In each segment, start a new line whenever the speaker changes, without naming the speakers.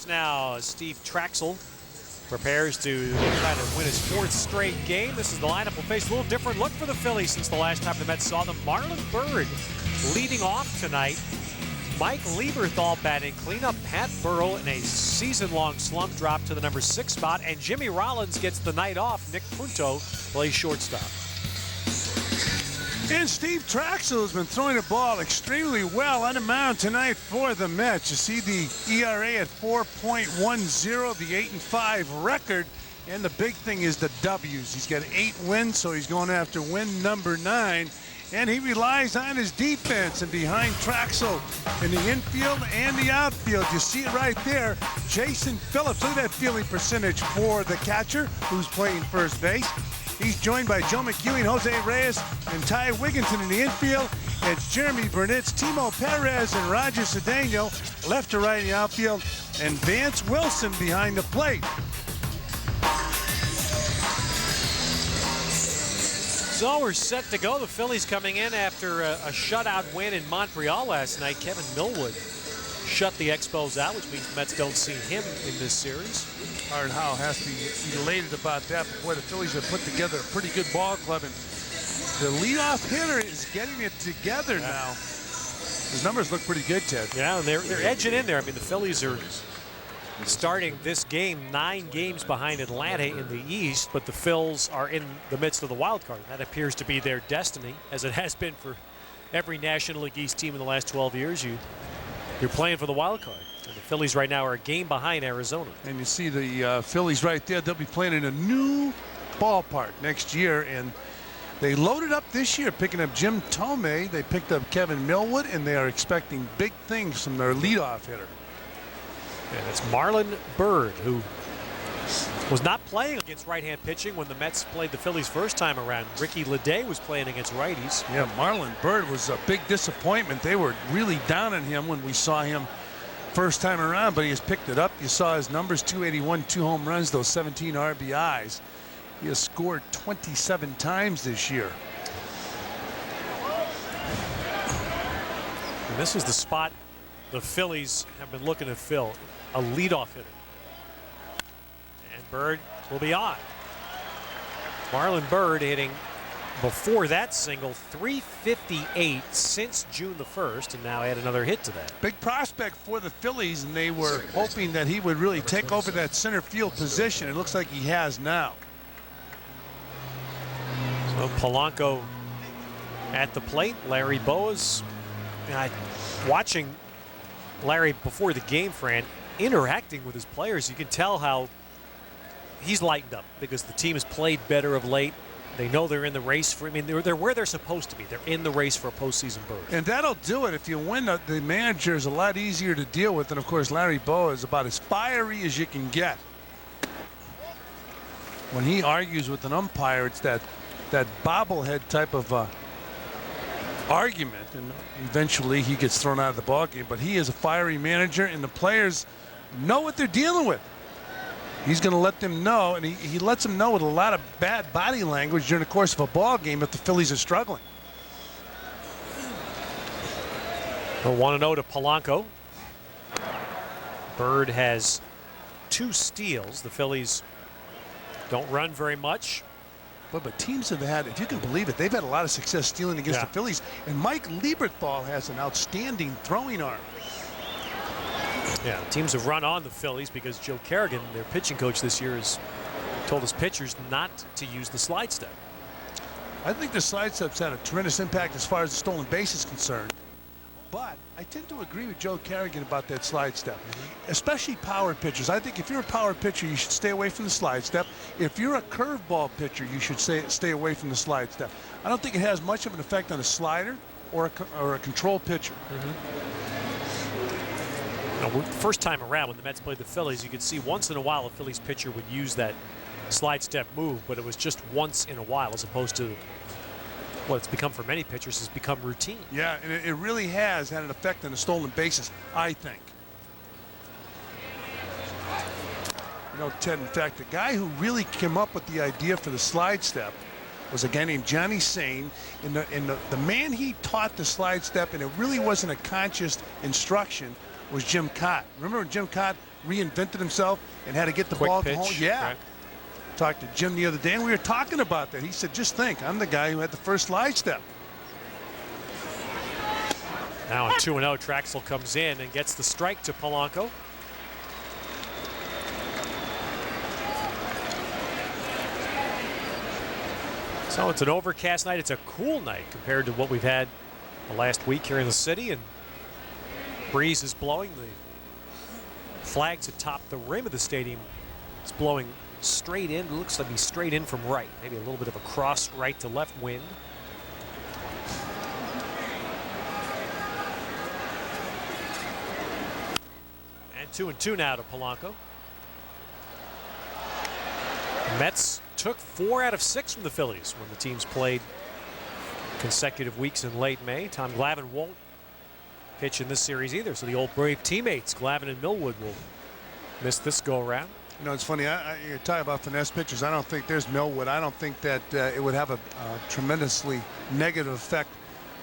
leadoffs now. Steve Trachsel prepares to try to win his 4th straight game. This is the lineup. Will face a little different look for the Phillies since the last time the Mets saw them. Marlon Byrd leading off tonight. Mike Lieberthal batting cleanup. Pat Burrell in a season-long slump drop to the number 6 spot. And Jimmy Rollins gets the night off. Nick Punto plays shortstop.
And Steve Trachsel has been throwing the ball extremely well on the mound tonight for the Mets. You see the ERA at 4.10, the 8-5 record. And the big thing is the W's. He's got 8 wins, so he's going after win number 9. And he relies on his defense. And behind Trachsel in the infield and the outfield, you see it right there. Jason Phillips, look at that fielding percentage for the catcher who's playing first base. He's joined by Joe McEwing, Jose Reyes, and Ty Wigginton in the infield. It's Jeremy Burnitz, Timo Perez, and Roger Cedeno left to right in the outfield, and Vance Wilson behind the plate.
So we're set to go. The Phillies coming in after a shutout win in Montreal last night. Kevin Millwood shut the Expos out, which means the Mets don't see him in this series.
Art Howe has to be elated about that. But boy, the Phillies have put together a pretty good ball club, and the leadoff hitter is getting it together now. His numbers look pretty good, Ted.
Yeah, and they're edging in there. I mean, the Phillies are starting this game 9 games behind Atlanta in the East, but the Phils are in the midst of the wild card. That appears to be their destiny, as it has been for every National League East team in the last 12 years. You're playing for the wild card. And the Phillies right now are a game behind Arizona.
And you see the Phillies right there. They'll be playing in a new ballpark next year, and they loaded up this year, picking up Jim Thome. They picked up Kevin Millwood, and they are expecting big things from their leadoff hitter.
And it's Marlon Byrd, who was not playing against right-hand pitching when the Mets played the Phillies first time around. Ricky Leday was playing against righties.
Yeah, Marlon Byrd was a big disappointment. They were really down on him when we saw him first time around, but he has picked it up. You saw his numbers: 281, 2 home runs, those 17 RBIs. He has scored 27 times this year.
And this is the spot the Phillies have been looking to fill, a leadoff hitter. And Byrd will be on. Marlon Byrd hitting, before that single, 358 since June the 1st, and now add another hit to that.
Big prospect for the Phillies, and they were hoping that he would really take over that center field position. It looks like he has now.
So Polanco at the plate. Larry Boas, watching Larry before the game, Fran, interacting with his players, you can tell how he's lightened up because the team has played better of late. They know they're in the race for, I mean, they're where they're supposed to be. They're in the race for a postseason berth.
And that'll do it. If you win, the manager is a lot easier to deal with. And, of course, Larry Boa is about as fiery as you can get. When he argues with an umpire, it's that bobblehead type of argument. And eventually he gets thrown out of the ballgame. But he is a fiery manager, and the players know what they're dealing with. He's going to let them know, and he lets them know with a lot of bad body language during the course of a ball game if the Phillies are struggling.
Well, 1-0 to Polanco. Byrd has 2 steals. The Phillies don't run very much.
But teams have had, if you can believe it, they've had a lot of success stealing against the Phillies. And Mike Lieberthal has an outstanding throwing arm.
Yeah, teams have run on the Phillies because Joe Kerrigan, their pitching coach this year, has told his pitchers not to use the slide step.
I think the slide step's had a tremendous impact as far as the stolen base is concerned. But I tend to agree with Joe Kerrigan about that slide step, especially power pitchers. I think if you're a power pitcher, you should stay away from the slide step. If you're a curveball pitcher, you should stay away from the slide step. I don't think it has much of an effect on a slider or a control pitcher.
First time around when the Mets played the Phillies, you could see once in a while a Phillies pitcher would use that slide step move, but it was just once in a while as opposed to what it's become for many pitchers has become routine.
Yeah, and it really has had an effect on the stolen bases, I think. You know, Ted, in fact, the guy who really came up with the idea for the slide step was a guy named Johnny Sane, and the man he taught the slide step, and it really wasn't a conscious instruction, was Jim Cott. Remember when Jim Cott reinvented himself and had to get the
Quick
ball
pitch,
to home. Yeah.
right.
Talked to Jim the other day, and we were talking about that. He said, just think, I'm the guy who had the first slide step.
Now on 2-0, Trachsel comes in and gets the strike to Polanco. So it's an overcast night. It's a cool night compared to what we've had the last week here in the city, and breeze is blowing. The flags atop the rim of the stadium, it's blowing straight in. It looks like he's straight in from right. Maybe a little bit of a cross right to left wind. And 2-2 now to Polanco. Mets took 4 out of 6 from the Phillies when the teams played consecutive weeks in late May. Tom Glavine won't pitch in this series either, so the old Brave teammates, Glavine and Millwood, will miss this go-around.
You know, it's funny, you're talking about finesse pitchers. I don't think there's Millwood. I don't think that it would have a tremendously negative effect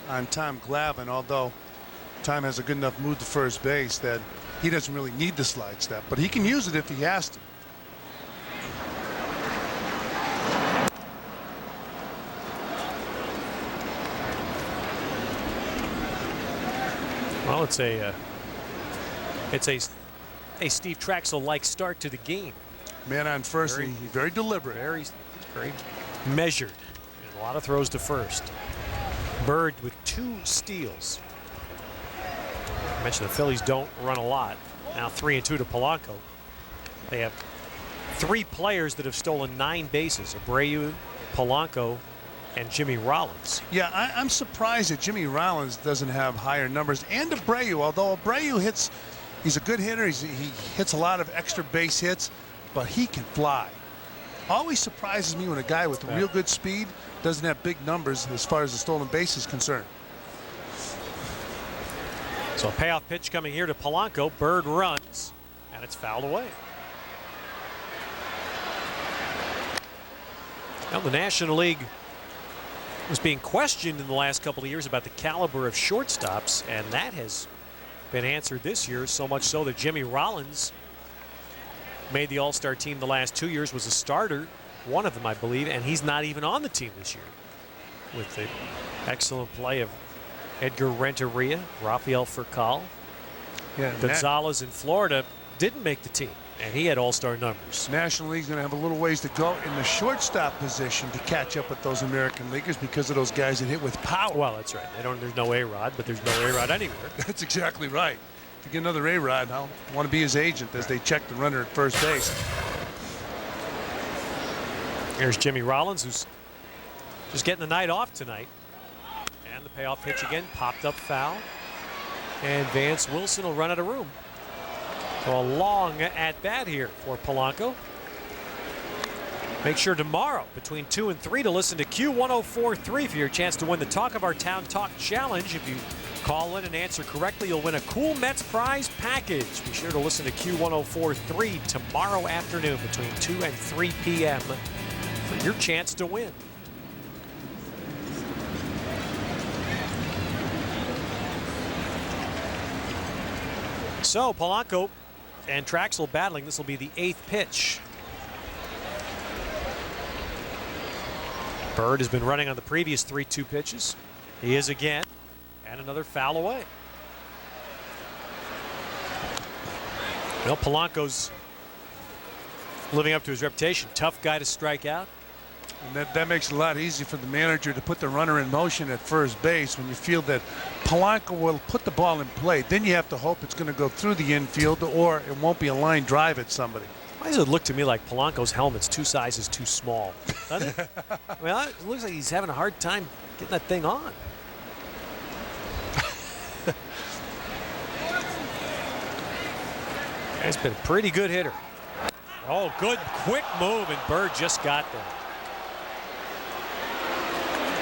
on Tom Glavine, although Tom has a good enough move to first base that he doesn't really need the slide step, but he can use it if he has to.
Well, it's a Steve Trachsel-like start to the game.
Man on first, very deliberate.
Very measured. And a lot of throws to first. Bird with 2 steals. I mentioned the Phillies don't run a lot. Now 3-2 to Polanco. They have 3 players that have stolen 9 bases. Abreu, Polanco, and Jimmy Rollins.
Yeah, I'm surprised that Jimmy Rollins doesn't have higher numbers. And Abreu, although Abreu hits, he's a good hitter. He hits a lot of extra base hits, but he can fly. Always surprises me when a guy with real good speed doesn't have big numbers as far as the stolen base is concerned.
So a payoff pitch coming here to Polanco. Bird runs, and it's fouled away. Now the National League was being questioned in the last couple of years about the caliber of shortstops, and that has been answered this year, so much so that Jimmy Rollins made the All-Star team the last 2 years, was a starter, one of them I believe, and he's not even on the team this year. With the excellent play of Edgar Renteria, Rafael Furcal.
Yeah,
Gonzalez in Florida didn't make the team, and he had all-star numbers.
National League's going to have a little ways to go in the shortstop position to catch up with those American leaguers because of those guys that hit with power.
Well, that's right. There's no A-Rod, but there's no A-Rod anywhere.
That's exactly right. If you get another A-Rod, I'll want to be his agent as they check the runner at first base.
Here's Jimmy Rollins, who's just getting the night off tonight. And the payoff pitch again, popped up foul. And Vance Wilson will run out of room. So a long at-bat here for Polanco. Make sure tomorrow between 2 and 3 to listen to Q1043 for your chance to win the Talk of Our Town Talk Challenge. If you call in and answer correctly, you'll win a cool Mets prize package. Be sure to listen to Q1043 tomorrow afternoon between 2 and 3 p.m. for your chance to win. So Polanco and Trachsel battling. This will be the 8th pitch. Bird has been running on the previous 3-2 pitches. He is again, and another foul away. Well, Polanco's living up to his reputation. Tough guy to strike out.
And that makes it a lot easier for the manager to put the runner in motion at first base when you feel that Polanco will put the ball in play. Then you have to hope it's going to go through the infield or it won't be a line drive at somebody.
Why does it look to me like Polanco's helmet's 2 sizes too small? Doesn't it? I mean, it looks like he's having a hard time getting that thing on. He's been a pretty good hitter. Oh, good quick move, and Bird just got there.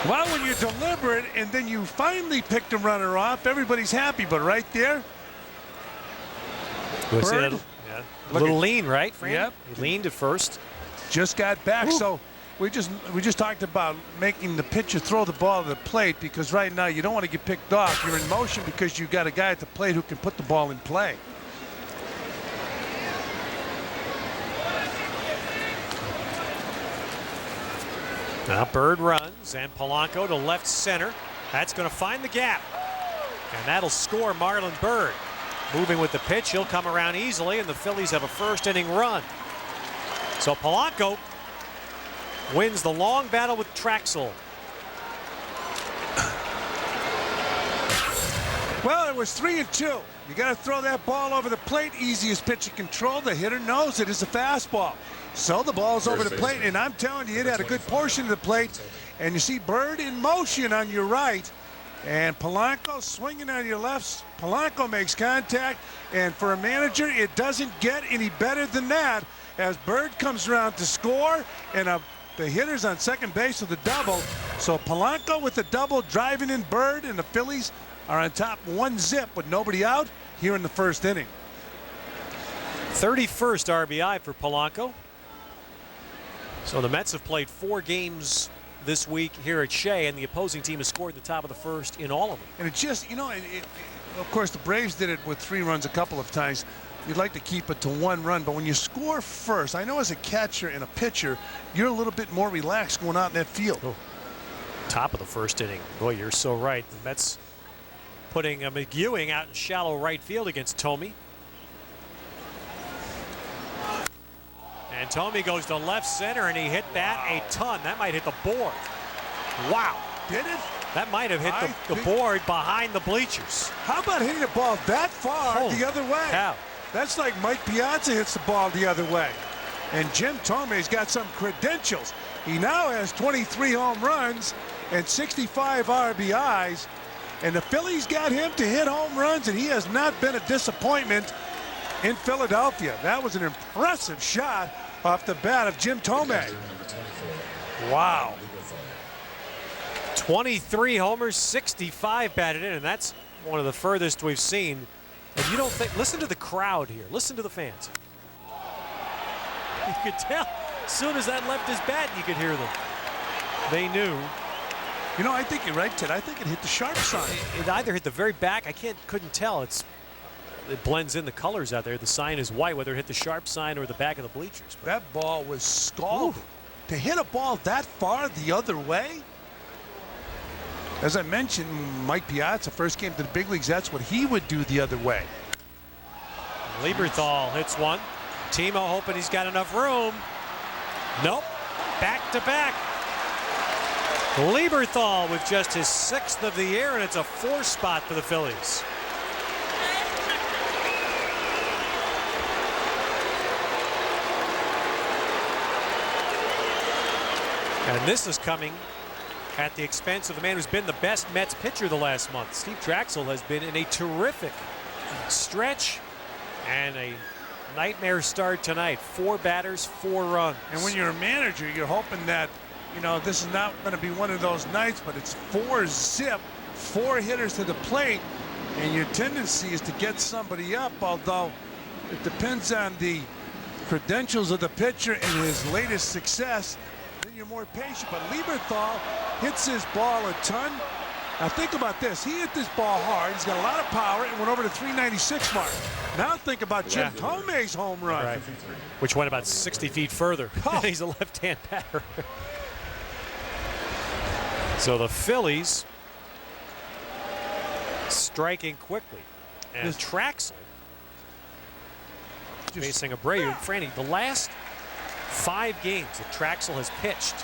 Well, when you're deliberate and then you finally pick the runner off, everybody's happy. But right there, Bird,
yeah, a little lean, right, Fran?
Yep.
He leaned at first.
Just got back.
Ooh.
So we just talked about making the pitcher throw the ball to the plate, because right now you don't want to get picked off. You're in motion because you got a guy at the plate who can put the ball in play.
Now Bird runs, and Polanco to left center. That's going to find the gap, and that'll score Marlon Byrd. Moving with the pitch, he'll come around easily, and the Phillies have a first-inning run. So Polanco wins the long battle with Trachsel.
Well, it was 3-2. You got to throw that ball over the plate. Easiest pitch in control. The hitter knows it is a fastball. So the ball's over the plate, and I'm telling you, it had a good portion of the plate. And you see Bird in motion on your right, and Polanco swinging on your left. Polanco makes contact, and for a manager, it doesn't get any better than that as Bird comes around to score, and the hitter's on second base with a double. So Polanco with the double, driving in Bird, and the Phillies are on top 1-0 with nobody out here in the first inning.
31st RBI for Polanco. So the Mets have played 4 games this week here at Shea, and the opposing team has scored the top of the first in all of them.
And it just, you know, of course the Braves did it with 3 runs a couple of times. You'd like to keep it to 1 run, but when you score first, I know as a catcher and a pitcher, you're a little bit more relaxed going out in that field.
Oh. Top of the first inning. Boy, you're so right. The Mets putting McEwing out in shallow right field against Thome. And Thome goes to left center, and he hit that a ton. That might hit the board. Wow.
Did it?
That might have hit the board behind the bleachers.
How about hitting the ball that far the other way?
Cow.
That's like Mike Piazza hits the ball the other way. And Jim Thome's got some credentials. He now has 23 home runs and 65 RBIs. And the Phillies got him to hit home runs, and he has not been a disappointment in Philadelphia. That was an impressive shot off the bat of Jim Thome. Wow.
23 homers, 65 batted in, and that's one of the furthest we've seen. And you don't think, listen to the crowd here. Listen to the fans. You could tell, as soon as that left his bat, you could hear them. They knew.
You know, I think you're right, Ted. I think it hit the sharp side.
It either hit the very back. I couldn't tell. It blends in the colors out there. The sign is white, whether it hit the sharp sign or the back of the bleachers.
That ball was scalded. To hit a ball that far the other way? As I mentioned, Mike Piazza first came to the big leagues. That's what he would do the other way.
Lieberthal hits one. Timo hoping he's got enough room. Nope. Back to back. Lieberthal with just his 6th of the year, and it's a 4 spot for the Phillies. And this is coming at the expense of the man who's been the best Mets pitcher the last month. Steve Trachsel has been in a terrific stretch and a nightmare start tonight. 4 batters, 4 runs.
And when you're a manager, you're hoping that, you know, this is not going to be one of those nights, but it's 4-0, 4 hitters to the plate, and your tendency is to get somebody up, although it depends on the credentials of the pitcher and his latest success. Then you're more patient. But Lieberthal hits his ball a ton. Now think about this. He hit this ball hard. He's got a lot of power and went over the 396 mark. Now think about Jim Thome's home run.
Right. Which went about 60 feet further.
Oh.
He's a left-hand batter. So the Phillies striking quickly. And Trachsel facing Abreu. Franny, the last 5 games that Trachsel has pitched,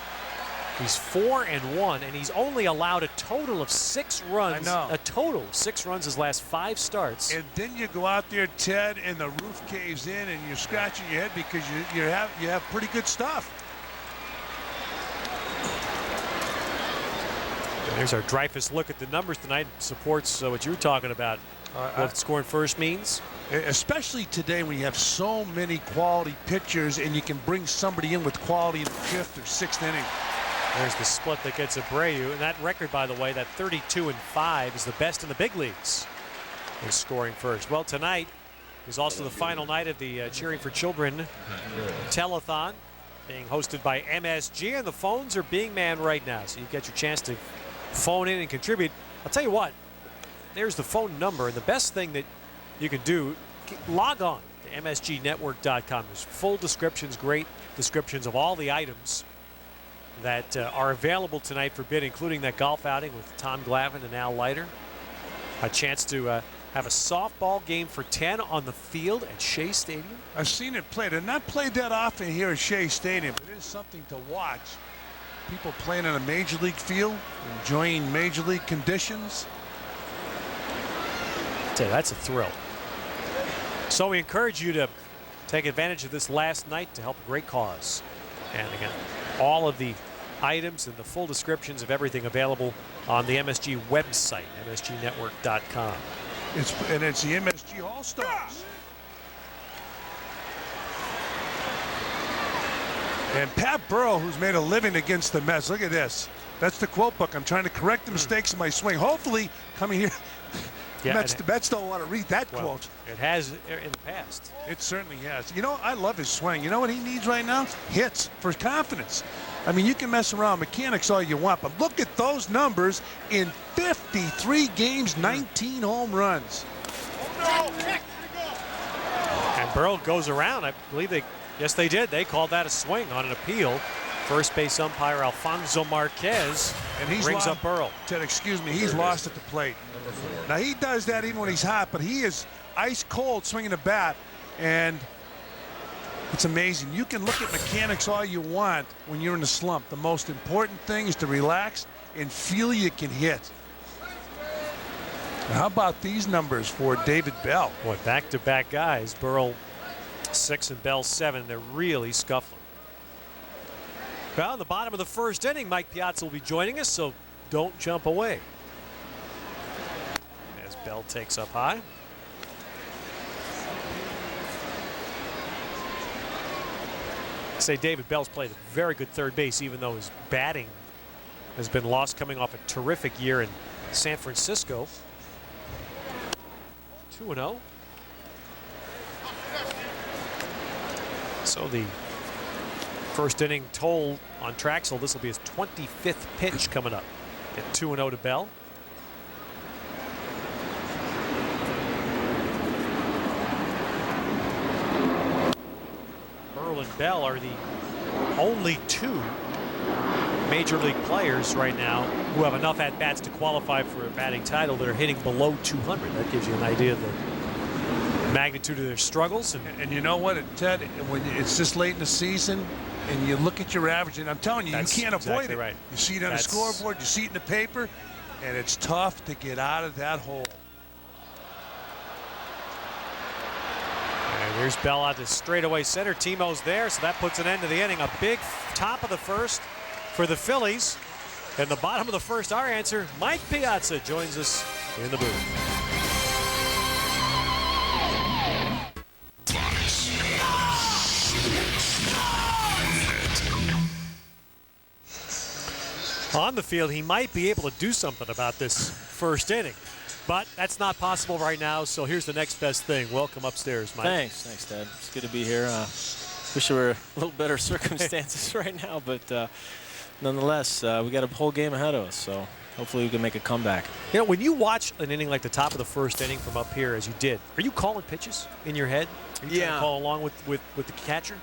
he's 4-1, and he's only allowed a total of 6 runs.
I know.
A total of 6 runs his last 5 starts.
And then you go out there, Ted, and the roof caves in, and you're scratching your head because you have pretty good stuff.
There's our Dreyfus look at the numbers tonight. Supports what you're talking about. What scoring first means.
Especially today when you have so many quality pitchers and you can bring somebody in with quality in the 5th or 6th inning.
There's the split that gets Abreu. And that record, by the way, that 32-5 is the best in the big leagues in scoring first. Well, tonight is also the final night of the Cheering for Children telethon being hosted by MSG, and the phones are being manned right now. So you get your chance to phone in and contribute. I'll tell you what, there's the phone number, and the best thing that you can do, log on to msgnetwork.com. There's full descriptions, great descriptions of all the items that are available tonight for bid, including that golf outing with Tom Glavine and Al Leiter. A chance to have a softball game for 10 on the field at Shea Stadium.
I've seen it played. They're not played that often here at Shea Stadium, but it is something to watch. People playing on a major league field, enjoying major league conditions.
I tell you, that's a thrill. So we encourage you to take advantage of this last night to help a great cause. And again, all of the items and the full descriptions of everything available on the MSG website, msgnetwork.com.
It's the MSG All-Stars. And Pat Burrell, who's made a living against the Mets. Look at this. That's the quote book. I'm trying to correct the mistakes in my swing. Hopefully, coming here,
Yeah,
the Mets don't want to read that quote.
It has in the past.
It certainly has. You know, I love his swing. You know what he needs right now? Hits for confidence. I mean, you can mess around mechanics all you want, but look at those numbers in 53 games, 19 home runs.
And Burrell goes around. I believe they did. They called that a swing on an appeal. First base umpire Alfonso Marquez brings up Burrell.
Ted, excuse me, he's lost at the plate. Now, he does that even when he's hot, but he is ice cold swinging the bat, and it's amazing. You can look at mechanics all you want when you're in a slump. The most important thing is to relax and feel you can hit. Now, how about these numbers for David Bell?
Boy, back-to-back guys. Burrell 6 and Bell 7. They're really scuffling. Well, in the bottom of the first inning, Mike Piazza will be joining us, so don't jump away. As Bell takes up high. Say David Bell's played a very good third base, even though his batting has been lost coming off a terrific year in San Francisco. 2-0. So the first inning toll on Trachsel. This will be his 25th pitch coming up at 2-0 to Bell. Burrell and Bell are the only two major league players right now who have enough at-bats to qualify for a batting title that are hitting below 200. That gives you an idea of the magnitude of their struggles.
And you know what, Ted, when it's this late in the season and you look at your average, and I'm telling you, you can't avoid it.
Right.
You see it on the scoreboard, you see it in the paper, and it's tough to get out of that hole.
And here's Bell out to straightaway center. Timo's there, so that puts an end to the inning. A big top of the first for the Phillies. In the bottom of the first, our answer, Mike Piazza joins us in the booth. On the field, he might be able to do something about this first inning, but that's not possible right now. So here's the next best thing. Welcome upstairs, Mike.
Thanks, Ted. It's good to be here. Wish there were a little better circumstances right now, but nonetheless, we got a whole game ahead of us. So hopefully we can make a comeback.
You know, when you watch an inning like the top of the first inning from up here, as you did, are you calling pitches in your head? Are you trying to call along with the catcher?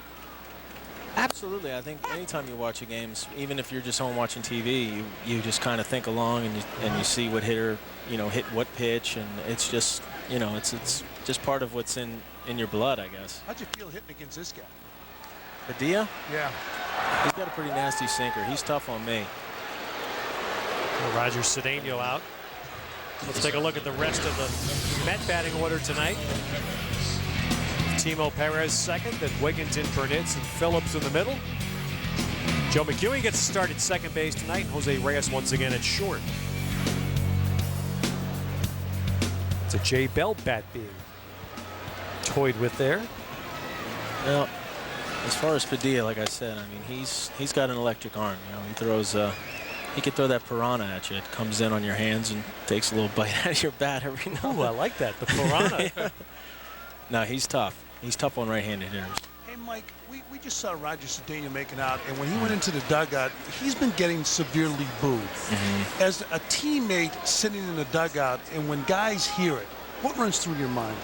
Absolutely. I think anytime you watch a game, even if you're just home watching TV, you just kind of think along and you see what hitter, hit what pitch, and it's just, it's just part of what's in your blood, I guess.
How'd you feel hitting against this guy?
Padilla?
Yeah.
He's got a pretty nasty sinker. He's tough on me.
Well, Roger Cedeno out. Let's take a look at the rest of the Met batting order tonight. Timo Perez second, then Wigginton, Burnitz, and Phillips in the middle. Joe McEwing gets started second base tonight. Jose Reyes once again at short. It's a Jay Bell bat being toyed with there.
Now, as far as Padilla, like I said, I mean, he's got an electric arm. He throws, he could throw that piranha at you. It comes in on your hands and takes a little bite out of your bat every now and then.
Oh, I like that, the piranha.
Yeah. No, he's tough. He's tough on right-handed hitters.
Hey, Mike, we just saw Roger Cedeno making out, and when he went into the dugout, he's been getting severely booed. As a teammate sitting in the dugout, and when guys hear it, what runs through your mind?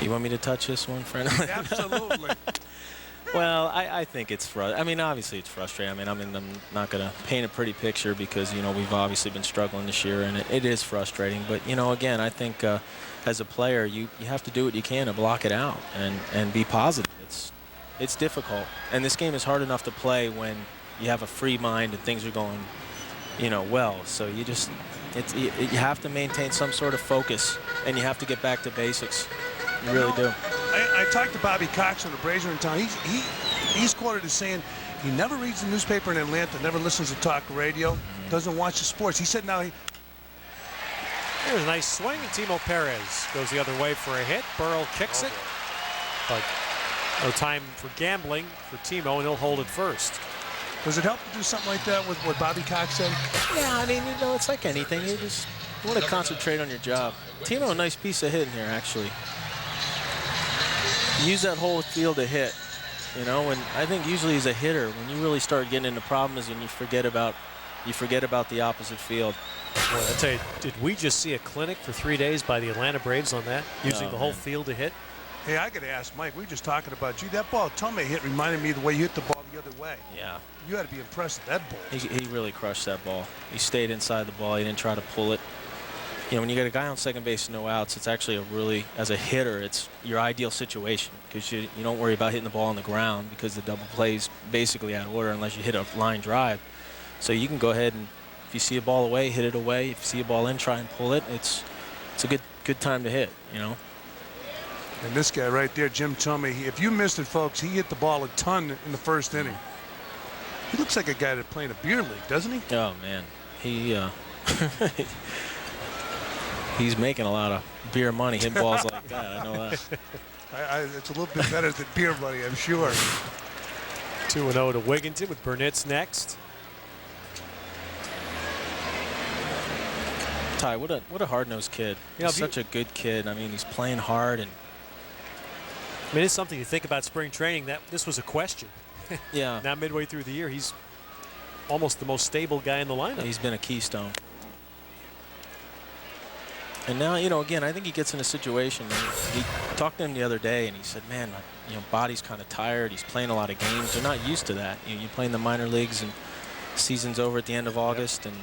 You want me to touch this one, friend?
Absolutely.
Well, I think it's I mean, obviously it's frustrating. I'm not going to paint a pretty picture because, you know, we've obviously been struggling this year, and it is frustrating. But, you know, again, I think as a player, you have to do what you can to block it out and be positive. It's difficult. And this game is hard enough to play when you have a free mind and things are going, you know, well. So you just, you have to maintain some sort of focus, and you have to get back to basics. You really do.
I talked to Bobby Cox on the Brazier in town. He's quoted as saying he never reads the newspaper in Atlanta, never listens to talk radio, doesn't watch the sports. He said now
Here's a nice swing, and Timo Perez goes the other way for a hit. Burrell kicks it, but no time for gambling for Timo, and he'll hold it first.
Does it help to do something like that with what Bobby Cox said?
Yeah, I mean, you know, it's like anything. You want to concentrate on your job. Timo, a nice piece of hitting here, actually. Use that whole field to hit, you know, and I think usually as a hitter, when you really start getting into problems and you forget about the opposite field.
Well, I tell you, did we just see a clinic for 3 days by the Atlanta Braves on that, using the whole field to hit?
Hey, I got to ask Mike, we were just talking about, gee, that ball Thome hit reminded me of the way you hit the ball the other way.
Yeah.
You had to be impressed with that ball.
He really crushed that ball. He stayed inside the ball. He didn't try to pull it. You know, when you get a guy on second base and no outs, it's actually a really, as a hitter, it's your ideal situation because you don't worry about hitting the ball on the ground because the double play's basically out of order unless you hit a line drive. So you can go ahead and, if you see a ball away, hit it away. If you see a ball in, try and pull it. It's a good time to hit, you know.
And this guy right there, Jim Thome, if you missed it, folks, he hit the ball a ton in the first inning. He looks like a guy that's playing a beer league, doesn't he?
Oh, man. He's making a lot of beer money hitting balls like that. I know that.
It's a little bit better than beer money, I'm sure.
2-0 to Wigginton with Burnett's next.
Ty, what a hard-nosed kid. You know, he's such a good kid. I mean, he's playing hard, and
I mean, it's something you think about spring training. That this was a question.
Yeah.
Now midway through the year, he's almost the most stable guy in the lineup.
He's been a keystone. And now, you know, again, I think he gets in a situation. He talked to him the other day, and he said, man, you know, body's kind of tired. He's playing a lot of games. They're not used to that. You play in the minor leagues, and season's over at the end of August, and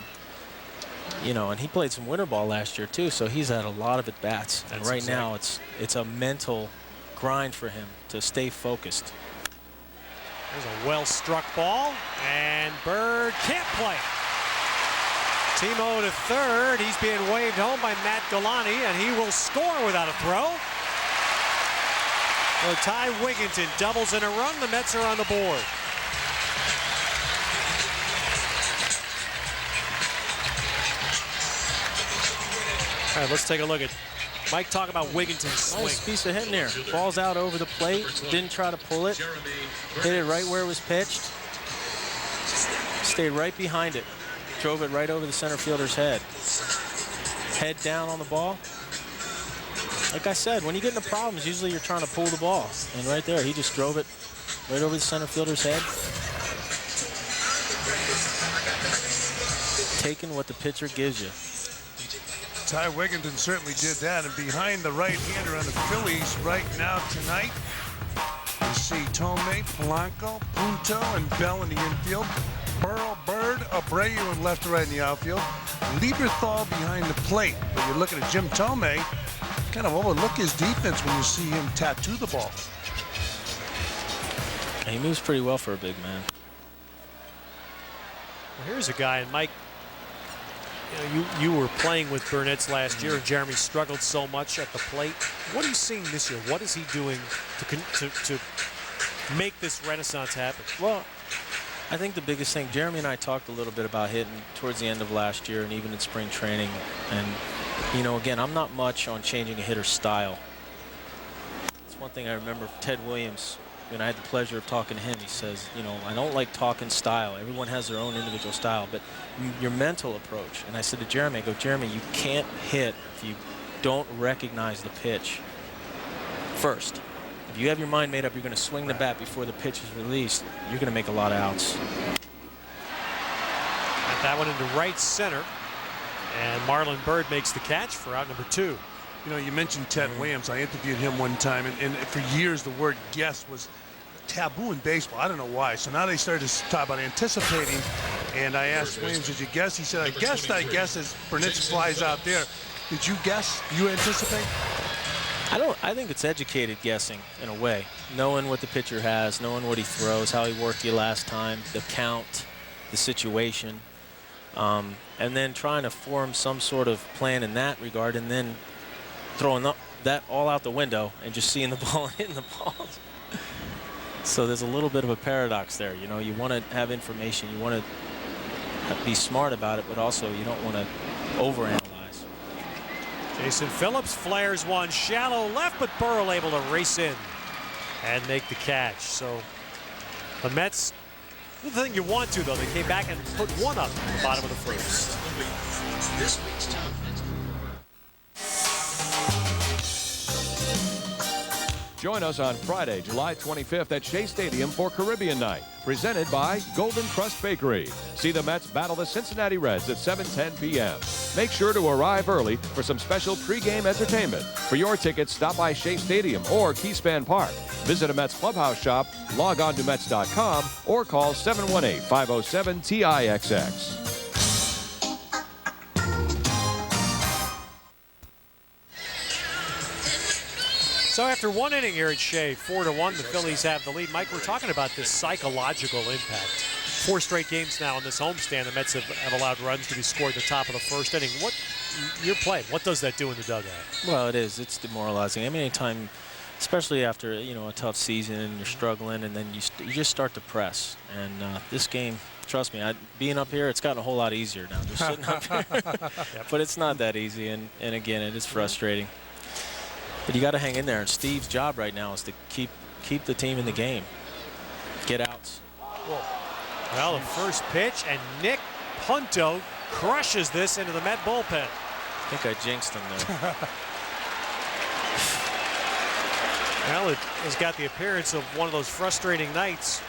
you know, and he played some winter ball last year too, so he's had a lot of at-bats. And right now, it's a mental grind for him to stay focused.
There's a well-struck ball, and Bird can't play it. Timo to third. He's being waved home by Matt Galani, and he will score without a throw. Well, Ty Wigginton doubles in a run. The Mets are on the board. All right, let's take a look at Mike. Talk about Wigginton's swing.
Nice piece of hitting there. Ball's out over the plate. Didn't try to pull it. Hit it right where it was pitched. Stayed right behind it. Drove it right over the center fielder's head. Head down on the ball. Like I said, when you get into problems, usually you're trying to pull the ball. And right there, he just drove it right over the center fielder's head. Taking what the pitcher gives you.
Ty Wigginton certainly did that. And behind the right-hander on the Phillies right now tonight, you see Thome, Polanco, Punto, and Bell in the infield. Burrell, Bird, Abreu, and left to right in the outfield. Lieberthal behind the plate. But you're looking at Jim Thome, kind of overlook his defense when you see him tattoo the ball.
He moves pretty well for a big man.
Well, here's a guy, and Mike, you know, you were playing with Burnett's last year, and Jeremy struggled so much at the plate. What are you seeing this year? What is he doing to make this renaissance happen?
Well, I think the biggest thing, Jeremy and I talked a little bit about hitting towards the end of last year and even in spring training. And, you know, again, I'm not much on changing a hitter's style. It's one thing I remember Ted Williams, when I had the pleasure of talking to him, he says, you know, I don't like talking style. Everyone has their own individual style, but your mental approach. And I said to Jeremy, I go, Jeremy, you can't hit if you don't recognize the pitch first. If you have your mind made up, you're going to swing the bat before the pitch is released, you're going to make a lot of outs.
Got that one into right center, and Marlon Bird makes the catch for out number 2.
You know, you mentioned Ted Williams. I interviewed him one time, and for years the word guess was taboo in baseball. I don't know why. So now they started to talk about anticipating. And I asked Williams, did you guess? He said, I guess as Burnitz flies out there. Did you guess? You anticipate?
I think it's educated guessing in a way. Knowing what the pitcher has, knowing what he throws, how he worked you last time, the count, the situation. And then trying to form some sort of plan in that regard, and then throwing that all out the window and just seeing the ball and hitting the ball. So there's a little bit of a paradox there. You know, you want to have information, you want to be smart about it, but also you don't want to overanalyze.
Jason Phillips flares one shallow left, but Burrell able to race in and make the catch. So the Mets, the thing you want to, though, they came back and put one up at the bottom of the first.
This week's top.
Join us on Friday, July 25th at Shea Stadium for Caribbean Night, presented by Golden Crust Bakery. See the Mets battle the Cincinnati Reds at 7:10 p.m. Make sure to arrive early for some special pregame entertainment. For your tickets, stop by Shea Stadium or Keyspan Park. Visit a Mets clubhouse shop, log on to Mets.com, or call 718-507-TIXX.
So after one inning here at Shea, 4-1, the Phillies have the lead. Mike, we're talking about this psychological impact. 4 straight games now in this homestand. The Mets have allowed runs to be scored at the top of the first inning. What you're playing, what does that do in the dugout?
Well, it is. It's demoralizing. I mean, anytime, especially after a tough season, you're struggling, and then you just start to press. And this game, trust me, being up here, it's gotten a whole lot easier now. Just sitting up here, but it's not that easy. And again, it is frustrating. But you got to hang in there, and Steve's job right now is to keep the team in the game. Get outs.
Well, the first pitch, and Nick Punto crushes this into the Met bullpen.
I think I jinxed him there.
Well, it has got the appearance of one of those frustrating nights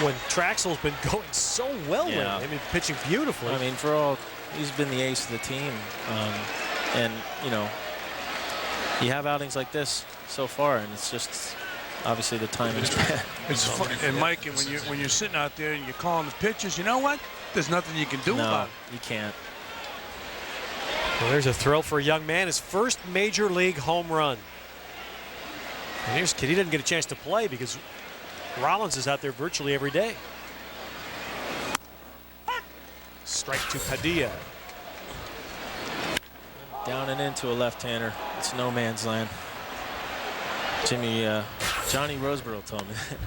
when Trachsel's been going so well with it. I mean, pitching beautifully.
I mean, he's been the ace of the team, and you have outings like this so far, and it's just obviously the timing is bad.
It's fun. And Mike, and when you're sitting out there and you're calling the pitches, you know what? There's nothing you can do about it.
You can't.
Well, there's a thrill for a young man. His first major league home run. And here's a kid. He didn't get a chance to play because Rollins is out there virtually every day. Strike to Padilla.
Down and into a left-hander. It's no man's land. Johnny Roseborough told me that.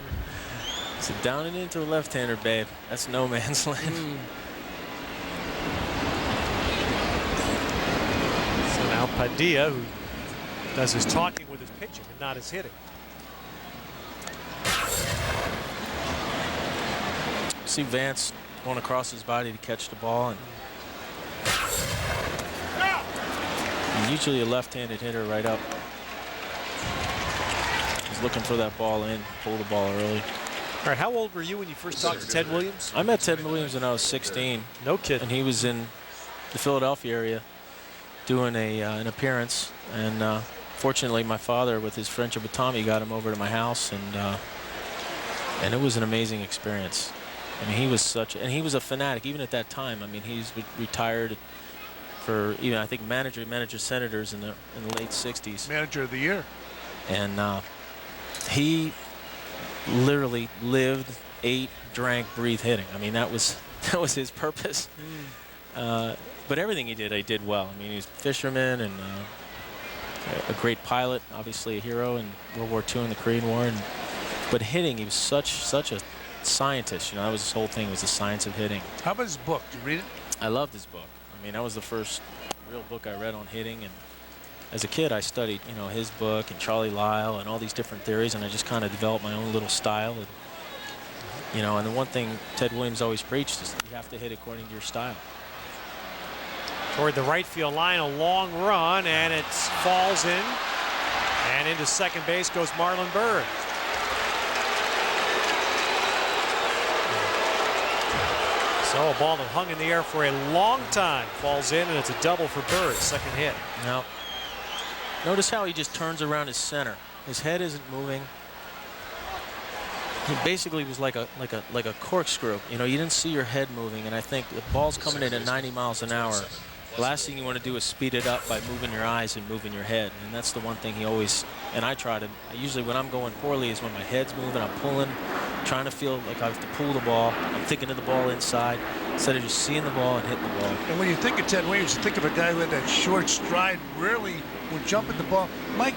So down and into a left-hander, babe. That's no man's land.
So now Padilla, who does his talking with his pitching and not his hitting.
See Vance going across his body to catch the ball, and usually a left-handed hitter right up. He's looking for that ball in, pull the ball early.
All right, how old were you when you first talked to Ted Williams?
I met Ted Williams when I was 16.
No kidding.
And he was in the Philadelphia area doing an appearance. And fortunately, my father, with his friendship with Tommy, got him over to my house, and it was an amazing experience. I mean, he was he was a fanatic even at that time. I mean, he's retired for I think manager Senators in the late 60s.
Manager of the year.
And he literally lived, ate, drank, breathed hitting. I mean, that was his purpose. But everything he did well. I mean, he was a fisherman and a great pilot, obviously a hero in World War II and the Korean War. But hitting, he was such a scientist. That was his whole thing, was the science of hitting.
How about his book? Did you read it?
I loved his book. I mean, that was the first real book I read on hitting. And as a kid, I studied, his book and Charlie Lyle and all these different theories, and I just kind of developed my own little style. And, and the one thing Ted Williams always preached is you have to hit according to your style.
Toward the right field line, a long run, and it falls in. And into second base goes Marlon Byrd. So a ball that hung in the air for a long time falls in, and it's a double for Byrd, second hit.
Now, notice how he just turns around his center. His head isn't moving. He basically was like a corkscrew. You know, you didn't see your head moving, and I think the ball's coming in at 90 miles an hour. The last thing you want to do is speed it up by moving your eyes and moving your head, and that's the one thing he always. And I try to. Usually, when I'm going poorly, is when my head's moving, I'm pulling, trying to feel like I have to pull the ball. I'm thinking of the ball inside instead of just seeing the ball and hitting the ball.
And when you think of Ted Williams, you think of a guy who had that short stride, rarely would jump at the ball. Mike,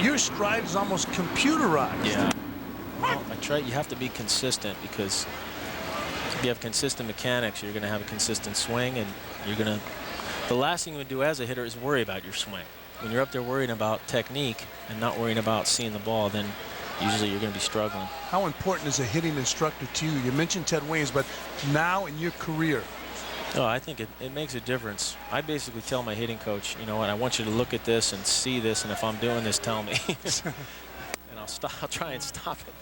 your stride is almost computerized.
Yeah. Well, you have to be consistent, because if you have consistent mechanics, you're going to have a consistent swing, and you're going to. The last thing you would do as a hitter is worry about your swing. When you're up there worrying about technique and not worrying about seeing the ball, then usually you're going to be struggling.
How important is a hitting instructor to you? You mentioned Ted Williams, but now in your career.
Oh, I think it makes a difference. I basically tell my hitting coach, you know what, I want you to look at this and see this, and if I'm doing this, tell me. And I'll try and stop it.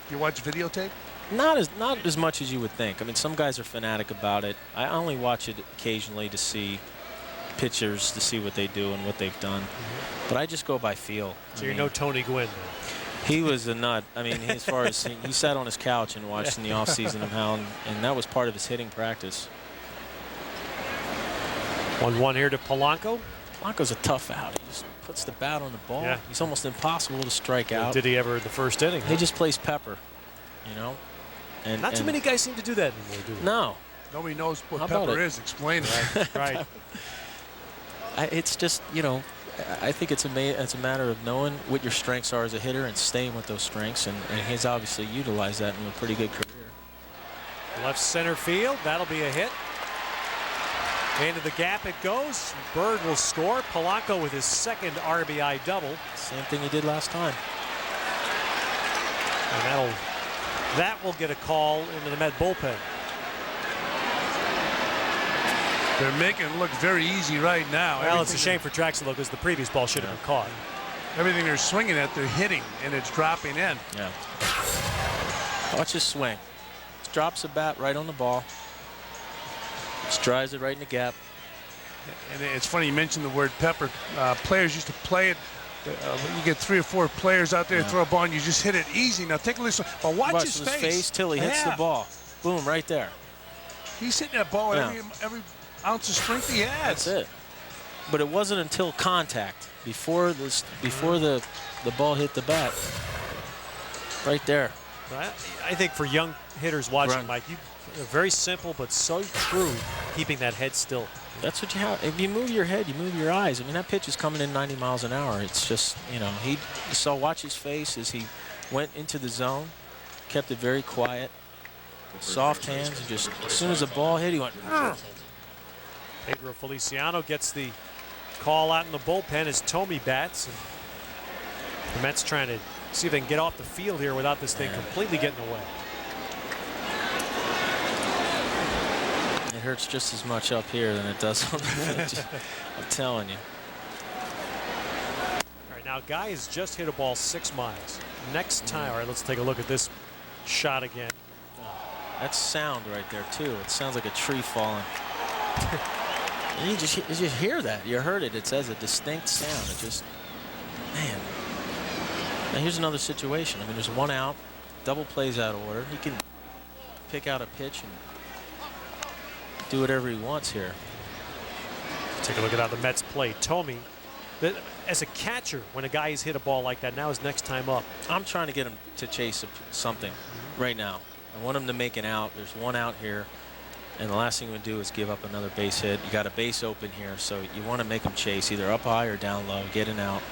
You watch videotape?
Not as much as you would think. I mean, some guys are fanatic about it. I only watch it occasionally to see pitchers, to see what they do and what they've done. But I just go by feel.
So you're no Tony Gwynn, then.
He was a nut. I mean, as far as he sat on his couch and watched in the offseason of how, and that was part of his hitting practice.
1-1 here to Polanco.
Polanco's a tough out. He just puts the bat on the ball.
Yeah.
He's almost impossible to strike out.
Did he ever in the first inning?
He just plays pepper, you know. And
not too many guys seem to do that anymore, do they?
No.
Nobody knows what
How about
pepper
it?
is. Explain it.
Right.
It's just, you know, I think it's a matter of knowing what your strengths are as a hitter and staying with those strengths, and he's obviously utilized that in a pretty good career.
Left center field, that'll be a hit. Into the gap it goes. Bird will score. Polanco with his second RBI double.
Same thing he did last time.
And that will get a call into the Met bullpen.
They're making it look very easy right now.
Well, it's a shame for Trachsel, though, because the previous ball should have been caught.
Everything they're swinging at, they're hitting, and it's dropping in.
Yeah. Watch his swing. Just drops the bat right on the ball. Just drives it right in the gap.
And it's funny you mentioned the word pepper. Players used to play it. You get 3 or 4 players out there, throw a ball, and you just hit it easy. Now take a listen. But watch his face.
Till he hits the ball. Boom, right there.
He's hitting that ball with every ounce of strength he has.
That's it. But it wasn't until contact, before the ball hit the bat. Right there.
I think for young hitters watching, Mike, very simple but so true, keeping that head still.
That's what you have. If you move your head, you move your eyes. I mean, that pitch is coming in 90 miles an hour. It's just, you know, watch his face as he went into the zone, kept it very quiet, soft hands, and just as soon as the ball hit, he went.
Pedro Feliciano gets the call out in the bullpen as Thome bats. And the Mets trying to see if they can get off the field here without this thing completely getting away.
It hurts just as much up here than it does on the pitch. I'm telling you.
All right, now Guy has just hit a ball 6 miles. Next time, all right, let's take a look at this shot again.
That's sound right there too. It sounds like a tree falling. And you just hear that. You heard it. It says a distinct sound. It just, man. Now here's another situation. I mean, there's 1 out, double plays out of order. He can pick out a pitch and do whatever he wants here.
Take a look at how the Mets play. Thome, as a catcher, when a guy has hit a ball like that, now his next time up.
I'm trying to get him to chase something right now. I want him to make an out. There's 1 out here. And the last thing we do is give up another base hit. You got a base open here, so you want to make him chase either up high or down low, get an out.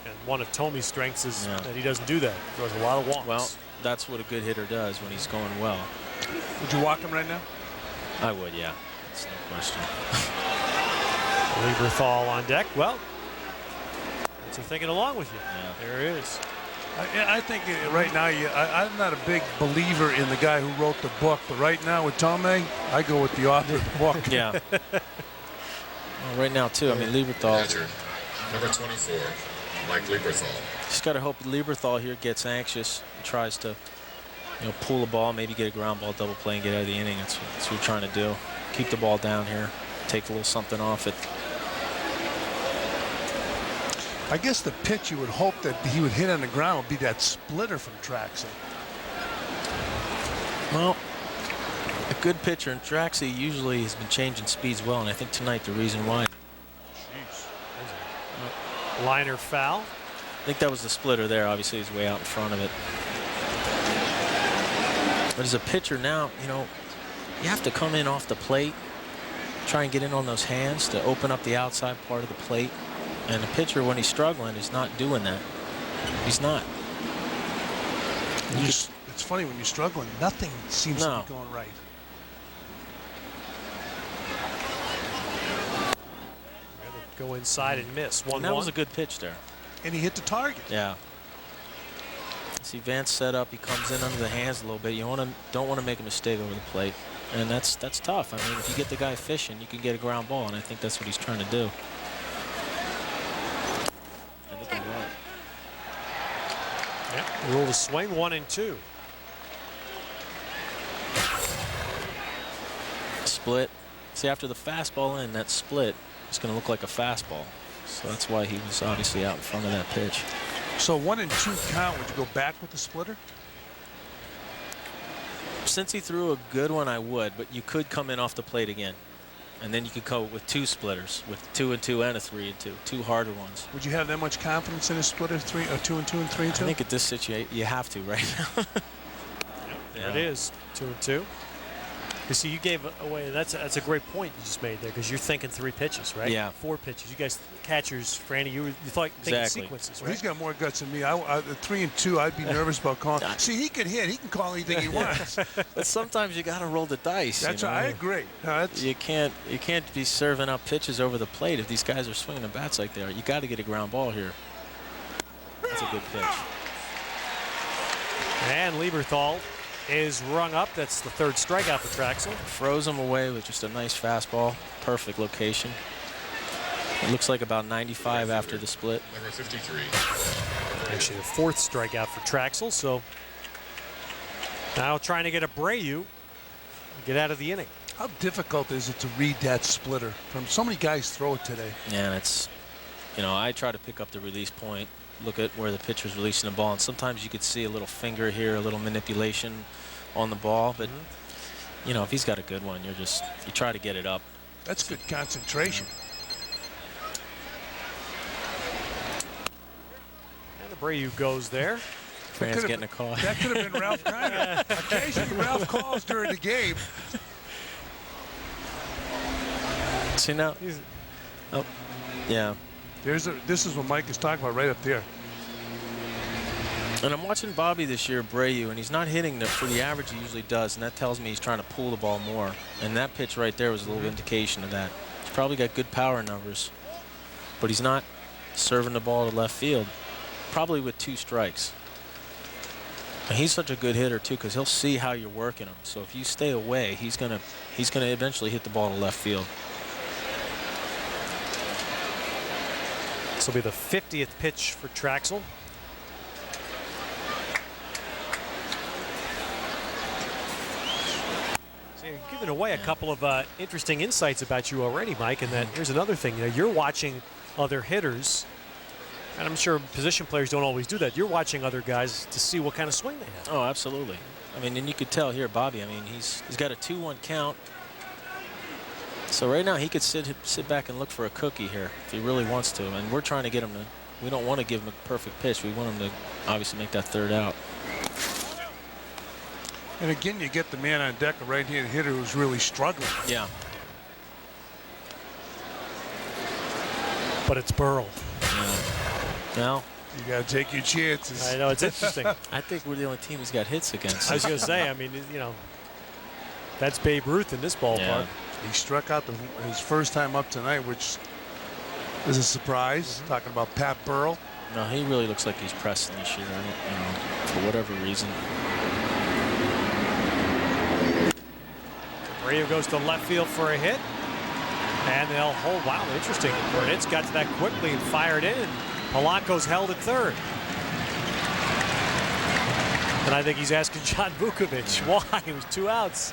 And one of Thome's strengths is that he doesn't do that. He throws a lot of walks.
Well, that's what a good hitter does when he's going well.
Would you walk him right now?
I would, yeah. That's no question.
Lieberthal on deck. Well, it's a thinking along with you.
Yeah.
There it is.
I think right now, I'm not a big believer in the guy who wrote the book, but right now with Thome, I go with the author of the book.
Yeah. Well, right now, too, I mean, Lieberthal.
Catcher, number 24, Mike Lieberthal.
Just got to hope Lieberthal here gets anxious and tries to, pull the ball, maybe get a ground ball double play and get out of the inning. That's what we're trying to do. Keep the ball down here, take a little something off it.
I guess the pitch you would hope that he would hit on the ground would be that splitter from Trachsel.
Well, a good pitcher, and Trachsel usually has been changing speeds well, and I think tonight the reason why.
Jeez. Liner foul.
I think that was the splitter there. Obviously, he's way out in front of it. But as a pitcher now, you know, you have to come in off the plate, try and get in on those hands to open up the outside part of the plate. And the pitcher, when he's struggling, is not doing that. He's not.
It's funny when you're struggling, nothing seems to be going right.
Go inside and miss. 1-1.
That was a good pitch there.
And he hit the target.
Yeah. See Vance set up. He comes in under the hands a little bit. You don't want to make a mistake over the plate, and that's tough. I mean, if you get the guy fishing, you can get a ground ball, and I think that's what he's trying to do. I think he won.
Yeah. Rule the swing 1-2.
Split. See, after the fastball in, that split is going to look like a fastball. So that's why he was obviously out in front of that pitch.
So 1-2 count, would you go back with the splitter?
Since he threw a good one, I would, but you could come in off the plate again. And then you could go with 2 splitters, with 2-2 and a 3-2, 2 harder ones.
Would you have that much confidence in a splitter, 2-2 and 3-2?
I think at this situation, you have to right now.
There it is, 2-2. You see, you gave away. That's a great point you just made there, because you're thinking 3 pitches, right?
Yeah.
4 pitches. You guys, catchers, Franny, you thought thinking sequences, right?
Well, he's got more guts than me. 3-2, I'd be nervous about calling. See, he can hit. He can call anything he wants.
But sometimes you got to roll the dice.
That's
you know?
I agree. No,
you can't be serving up pitches over the plate if these guys are swinging the bats like they are. You got to get a ground ball here. That's a good pitch.
And Lieberthal is rung up. That's the 3rd strikeout for Trachsel.
Froze him away with just a nice fastball. Perfect location. It looks like about 95 after the split.
Number 53.
Actually, the 4th strikeout for Trachsel. So now trying to get a Abreu, get out of the inning.
How difficult is it to read that splitter? From so many guys throw it today.
Yeah, it's, you know, I try to pick up the release point, look at where the pitcher's releasing the ball, and sometimes you could see a little finger here, a little manipulation on the ball, but you know, if he's got a good one, you try to get it up.
That's good concentration.
And Abreu goes there.
Fran's getting a call.
That could have been Ralph Kiner. Occasionally, Ralph calls during the game.
See now? Oh, yeah.
This is what Mike is talking about right up there.
And I'm watching Bobby this year, Abreu, and he's not hitting for the average he usually does, and that tells me he's trying to pull the ball more. And that pitch right there was a little indication of that. He's probably got good power numbers, but he's not serving the ball to left field, probably with 2 strikes. And he's such a good hitter too, because he'll see how you're working him. So if you stay away, he's gonna eventually hit the ball to left field.
This will be the 50th pitch for Trachsel. So you're giving away a couple of interesting insights about you already, Mike. And that here's another thing. You know, you're watching other hitters, and I'm sure position players don't always do that. You're watching other guys to see what kind of swing they have.
Oh, absolutely. I mean, and you could tell here, Bobby. I mean, he's got a 2-1 count. So right now he could sit back and look for a cookie here if he really wants to, and we're trying to get him to. We don't want to give him a perfect pitch. We want him to obviously make that 3rd out.
And again, you get the man on deck, a right-handed hitter who's really struggling.
Yeah.
But it's Burrell.
Yeah. Well,
you got to take your chances.
I know, it's interesting.
I think we're the only team he's got hits against.
I was going to say, I mean, you know, that's Babe Ruth in this ballpark.
Yeah.
He struck out his first time up tonight, which is a surprise. Talking about Pat Burrell.
No, he really looks like he's pressing this year. I don't, you know, for whatever reason.
Abreu goes to left field for a hit. And they'll hold. Wow, interesting. Burnett's got to that quickly and fired in. And Polanco's held at 3rd. And I think he's asking John Vukovic why. It was 2 outs.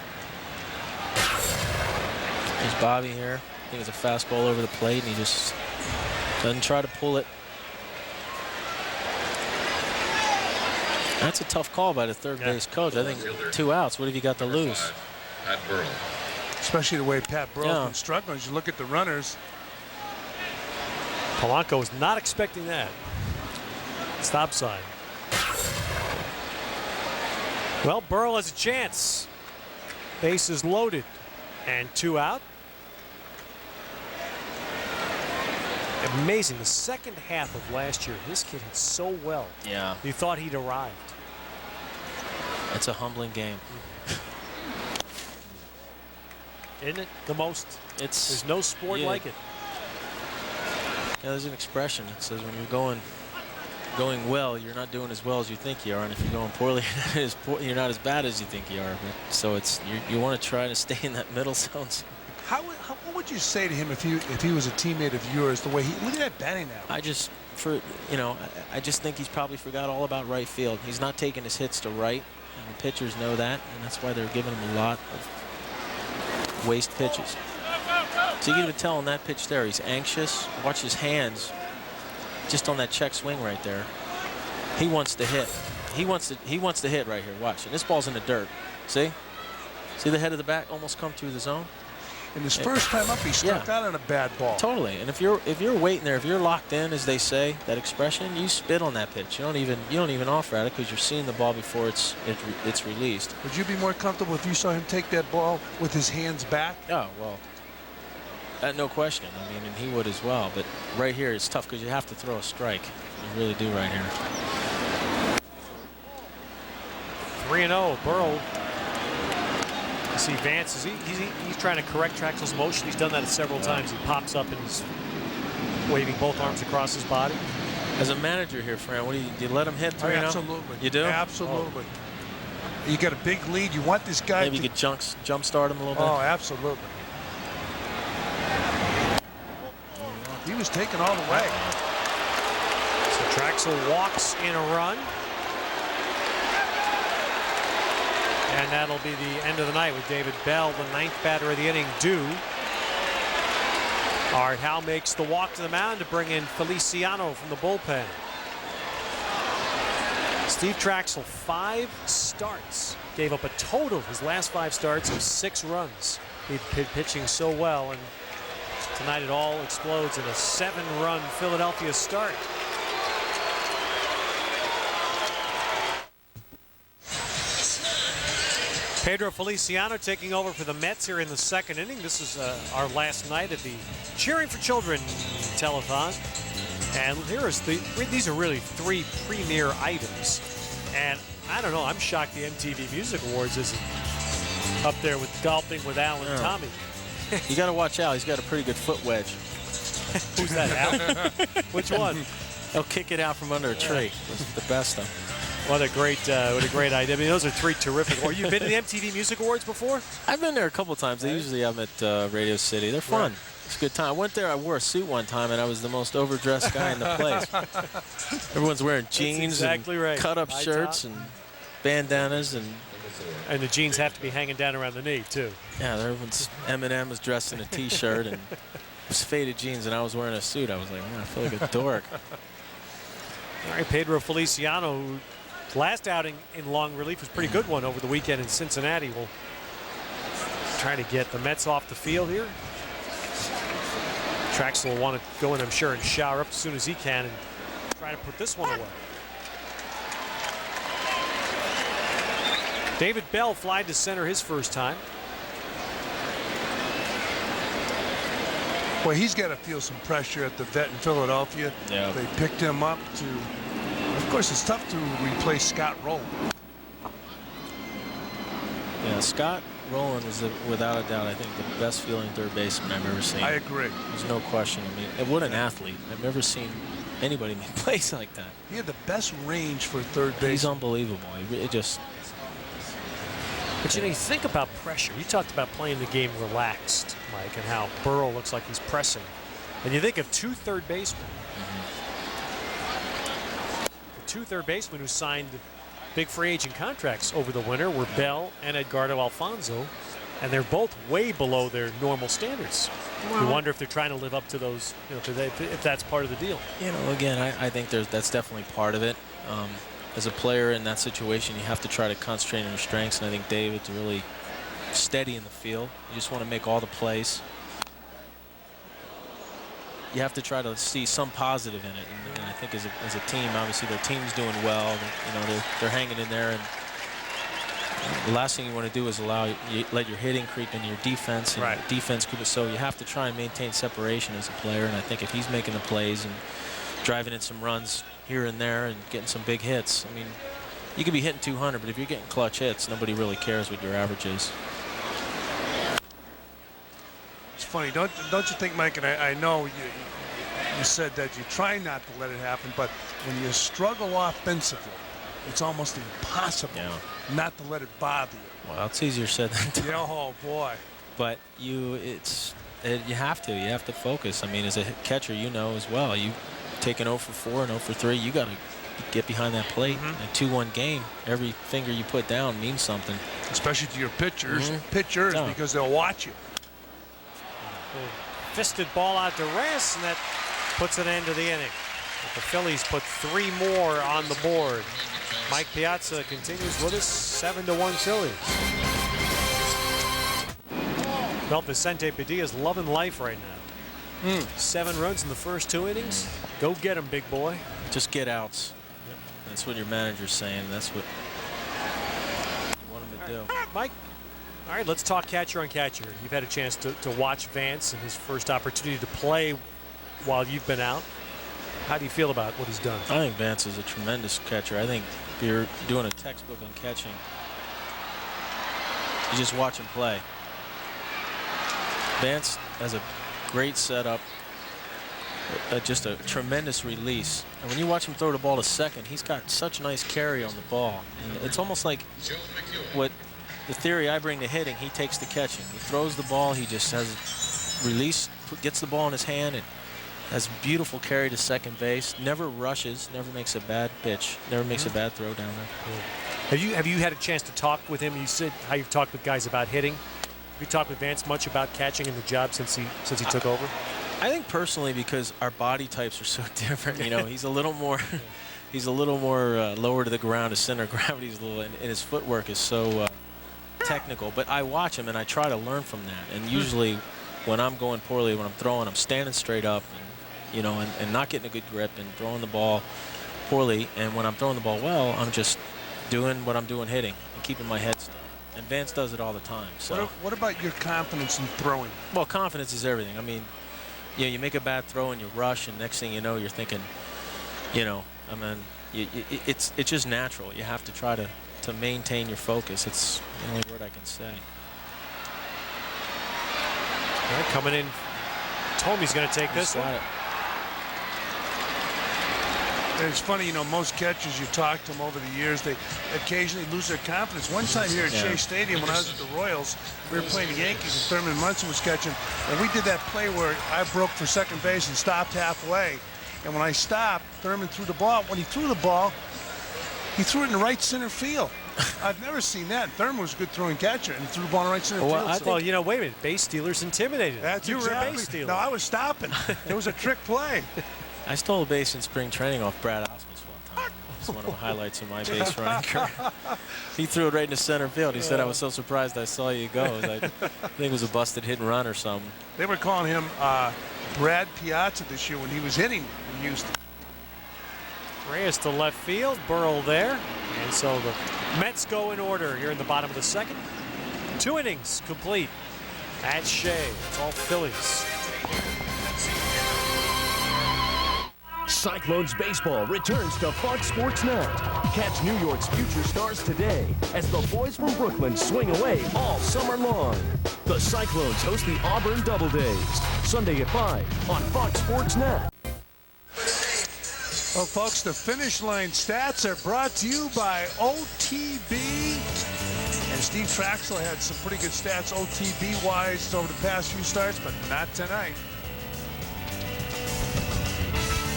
There's Bobby here. I think it's a fastball over the plate, and he just doesn't try to pull it. That's a tough call by the third base coach. I think 2 outs. What have you got to lose?
Pat Burrell.
Especially the way Pat Burrell's been struggling. As you look at the runners.
Polanco was not expecting that. Stop sign. Well, Burrell has a chance. Base is loaded. And 2 out. Amazing. The second half of last year, this kid hit so well.
Yeah.
You thought he'd arrived.
It's a humbling game.
Isn't it? The most. There's no sport like it.
Yeah, there's an expression that says when you're going well, you're not doing as well as you think you are, and if you're going poorly, you're not as bad as you think you are. But, so it's you want to try to stay in that middle zone.
What would you say to him if he was a teammate of yours? The way look at that batting average.
I just think he's probably forgot all about right field. He's not taking his hits to right, and the pitchers know that, and that's why they're giving him a lot of waste pitches. So you can even tell on that pitch there, he's anxious. Watch his hands, just on that check swing right there. He wants to hit. He wants to hit right here. Watch, and this ball's in the dirt. See the head of the bat almost come through the zone.
And his first time up, he struck out on a bad ball.
Totally. And if you're waiting there, if you're locked in, as they say, that expression, you spit on that pitch. You don't even offer at it because you're seeing the ball before it's released.
Would you be more comfortable if you saw him take that ball with his hands back?
Oh well, no question. I mean, and he would as well. But right here, it's tough because you have to throw a strike. You really do right here.
3-0. Burrell. You see Vance, he's trying to correct Trachsel's motion. He's done that several times. He pops up and he's waving both arms across his body.
As a manager here, Fran, do you let him hit 3-0?
Absolutely.
You do?
Absolutely. Oh. You got a big lead. You want this guy
Maybe you could jump start him a little bit.
Oh, absolutely. He was taken all the way.
So Trachsel walks in a run. And that'll be the end of the night with David Bell, the 9th batter of the inning, due. Art Howe makes the walk to the mound to bring in Feliciano from the bullpen. Steve Trachsel, 5 starts. Gave up a total his last 5 starts of 6 runs. He'd been pitching so well, and tonight it all explodes in a 7-run Philadelphia start. Pedro Feliciano taking over for the Mets here in the 2nd inning. This is our last night at the Cheering for Children telethon. And these are really 3 premier items. And I don't know, I'm shocked the MTV Music Awards isn't up there with golfing with Al and Tommy.
You got to watch Al. He's got a pretty good foot wedge.
Who's that, Al? Which one?
He'll kick it out from under a tree. That's the best of them.
What a great idea. I mean, those are 3 terrific. Have you been to the MTV Music Awards before?
I've been there a couple times. They usually have them at Radio City. They're fun. Right. It's a good time. I went there. I wore a suit one time, and I was the most overdressed guy in the place. Everyone's wearing jeans and cut-up shirts and bandanas, and
the jeans have to be hanging down around the knee too.
Yeah, everyone's Eminem was dressed in a T-shirt and it was faded jeans, and I was wearing a suit. I was like, man, I feel like a dork.
All right, Pedro Feliciano, whose last outing in long relief was a pretty good one over the weekend in Cincinnati. Will try to get the Mets off the field here. Trachsel will want to go in, I'm sure, and shower up as soon as he can and try to put this one away. David Bell flied to center his first time.
Well, he's got to feel some pressure at the vet in Philadelphia.
Yeah.
They picked him up to, of course, it's tough to replace Scott Rowland.
Yeah, Scott Rowland was, without a doubt, I think the best feeling third baseman I've ever seen.
I agree.
There's no question. I mean, what an athlete. I've never seen anybody make plays like that.
He had the best range for third base.
He's unbelievable. It just...
But you know, you think about pressure. You talked about playing the game relaxed, Mike, and how Burrell looks like he's pressing. And you think of 2 third basemen. The 2 third basemen who signed big free agent contracts over the winter were Bell and Edgardo Alfonso, and they're both way below their normal standards. You wonder if they're trying to live up to those, if that's part of the deal.
You know, again, I think that's definitely part of it. as a player in that situation, you have to try to concentrate on your strengths, and I think David's really steady in the field. You just want to make all the plays. You have to try to see some positive in it, and I think as a team, obviously their team's doing well. You know, they're hanging in there, and the last thing you want to do is let your hitting creep into your defense, and
right.
defense creep. So you have to try and maintain separation as a player, and I think if he's making the plays and driving in some runs here and there and getting some big hits, I mean, you could be hitting 200, but if you're getting clutch hits, nobody really cares what your average is.
It's funny, don't you think, Mike, and I know you said that you try not to let it happen, but when you struggle offensively, it's almost impossible not to let it bother you.
Well, it's easier said than done.
Yeah, oh boy.
But you have to focus. I mean, as a catcher, you know as well. You take an 0 for 4 and 0 for 3, you got to get behind that plate. In a 2-1 game, every finger you put down means something.
Especially to your pitchers, because they'll watch you.
Fisted ball out to Reyes, and that puts an end to the inning. But the Phillies put 3 more on the board. Mike Piazza continues with us, 7-1 Phillies. Well, Vicente Padilla's loving life right now. 7 runs in the first 2 innings. Go get him, big boy.
Just get outs. Yep. That's what your manager's saying. That's what you want him to do.
Mike, all right, let's talk catcher on catcher. You've had a chance to watch Vance and his first opportunity to play while you've been out. How do you feel about what he's done?
I think Vance is a tremendous catcher. I think if you're doing a textbook on catching, you just watch him play. Vance has a great setup, just a tremendous release. And when you watch him throw the ball to second, he's got such nice carry on the ball. And it's almost like what the theory I bring to hitting, he takes to catching. He throws the ball, he just has release, gets the ball in his hand, and has beautiful carry to second base. Never rushes, never makes a bad pitch, never makes a bad throw down there.
Have you had a chance to talk with him? You said how you've talked with guys about hitting. Have you talked with Vance much about catching in the job since he took over?
I think personally, because our body types are so different. You know, he's a little more lower to the ground. His center of gravity is a little, and his footwork is so technical. But I watch him and I try to learn from that. And usually, when I'm going poorly, when I'm throwing, I'm standing straight up, and, you know, and not getting a good grip and throwing the ball poorly. And when I'm throwing the ball well, I'm just doing what I'm doing hitting and keeping my head still. And Vance does it all the time. So
what about your confidence in throwing?
Well, confidence is everything. I mean, yeah, you make a bad throw and you rush, and next thing you know, you're thinking, you know, I mean, it's just natural. You have to try to maintain your focus. It's the only word I can say.
All right, coming in, Thome's going to take this one.
And it's funny, you know, most catchers, you talk to them over the years, they occasionally lose their confidence. One time here at Shea Stadium, when I was at the Royals, we were playing the Yankees, and Thurman Munson was catching, and we did that play where I broke for second base and stopped halfway. And when I stopped, Thurman threw the ball. When he threw the ball, he threw it in the right center field. I've never seen that. Thurman was a good throwing catcher, and he threw the ball in right center field.
Well, you know, wait a minute. Base stealers intimidated.
That's
you
exactly.
were a base stealer.
No, I was stopping. It was a trick play.
I stole a base in spring training off Brad Osmus one time. It's one of the highlights of my base running career. He threw it right into center field. He said, "I was so surprised I saw you go." I think it was a busted hit and run or something.
They were calling him Brad Piazza this year when he was hitting in Houston.
Reyes to left field, Burrell there. And so the Mets go in order here in the bottom of the second. 2 innings complete at Shea. It's all Phillies.
Cyclones baseball returns to Fox Sports Night. Catch New York's future stars today as the boys from Brooklyn swing away all summer long. The Cyclones host the Auburn Double Days, Sunday at 5 on Fox Sports Net.
Well, folks, the finish line stats are brought to you by OTB. And Steve Trachsel had some pretty good stats OTB-wise over the past few starts, but not tonight.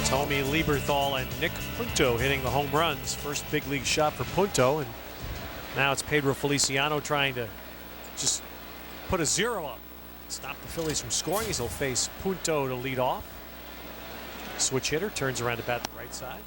Thome, Lieberthal, and Nick Punto hitting the home runs. First big league shot for Punto, and now it's Pedro Feliciano trying to just put a 0 up. Stop the Phillies from scoring as he'll face Punto to lead off. Switch hitter turns around to bat the right side.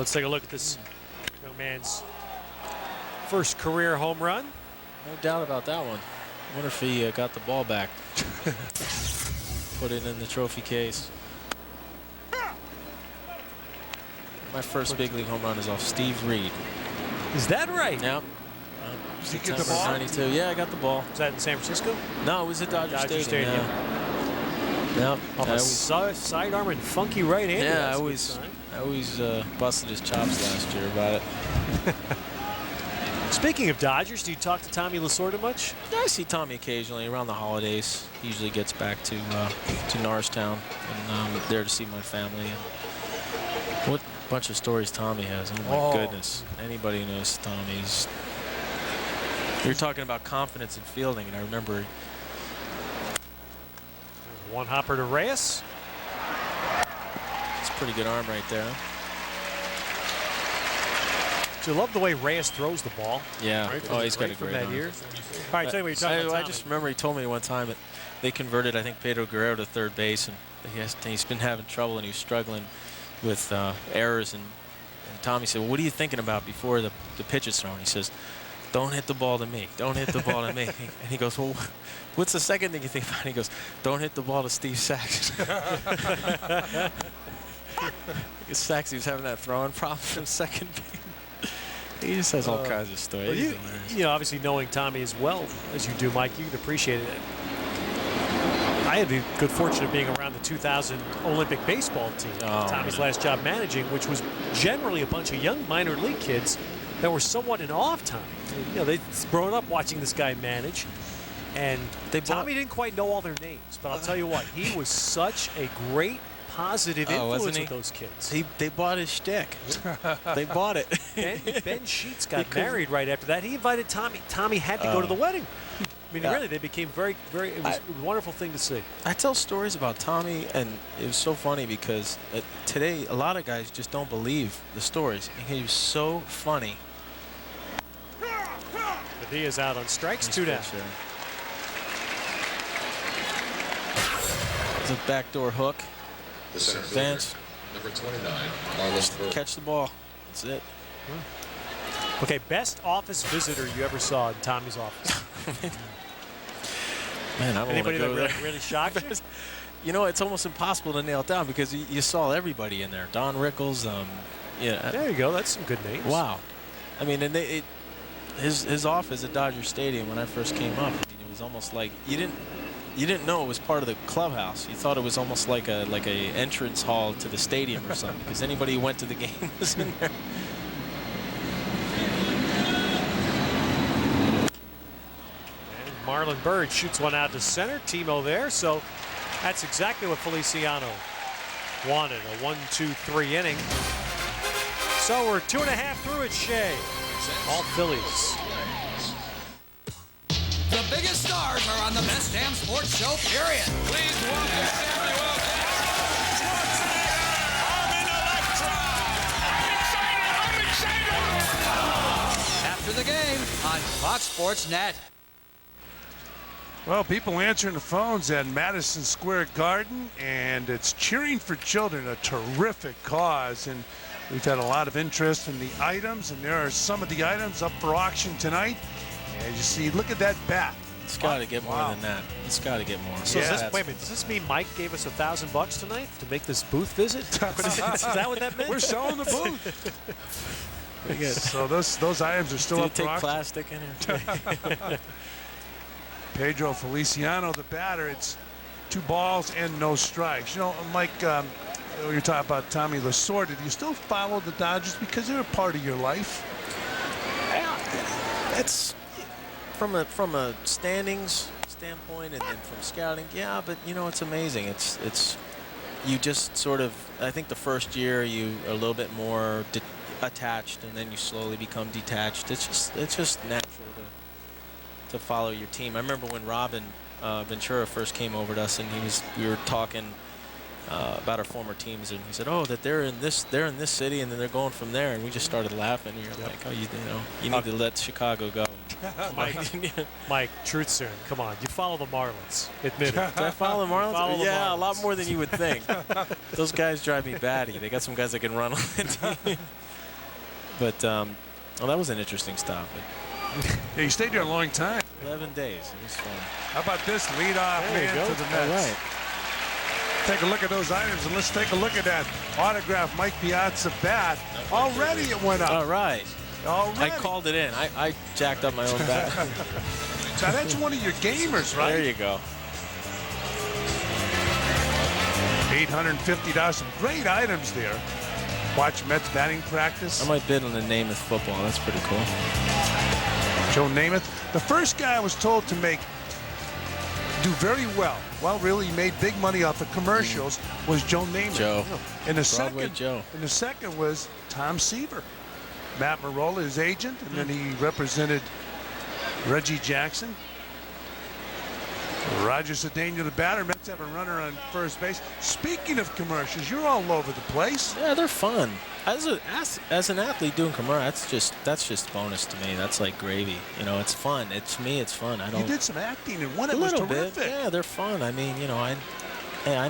Let's take a look at this young man's first career home run.
No doubt about that one. I wonder if he got the ball back. Put it in the trophy case. My first big league home run is off Steve Reed.
Is that right?
Yep.
Did you get the ball?
92. Yeah, I got the ball.
Was that in San Francisco?
No, it was at Dodger Stadium.
Yeah.
Yep.
Off a sidearm and funky right-hander.
Yeah, I always busted his chops last year about it.
Speaking of Dodgers, do you talk to Tommy Lasorda much?
Yeah, I see Tommy occasionally around the holidays. He usually gets back to Norristown, and I'm there to see my family. And what bunch of stories Tommy has! Oh my goodness! Anybody who knows Tommy's. You're talking about confidence in fielding, and I remember.
One hopper to Reyes.
It's a pretty good arm right there.
Do you love the way Reyes throws the ball?
Yeah.
Right
Oh, he's got a
from
great
that
arm.
year. All right, tell me what you're talking about.
I just remember he told me one time that they converted, I think, Pedro Guerrero to third base, and he's been having trouble, and he was struggling with errors. And Tommy said, well, what are you thinking about before the pitch is thrown? He says, don't hit the ball to me. Don't hit the ball to me. And he goes, well, what's the second thing you think about? And he goes, don't hit the ball to Steve Saxon. Because Saxon was having that throwing problem from second base. He just has all kinds of stories.
Well, you know, obviously knowing Tommy as well as you do, Mike, you can appreciate it. I had the good fortune of being around the 2000 Olympic baseball team. Tommy's last job managing, which was generally a bunch of young minor league kids that were somewhat in awe of Tommy. You know, they'd grown up watching this guy manage, and Tommy didn't quite know all their names, but I'll tell you what, he was such a great positive influence with those kids.
They bought his shtick. They bought it.
Ben Sheets got married right after that. He invited Tommy. Tommy had to go to the wedding. I mean, really, they became very, very, it was a wonderful thing to see.
I tell stories about Tommy, and it was so funny because today a lot of guys just don't believe the stories. And he was so funny.
Padilla's out on strikes, 2 down.
It's a backdoor hook.
The center
Advance.
fielder, number 29, Marlon Burke.
Catch the ball. That's it.
Okay, best office visitor you ever saw in Tommy's office?
Man, I don't
Anybody
want to go
that
there.
really shocked you?
You know, it's almost impossible to nail it down because you saw everybody in there. Don Rickles. Yeah.
There you go. That's some good names.
Wow. I mean, and his office at Dodger Stadium when I first came up, I mean, it was almost like you didn't know it was part of the clubhouse. You thought it was almost like a entrance hall to the stadium or something, because anybody who went to the game was in there.
And Marlon Byrd shoots one out to center. Timo there. So that's exactly what Feliciano wanted. A 1-2-3 inning. So we're 2.5 through at Shea. All Phillies.
The biggest stars are on the best damn sports show, period. Please welcome Samuel I'm excited! After the game on Fox Sports Net.
Well, people answering the phones at Madison Square Garden, and it's Cheering for Children, a terrific cause. And we've had a lot of interest in the items, and there are some of the items up for auction tonight. As you see, look at that bat.
It's got to get more than that. It's got to get more.
So wait a minute, does this mean Mike gave us $1,000 tonight to make this booth visit? Is that what that meant?
We're selling the booth.
Very good.
So those items are still
Did
up
you
for
take
auction.
plastic in here?
Pedro Feliciano, the batter. It's 2 balls and no strikes. You know, Mike, you're talking about Tommy Lasorda. Do you still follow the Dodgers because they're a part of your life?
That's from a standings standpoint, and then from scouting. Yeah, but you know, it's amazing. It's you just sort of. I think the first year you are a little bit more attached, and then you slowly become detached. It's just natural to follow your team. I remember when Robin Ventura first came over to us, and we were talking about our former teams, and he said, "Oh, that they're in this city, and then they're going from there," and we just started laughing. And you're like, "Oh, you need to let Chicago go."
Mike, truth serum, come on. You follow the Marlins. Admit it.
Do I follow the Marlins?
Follow the
yeah,
Marlins.
a lot more than you would think. Those guys drive me batty. They got some guys that can run on the team. But well, that was an interesting stop.
Yeah, you stayed there a long time.
11 days. It was fun.
How about this leadoff man to the Mets?
All right.
Take a look at those items, and let's take a look at that autograph Mike Piazza bat. Already it went up.
All right.
Already.
I called it in. I jacked up my own bat.
Now that's one of your gamers, right?
There you go.
$850. Some great items there. Watch Mets batting practice.
I might bid on the Namath football. That's pretty cool.
Joe Namath. The first guy I was told to do very well. Well, really made big money off of commercials was Joe Namath.
Joe.
And the
Broadway
second,
Joe.
And the second was Tom Seaver. Matt Marola, his agent, and then he represented Reggie Jackson. Roger Cedeno, the batter. Mets have a runner on first base. Speaking of commercials, you're all over the place.
Yeah, they're fun. As an athlete doing commercials, that's just bonus to me. That's like gravy. You know, it's fun. It's fun.
You did some acting and one
a
it was
little
terrific.
bit. Yeah, they're fun. I mean, you know, I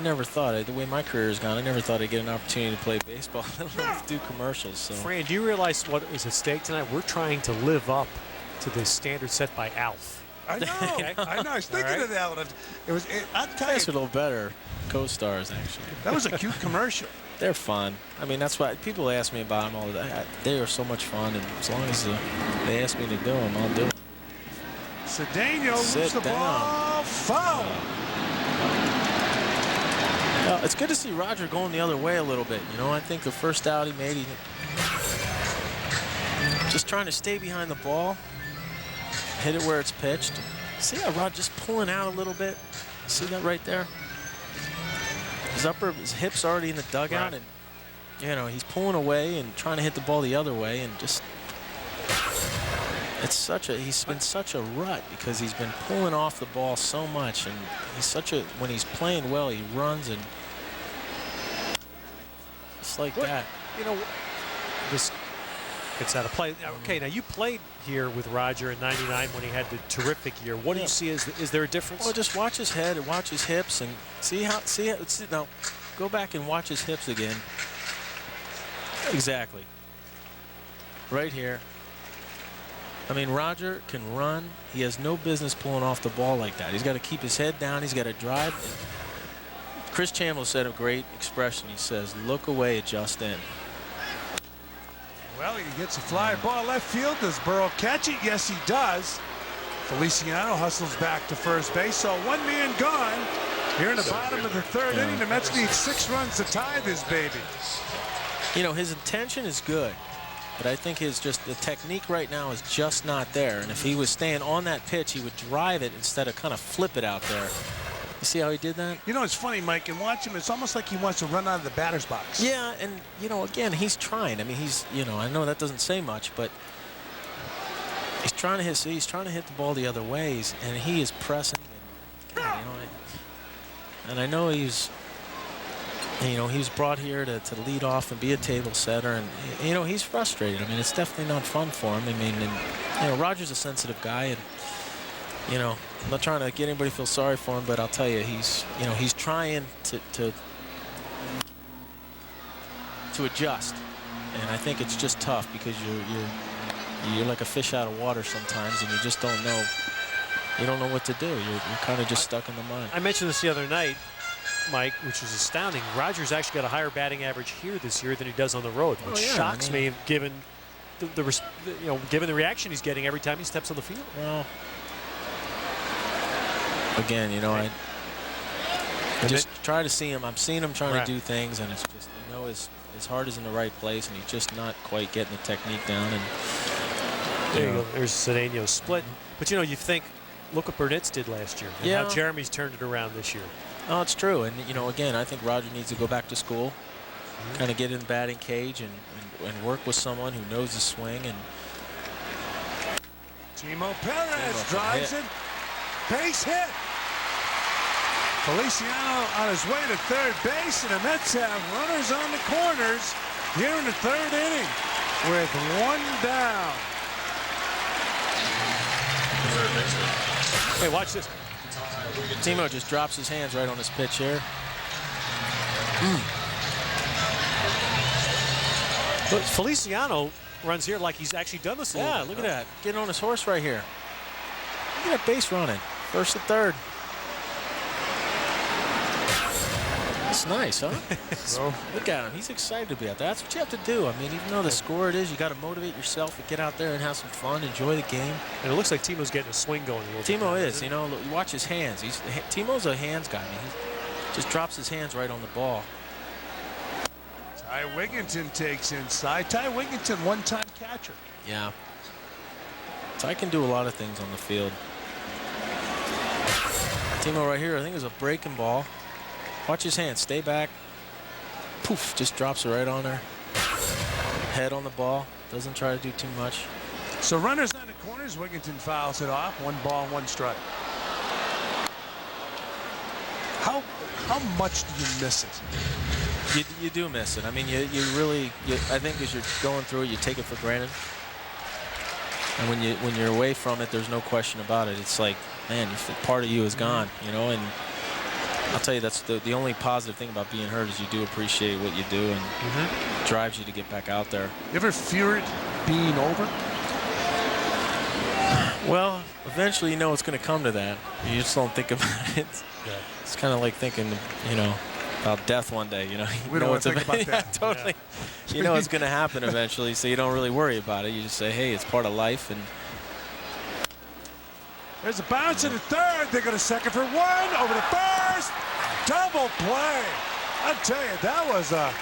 never thought, the way my career has gone, I never thought I'd get an opportunity to play baseball. I don't know, to do commercials. So.
Fran, do you realize what is at stake tonight? We're trying to live up to the standard set by Alf.
I know.
Okay.
I know. I was thinking of that one. I'll tell
That's a
you,
little better co-stars, actually.
that was a cute commercial.
They're fun. I mean, that's why people ask me about them all the time. They are so much fun, and as long as they ask me to do them, I'll do them.
Cedeno
Sit
moves the
down.
ball foul.
It's good to see Roger going the other way a little bit. You know, I think the first out he made, he just trying to stay behind the ball, hit it where it's pitched. See how Rod just pulling out a little bit? See that right there? His hip's already in the dugout, and you know he's pulling away and trying to hit the ball the other way, and just he's been such a rut because he's been pulling off the ball so much, and when he's playing well, he runs and just like that.
You know, this gets out of play. Okay, now you played here with Roger in '99 when he had the terrific year. What do you see? Is there a difference?
Well, just watch his head and watch his hips and see now. Go back and watch his hips again. Exactly. Right here. I mean, Roger can run. He has no business pulling off the ball like that. He's got to keep his head down. He's got to drive. Chris Chambliss said a great expression. He says, "Look away, adjust in."
Well, he gets a fly ball left field. Does Burrow catch it? Yes, he does. Feliciano hustles back to first base. So one man gone. Here in the bottom of the third inning, the Mets need 6 runs to tie this baby.
You know, his intention is good, but I think the technique right now is just not there. And if he was staying on that pitch, he would drive it instead of kind of flip it out there. You see how he did that?
You know, it's funny, Mike, and watch him. It's almost like he wants to run out of the batter's box.
Yeah, and, you know, again, he's trying. I mean, I know that doesn't say much, but he's trying to hit the ball the other ways, and he is pressing. And, God, and I know he was brought here to lead off and be a table setter, and, you know, he's frustrated. I mean, it's definitely not fun for him. I mean, you know, Roger's a sensitive guy, and, you know, I'm not trying to get anybody to feel sorry for him, but I'll tell you, he's trying to adjust, and I think it's just tough because you're like a fish out of water sometimes, and you just don't know. You don't know what to do. You're kind of just stuck in the mud.
I mentioned this the other night, Mike, which was astounding. Roger's actually got a higher batting average here this year than he does on the road, which shocks me, given given the reaction he's getting every time he steps on the field.
Well, again, you know, I just try to see him. I'm seeing him trying to do things, and it's just, you know, his heart is in the right place, and he's just not quite getting the technique down. And
there you go. There's Cedeno's split. But, you know, you think, look what Burnett's did last year. And how Jeremy's turned it around this year.
Oh, it's true. And, you know, again, I think Roger needs to go back to school, kind of get in the batting cage and work with someone who knows the swing. And
Timo Perez drives it. Base hit. Feliciano on his way to third base, and the Mets have runners on the corners here in the third inning with 1 down.
Hey, watch this.
Timo just drops his hands right on his pitch here.
But Feliciano runs here like he's actually done this a little
Yeah,
bit.
look at that. Getting on his horse right here. Look at that base running. First to third. That's nice, huh? Look at him. He's excited to be out there. That's what you have to do. I mean, even though the score it is, you got to motivate yourself and get out there and have some fun, enjoy the game.
And it looks like Timo's getting a swing going a little bit.
Timo is, you know, look, you watch his hands. Timo's a hands guy. I mean, he just drops his hands right on the ball.
Ty Wigginton takes inside. Ty Wigginton, one-time catcher.
Yeah. Ty can do a lot of things on the field. Timo right here, I think is a breaking ball. Watch his hands. Stay back. Poof, just drops it right on there. Head on the ball. Doesn't try to do too much.
So runners on the corners. Wigginton fouls it off. 1 ball, 1 strike. How much do you miss it?
You do miss it. I mean, you really, I think as you're going through it, you take it for granted. And when you're away from it, there's no question about it. It's like, man, part of you is gone, you know. And I'll tell you, that's the only positive thing about being hurt is you do appreciate what you do, and it drives you to get back out there.
You ever fear it being over?
Well, eventually you know it's going to come to that. You just don't think about it.
Yeah.
It's kind of like thinking, you know, about death one day. You know,
We don't want to think about
yeah,
that.
totally. Yeah. You know it's going to happen eventually, so you don't really worry about it. You just say, hey, it's part of life. And
there's a bounce in the third. They go to second for 1. Over to first. Double play. I tell you, that was a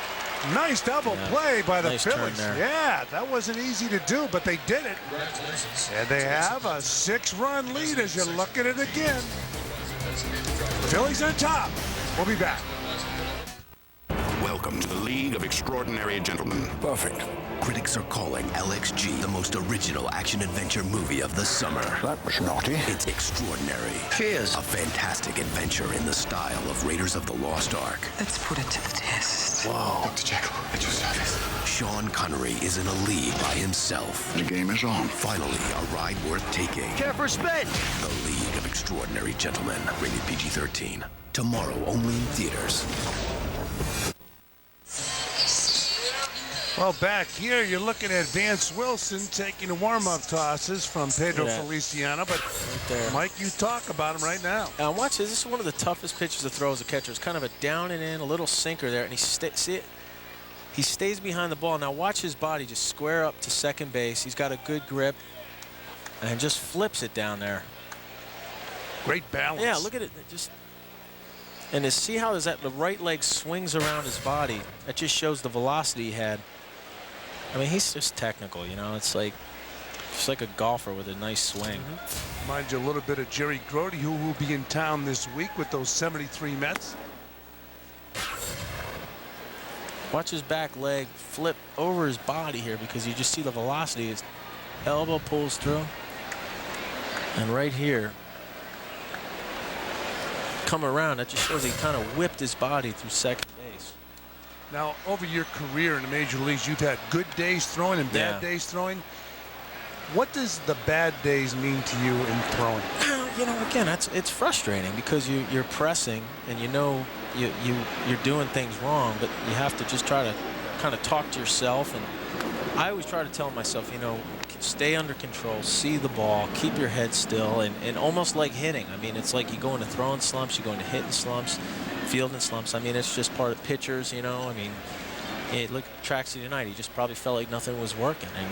nice double play by the
nice
Phillies.
turn there.
Yeah, that wasn't easy to do, but they did it.
Congratulations.
And they have a 6-run lead as you look at it again. Phillies on top. We'll be back.
Welcome to the League of Extraordinary Gentlemen.
Perfect. Critics are calling LXG the most original action-adventure movie of the summer.
That was naughty.
It's extraordinary.
Cheers.
A fantastic adventure in the style of Raiders of the Lost Ark.
Let's put it to the test.
Whoa. Dr. Jekyll, I just saw this.
Sean Connery is in a league by himself.
The game is on.
Finally, a ride worth taking.
Care for a spin.
The League of Extraordinary Gentlemen. Rated PG-13. Tomorrow only in theaters.
Well, back here, you're looking at Vance Wilson taking the warm-up tosses from Pedro Feliciano. But,
there.
Mike, you talk about him right now.
Now watch this. This is one of the toughest pitches to throw as a catcher. It's kind of a down and in, a little sinker there, and see it? He stays behind the ball. Now watch his body just square up to second base. He's got a good grip, and just flips it down there.
Great balance.
Yeah, look at it. And to see how the right leg swings around his body. That just shows the velocity he had. I mean, he's just technical, you know. It's like a golfer with a nice swing.
Reminds you a little bit of Jerry Grody, who will be in town this week with those 73 Mets.
Watch his back leg flip over his body here because you just see the velocity. His elbow pulls through. And right here, come around, that just shows he kind of whipped his body through second base.
Now, over your career in the major leagues, you've had good days throwing and bad days throwing. What does the bad days mean to you in throwing?
You know, again, it's frustrating because you're pressing and you know you're doing things wrong, but you have to just try to kind of talk to yourself. And I always try to tell myself, you know, stay under control, see the ball, keep your head still, and almost like hitting. I mean, it's like you go into throwing slumps, you go into hitting slumps, fielding slumps. I mean, it's just part of pitchers, you know. I mean, look at Trachsel tonight. He just probably felt like nothing was working. And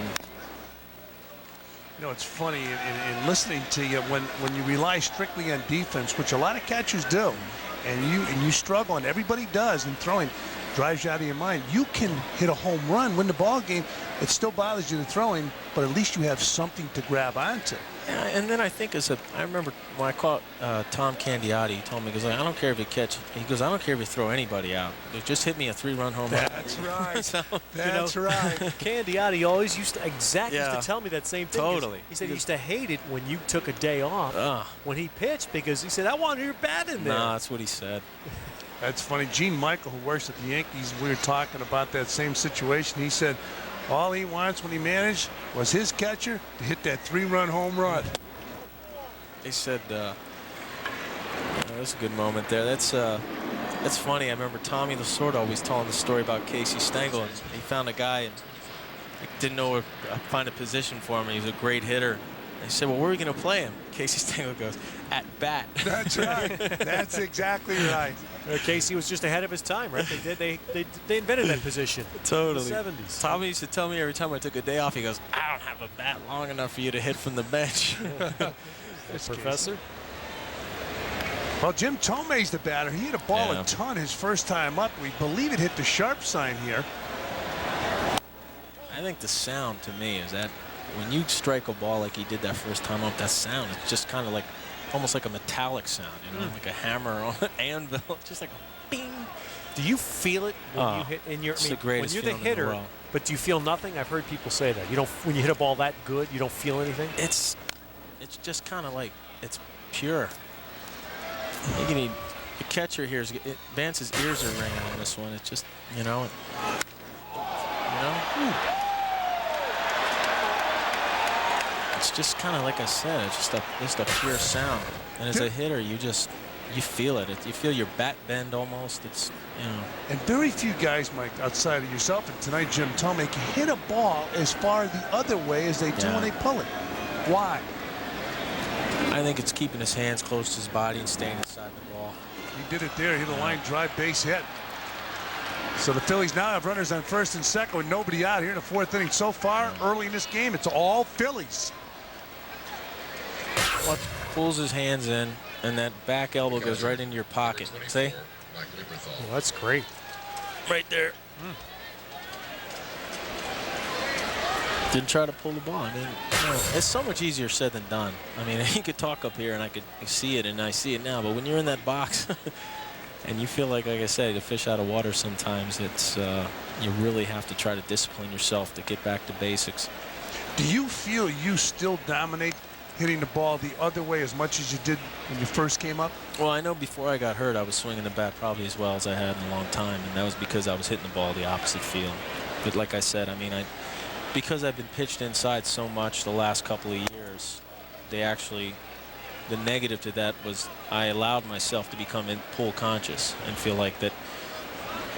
you know, it's funny in listening to you when you rely strictly on defense, which a lot of catchers do, and you struggle, and everybody does in throwing, drives you out of your mind. You can hit a home run, win the ball game. It still bothers you the throwing, but at least you have something to grab onto.
Yeah, and then I think I remember when I caught Tom Candiotti, he told me, he goes, I don't care if you catch, he goes, I don't care if you throw anybody out. He goes, just hit me a 3-run home run.
That's right.
So,
That's right.
Candiotti always used to tell me that same thing.
Totally.
He said he used to hate it when you took a day off when he pitched because he said, I wanted your bat in there.
Nah, that's what he said.
That's funny. Gene Michael, who works at the Yankees, we were talking about that same situation. He said all he wants when he managed was his catcher to hit that 3-run home run.
He said, that's a good moment there. That's funny. I remember Tommy Lasorda always telling the story about Casey Stengel. And he found a guy didn't know where to find a position for him. He was a great hitter. They said, well, where are we going to play him? Casey Stengel goes, at bat.
That's right. That's exactly right.
Casey was just ahead of his time, right? They invented that position.
Totally.
In the 70s.
Tommy used to tell me every time I took a day off, he goes, I don't have a bat long enough for you to hit from the bench.
Professor?
Well, Jim Thome's the batter. He hit a ball a ton his first time up. We believe it hit the sharp sign here.
I think the sound to me is that when you strike a ball like he did that first time up, that sound is just kind of like, almost like a metallic sound, you know, like a hammer on an anvil, just like a bing.
Do you feel it when you hit in your?
It's the greatest
when you're the hitter, but do you feel nothing? I've heard people say that. You don't. When you hit a ball that good, you don't feel anything.
It's just kind of like it's pure. You need the catcher here. Vance's ears are ringing on this one. It's just you know. It's just kind of like I said, it's just a pure sound. And as a hitter, you feel it. You feel your bat bend almost. It's
And very few guys, Mike, outside of yourself, and tonight Jim Thome, can hit a ball as far the other way as they do when they pull it. Why?
I think it's keeping his hands close to his body and staying inside the ball.
He did it there. He hit a line drive base hit. So the Phillies now have runners on first and second with nobody out here in the fourth inning. So far, early in this game, it's all Phillies.
What pulls his hands in, and that back elbow goes right into your pocket. See?
Well, that's great.
Right there. Didn't try to pull the ball. I mean, it's so much easier said than done. I mean, you could talk up here, and I could see it, and I see it now. But when you're in that box, and you feel like I said, a fish out of water sometimes, it's you really have to try to discipline yourself to get back to basics.
Do you feel you still dominate hitting the ball the other way as much as you did when you first came up?
Well, I know before I got hurt, I was swinging the bat probably as well as I had in a long time, and that was because I was hitting the ball the opposite field. But like I said, I mean, because I've been pitched inside so much the last couple of years, the negative to that was I allowed myself to become pull conscious and feel like that,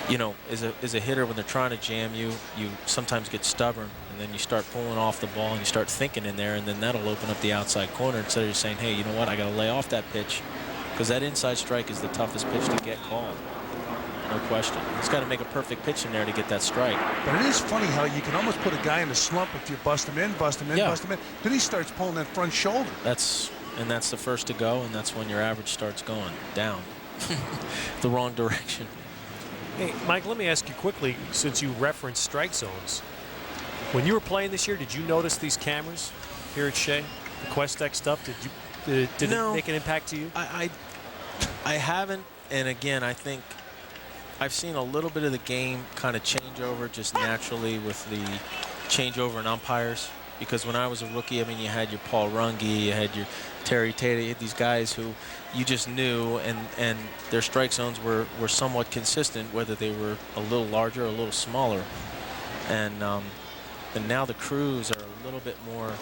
you know, as a hitter, when they're trying to jam you, you sometimes get stubborn, and then you start pulling off the ball and you start thinking in there, and then that'll open up the outside corner instead of just saying, hey, you know what, I got to lay off that pitch, because that inside strike is the toughest pitch to get called. No question. He's got to make a perfect pitch in there to get that strike.
But it is funny how you can almost put a guy in a slump if you bust him in, bust him in, bust him in. Then he starts pulling that front shoulder.
That's the first to go, and that's when your average starts going down the wrong direction.
Hey, Mike, let me ask you quickly, since you referenced strike zones. When you were playing this year, did you notice these cameras here at Shea? The QuestX stuff? Did it make an impact to you?
I haven't, and again, I think I've seen a little bit of the game kind of change over just naturally with the changeover in umpires. Because when I was a rookie, I mean, you had your Paul Runge, you had your Terry Tate, you had these guys who you just knew, and their strike zones were somewhat consistent, whether they were a little larger or a little smaller. And now the crews are a little bit more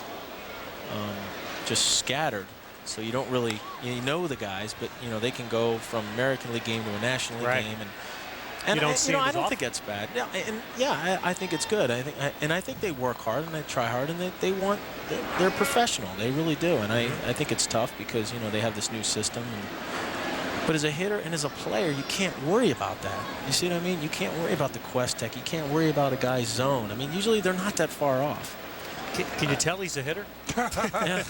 just scattered. So you don't really, you know the guys, but you know they can go from American League game to a National League game, and I don't think that's bad. Yeah, and I think it's good. I think they work hard and they try hard, and they're professional. They really do. And I think it's tough because you know they have this new system. But as a hitter and as a player, you can't worry about that. You see what I mean? You can't worry about the quest tech. You can't worry about a guy's zone. I mean, usually they're not that far off.
Can you tell he's a hitter?
Yeah.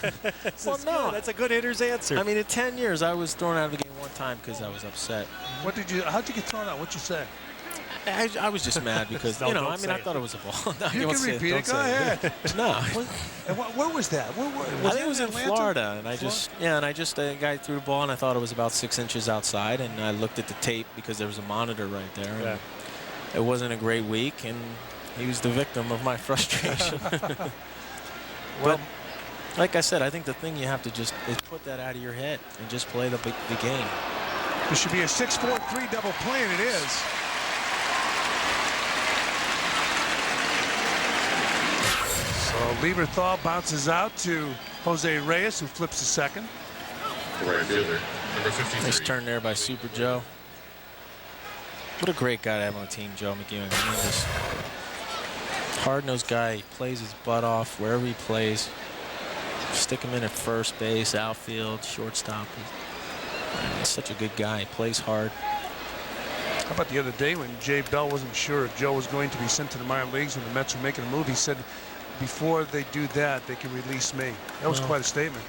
Well, no.
That's a good hitter's answer.
I mean, in 10 years, I was thrown out of the game one time because I was upset.
How'd you get thrown out? What'd you say?
I was just mad because, you know, I mean, I thought it was a ball. No,
you can repeat it. Go ahead.
No.
Where was that?
I think it was in Florida, and a guy threw the ball, and I thought it was about 6 inches outside, and I looked at the tape because there was a monitor right there.
Yeah.
It wasn't a great week, and he was the victim of my frustration. But like I said, I think the thing you have to just is put that out of your head and just play the game.
This should be a 6-4-3 double play, and it is. So Lieberthal bounces out to Jose Reyes, who flips to second.
Right fielder, number 53.
Nice turn there by Super Joe. What a great guy to have on the team, Joe McEwen. I mean, just hard-nosed guy. He plays his butt off wherever he plays. Stick him in at first base, outfield, shortstop. He's such a good guy. He plays hard.
How about the other day when Jay Bell wasn't sure if Joe was going to be sent to the minor leagues when the Mets were making a move? He said, before they do that, they can release me. That was quite a statement.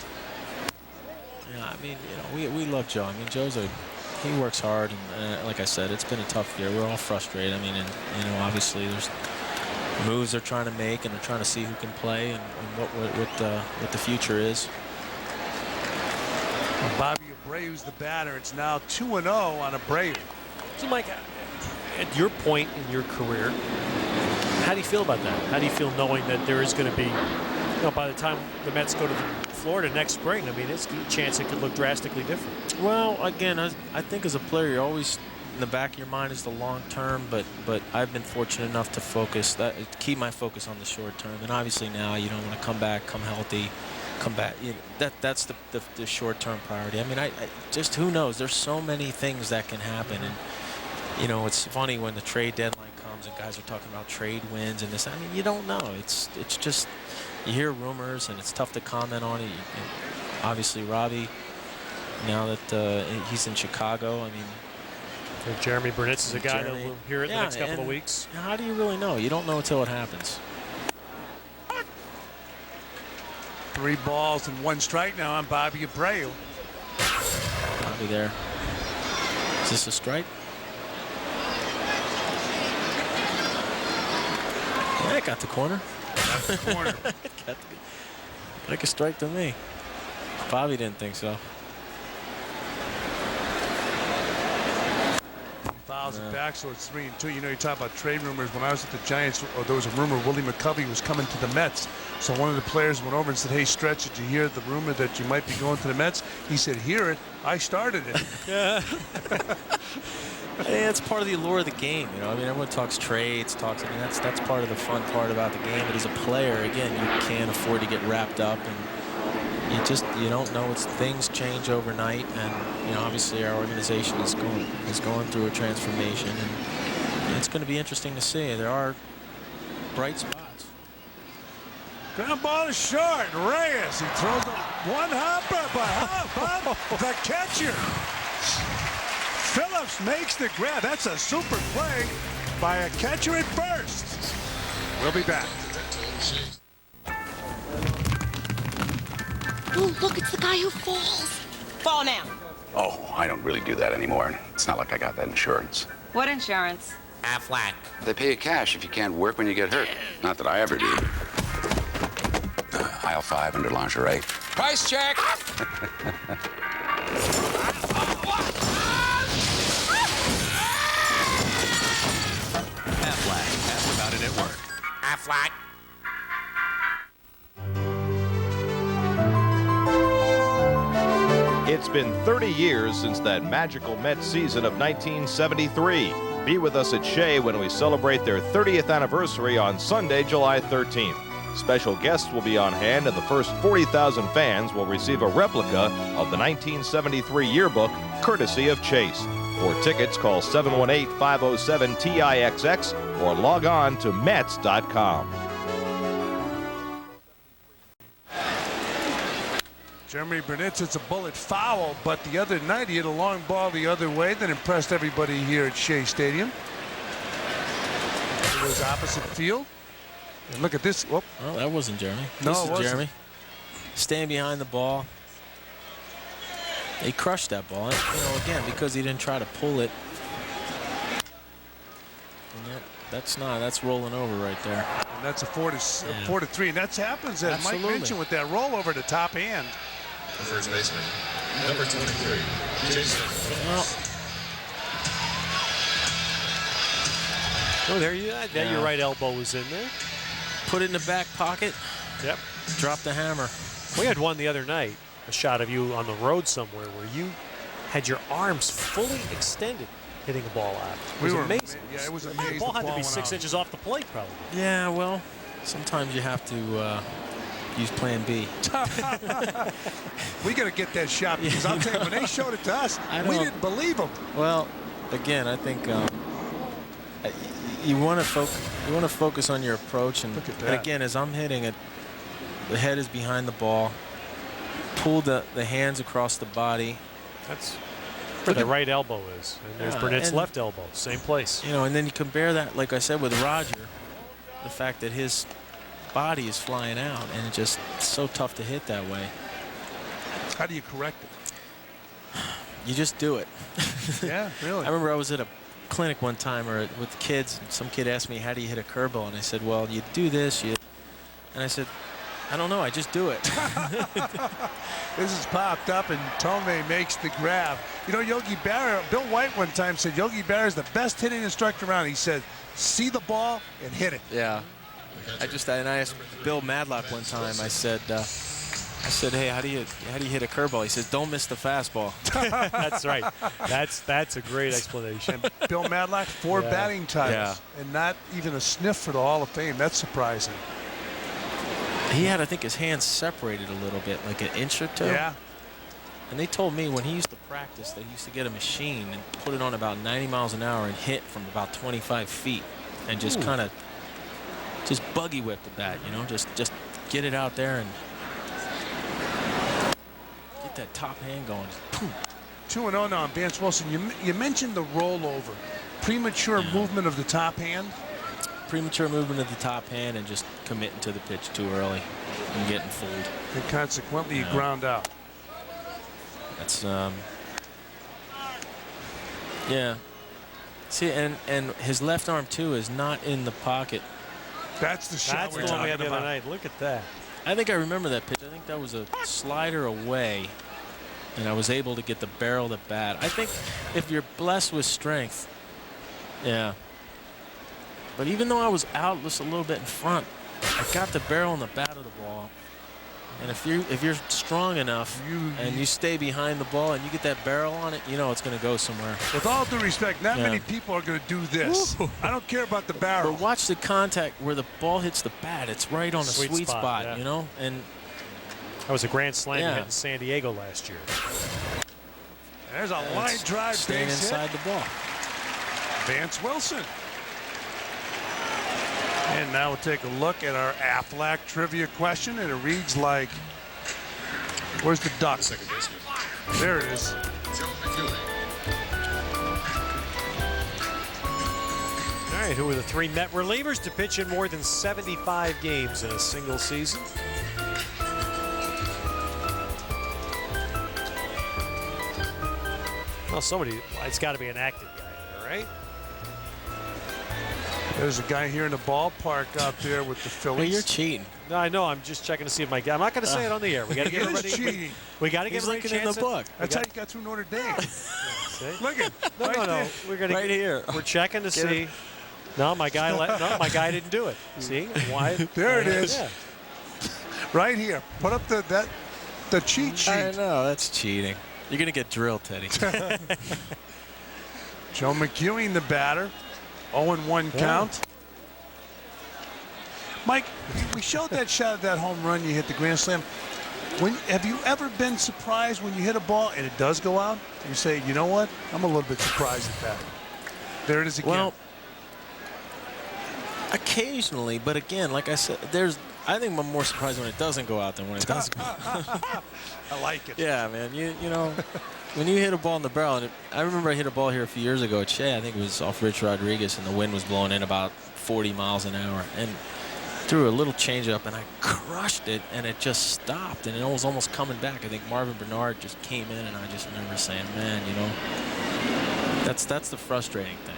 Yeah, I mean, you know, we love Joe. I mean, he works hard, and like I said, it's been a tough year. We're all frustrated. I mean, and you know, obviously there's moves they're trying to make, and they're trying to see who can play and what the future is.
Bobby Abreu's the batter. It's now 2-0 on Abreu.
So, Mike, at your point in your career, how do you feel about that? How do you feel knowing that there is going to be, you know, by the time the Mets go to Florida next spring, I mean, it's a chance it could look drastically different.
Well, again, I think as a player, you're always in the back of your mind is the long term, but I've been fortunate enough to keep my focus on the short term. And obviously now you don't want to come back, come healthy, come back. You know, that's the short term priority. I mean, I just, who knows? There's so many things that can happen, and you know, it's funny when the trade deadline comes and guys are talking about trade wins and this. I mean, you don't know. It's just, you hear rumors and it's tough to comment on it. Obviously, Robbie, now that he's in Chicago, I mean,
Jeremy Burnitz is a guy that we'll hear it in the next couple of weeks.
How do you really know? You don't know until it happens.
3 balls and 1 strike now on Bobby Abreu.
Bobby there. Is this a strike? Yeah, it got the corner.
Got the corner.
Like a strike to me. Bobby didn't think so.
Fouls it back, so it's 3-2. You know, you talk about trade rumors. When I was at the Giants, there was a rumor Willie McCovey was coming to the Mets. So one of the players went over and said, "Hey, Stretch, did you hear the rumor that you might be going to the Mets?" He said, "Hear it? I started it."
Yeah. It's part of the allure of the game, you know. I mean, everyone talks trades, I mean, that's part of the fun part about the game. But as a player, again, you can't afford to get wrapped up, and you don't know. Things change overnight, and you know, obviously our organization is going through a transformation, and it's going to be interesting to see. There are bright spots.
Ground ball is short. Reyes, he throws a one-hopper, but how about the catcher? Phillips makes the grab. That's a super play by a catcher at first. We'll be back.
Oh, look, it's the guy who falls. Fall now.
Oh, I don't really do that anymore. It's not like I got that insurance.
What insurance?
Aflac. They pay you cash if you can't work when you get hurt. Not that I ever do. Aisle 5 under lingerie.
Price check.
Aflac. Ask about it at work.
Aflac.
It's been 30 years since that magical Mets season of 1973. Be with us at Shea when we celebrate their 30th anniversary on Sunday, July 13th. Special guests will be on hand, and the first 40,000 fans will receive a replica of the 1973 yearbook, courtesy of Chase. For tickets, call 718-507-TIXX or log on to Mets.com.
Jeremy Burnitz, it's a bullet foul, but the other night he hit a long ball the other way that impressed everybody here at Shea Stadium. It was opposite field. And look at this. Whoop.
Well, that wasn't Jeremy.
No,
this
it
is
wasn't. Jeremy.
Staying behind the ball. He crushed that ball. And, you know, again, because he didn't try to pull it. And that's rolling over right there.
And that's a 4-3. And that happens, as
Absolutely.
Mike mentioned, with that rollover to top hand.
First baseman, number 23, Jason.
Oh, there your right elbow was in there.
Put it in the back pocket.
Yep.
Drop the hammer.
We had one the other night, a shot of you on the road somewhere where you had your arms fully extended hitting a ball out. It was amazing.
Yeah, it was
The
amazing.
ball had to be 6 inches off the plate, probably.
Yeah, well, sometimes you have to use plan B.
We got to get that shot, because I'll tell you, when they showed it to us, we didn't believe them.
Well, again, I think you want to focus. You want to focus on your approach, and again, as I'm hitting it, the head is behind the ball. Pull the hands across the body.
That's where the right elbow is. And there's Burnett's left elbow, same place.
You know, and then you compare that, like I said, with Roger, the fact that his body is flying out, and it's just so tough to hit that way.
How do you correct it?
You just do it.
Yeah, really.
I remember I was at a clinic one time with kids, and some kid asked me, how do you hit a curveball? And I said, well, you do this. And I said, I don't know, I just do it.
This is popped up, and Thome makes the grab. You know, Yogi Berra, Bill White one time said Yogi Berra is the best hitting instructor around. He said, see the ball and hit it.
Yeah. I asked Bill Madlock one time, I said, hey, how do you hit a curveball? He says, don't miss the fastball.
That's right. That's a great explanation.
And Bill Madlock, 4 batting titles, and not even a sniff for the Hall of Fame. That's surprising.
He had, I think, his hands separated a little bit, like an inch or two.
Yeah.
And they told me when he used to practice that he used to get a machine and put it on about 90 miles an hour and hit from about 25 feet and just kind of just buggy whip the bat, you know, just get it out there and get that top hand going.
2-0 now on Vance Wilson. You mentioned the rollover, premature movement of the top hand.
Premature movement of the top hand and just committing to the pitch too early and getting fooled.
And consequently, you ground out.
That's yeah. See, and his left arm too is not in the pocket.
That's the shot
we're talking about. The other night. Look at that.
I think I remember that pitch. I think that was a slider away, and I was able to get the barrel of the bat. I think if you're blessed with strength, yeah. But even though I was out just a little bit in front, I got the barrel and the bat of the ball. And if you're strong enough and you stay behind the ball and you get that barrel on it, you know it's going to go somewhere.
With all due respect, not many people are going to do this. I don't care about the barrel.
But watch the contact where the ball hits the bat. It's right on the sweet spot, you know? And
that was a grand slam hit in San Diego last year.
There's a line drive
staying
base
inside
hit.
the ball.
Vance Wilson. And now we'll take a look at our Aflac trivia question, and it reads like, where's the duck? There it is.
All right, who are the 3 Met relievers to pitch in more than 75 games in a single season? Well, it's got to be an active guy there, right?
There's a guy here in the ballpark out there with the Phillies.
Well, you're cheating.
No, I know. I'm just checking to see if my guy. I'm not going to say it on the air. We got to get everybody.
Cheating.
We got to get everybody
looking in the book.
That's how you got through Notre Dame. Look at
no. We're going to
here.
We're checking to see. No, my guy. No, my guy didn't do it. See why?
There it is.
Yeah.
Right here. Put up the cheat sheet.
I know that's cheating. You're going to get drilled, Teddy.
Joe McEwing, the batter. 0-1 count. Mike, we showed that shot of that home run you hit, the grand slam. Have you ever been surprised when you hit a ball and it does go out? You say, you know what? I'm a little bit surprised at that. There it is again.
Well, occasionally, but again, like I said, I think I'm more surprised when it doesn't go out than when it does go out.
I like it.
Yeah, man. You know, when you hit a ball in the barrel, and I remember I hit a ball here a few years ago at Shea. I think it was off Rich Rodriguez, and the wind was blowing in about 40 miles an hour. And threw a little changeup, and I crushed it, and it just stopped, and it was almost coming back. I think Marvin Bernard just came in, and I just remember saying, man, you know, that's the frustrating thing.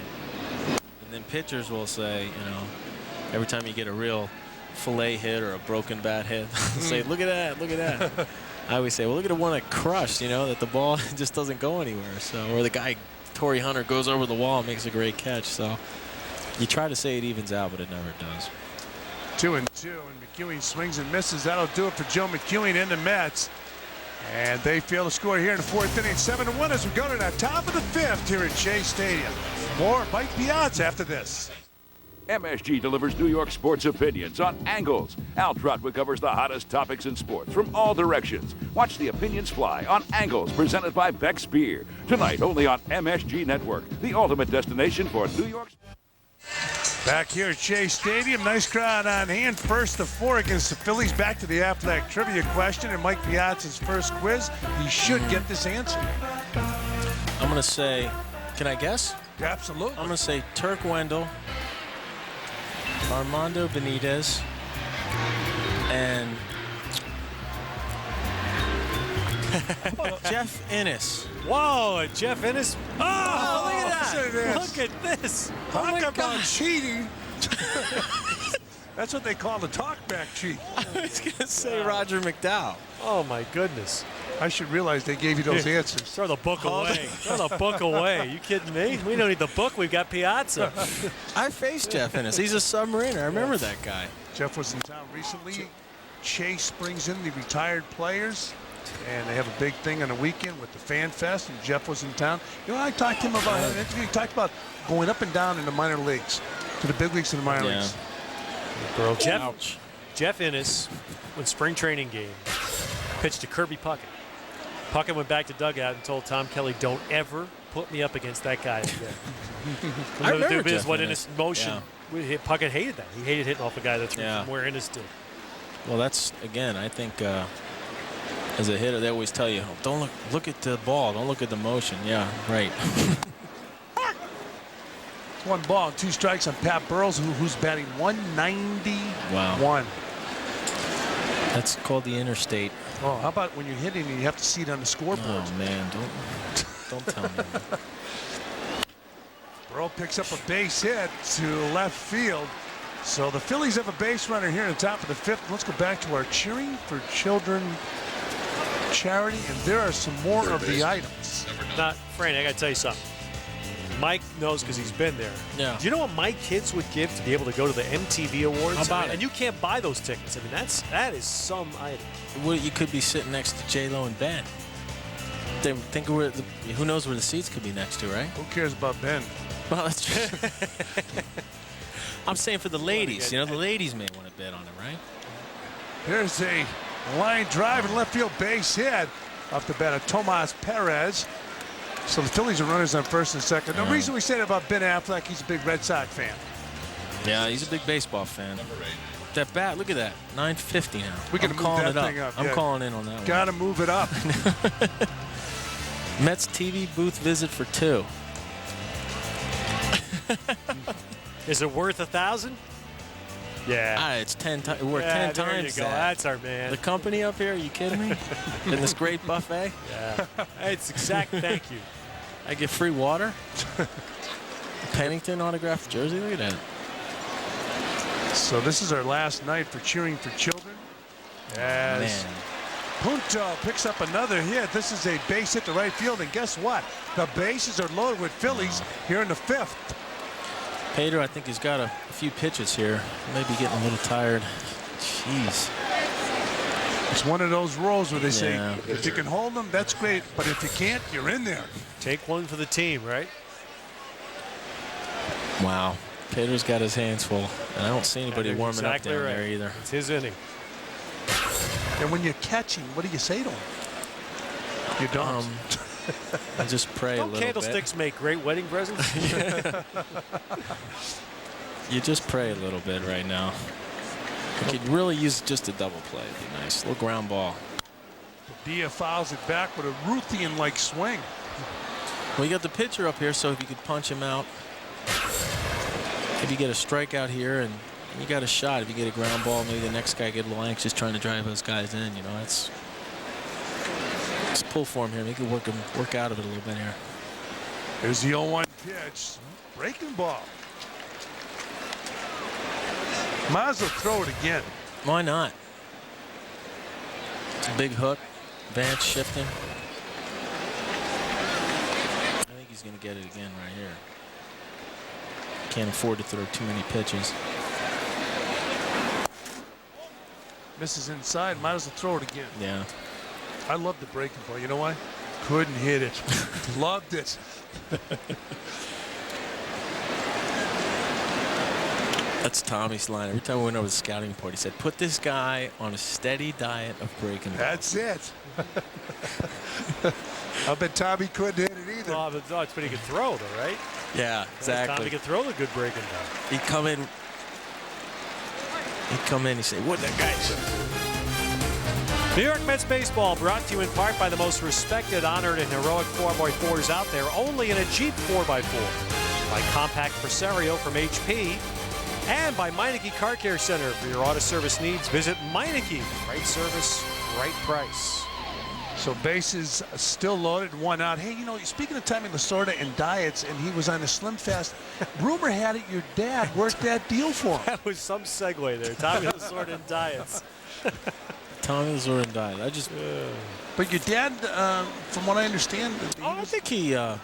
And then pitchers will say, you know, every time you get a real fillet hit or a broken bat hit, say, look at that, look at that. I always say, well, look at the one that crushed, you know, that the ball just doesn't go anywhere. So, or the guy, Torrey Hunter, goes over the wall and makes a great catch. So you try to say it evens out, but it never does.
2-2, and McEwing swings and misses. That'll do it for Joe McEwing and the Mets. And they fail to score here in the 4th inning. 7-1 as we go to the top of the 5th here at Shea Stadium. More Mike the Odds after this.
MSG delivers New York sports opinions on Angles. Al Trotwood covers the hottest topics in sports from all directions. Watch the opinions fly on Angles, presented by Beck's Beer. Tonight only on MSG Network, the ultimate destination for New York.
Back here at Shea Stadium, nice crowd on hand. First of 4 against the Phillies. Back to the athletic trivia question, and Mike Piazza's first quiz. He should get this answer.
I'm going to say, can I guess?
Absolutely.
I'm going to say Turk Wendell, Armando Benitez, and Jeff Innes.
Whoa, Jeff Innes. Oh, look at that.
Look
Look at this.
Talk about cheating. That's what they call the talkback cheat.
I was going to say Roger McDowell.
Oh, my goodness.
I should realize they gave you those answers.
Throw the book away. Throw the book away. You kidding me? We don't need the book. We've got Piazza.
I faced Jeff Innes. He's a submariner. I remember that guy.
Jeff was in town recently. Chase brings in the retired players, and they have a big thing on the weekend with the Fan Fest, and Jeff was in town. You know, I talked to him about an interview. He talked about going up and down in the minor leagues, to the big leagues and the minor leagues.
Jeff Innes, when spring training game, pitched to Kirby Puckett. Puckett went back to dugout and told Tom Kelly, "Don't ever put me up against that guy again."
I remember Jeff
what
Innes.
Innes motion. Yeah. Puckett hated that. He hated hitting off a guy that threw from where Innes did.
Well, that's, again, I think as a hitter, they always tell you, don't look at the ball, don't look at the motion. Yeah, right.
1 ball, 2 strikes on Pat Burrows, who's batting 191.
Wow. That's called the interstate.
Oh, how about when you're hitting and you have to see it on the scoreboard?
Oh, man, don't tell me.
Burrow picks up a base hit to left field. So the Phillies have a base runner here at the top of the 5th. Let's go back to our Cheering for Children charity, and there are some more of the items.
Fran, I got to tell you something. Mike knows because he's been there.
Yeah.
Do you know what my kids would give to be able to go to the MTV Awards?
How about it?
And you can't buy those tickets. I mean, that is some item.
Well, you could be sitting next to J-Lo and Ben. They think who knows where the seats could be next to, right?
Who cares about Ben?
Well, that's true. I'm saying for the ladies. You know, the ladies may want to bet on it, right?
There's a line drive and left field base hit off the bat of Tomas Perez. So the Phillies are runners on first and second. The reason we say that about Ben Affleck, he's a big Red Sox fan.
Yeah, he's a big baseball fan. That bat, look at that, 950 now.
We can move that thing up.
I'm calling in on that one.
Gotta move it up.
Mets TV booth visit for 2.
Is it worth 1,000? Yeah.
It's 10 times. We're 10
there
times
you go.
that.
That's our man.
The company up here, are you kidding me? In this great buffet?
Yeah. It's exact. Thank you.
I get free water. Pennington autographed jersey. Look at that.
So this is our last night for Cheering for Children. As Punto picks up another hit. This is a base hit to right field, and guess what? The bases are loaded with Phillies here in the 5th.
Pedro, I think he's got a few pitches here. Maybe getting a little tired. Jeez.
It's one of those roles where they say, if you can hold them, that's great. But if you can't, you're in there.
Take one for the team, right?
Wow. Pedro's got his hands full. And I don't see anybody warming up down there either.
It's his inning.
And when you're catching, what do you say to him? You don't.
I just pray a little bit.
Candlesticks make great wedding presents?
You just pray a little bit right now. You could really use just a double play. It'd be nice. A little ground ball.
Padilla fouls it back with a Ruthian-like swing.
Well, you got the pitcher up here, so if you could punch him out. If you get a strikeout here and you got a shot, if you get a ground ball, maybe the next guy get a little anxious trying to drive those guys in. You know, it's pull for him here. Make it work out of it a little bit here.
Here's the 0-1 pitch. Breaking ball. Might as well throw it again.
Why not? It's a big hook. Vance shifting. I think he's going to get it again right here. Can't afford to throw too many pitches.
Misses inside. Might as well throw it again.
Yeah.
I love the breaking ball. You know why? Couldn't hit it. Loved it.
That's Tommy's line. Every time we went over the scouting report, he said, put this guy on a steady diet of breaking balls.
That's it. I bet Tommy couldn't hit it either.
Oh, but he could throw, though, right?
Yeah, exactly.
Tommy could throw the good breaking ball.
He'd come in, he'd say, what that guy say?
New York Mets baseball brought to you in part by the most respected, honored, and heroic 4x4s out there, only in a Jeep 4x4. By Compact Presario from HP. And by Meineke Car Care Center. For your auto service needs, visit Meineke. Right service, right price.
So bases still loaded, 1 out. Hey, you know, speaking of Tommy Lasorda and diets, and he was on a Slim Fast, rumor had it your dad worked that deal for him.
That was some segue there. Tommy Lasorda and diets.
Tommy Lasorda and diet.
But your dad, from what I understand,
I think he. Yeah,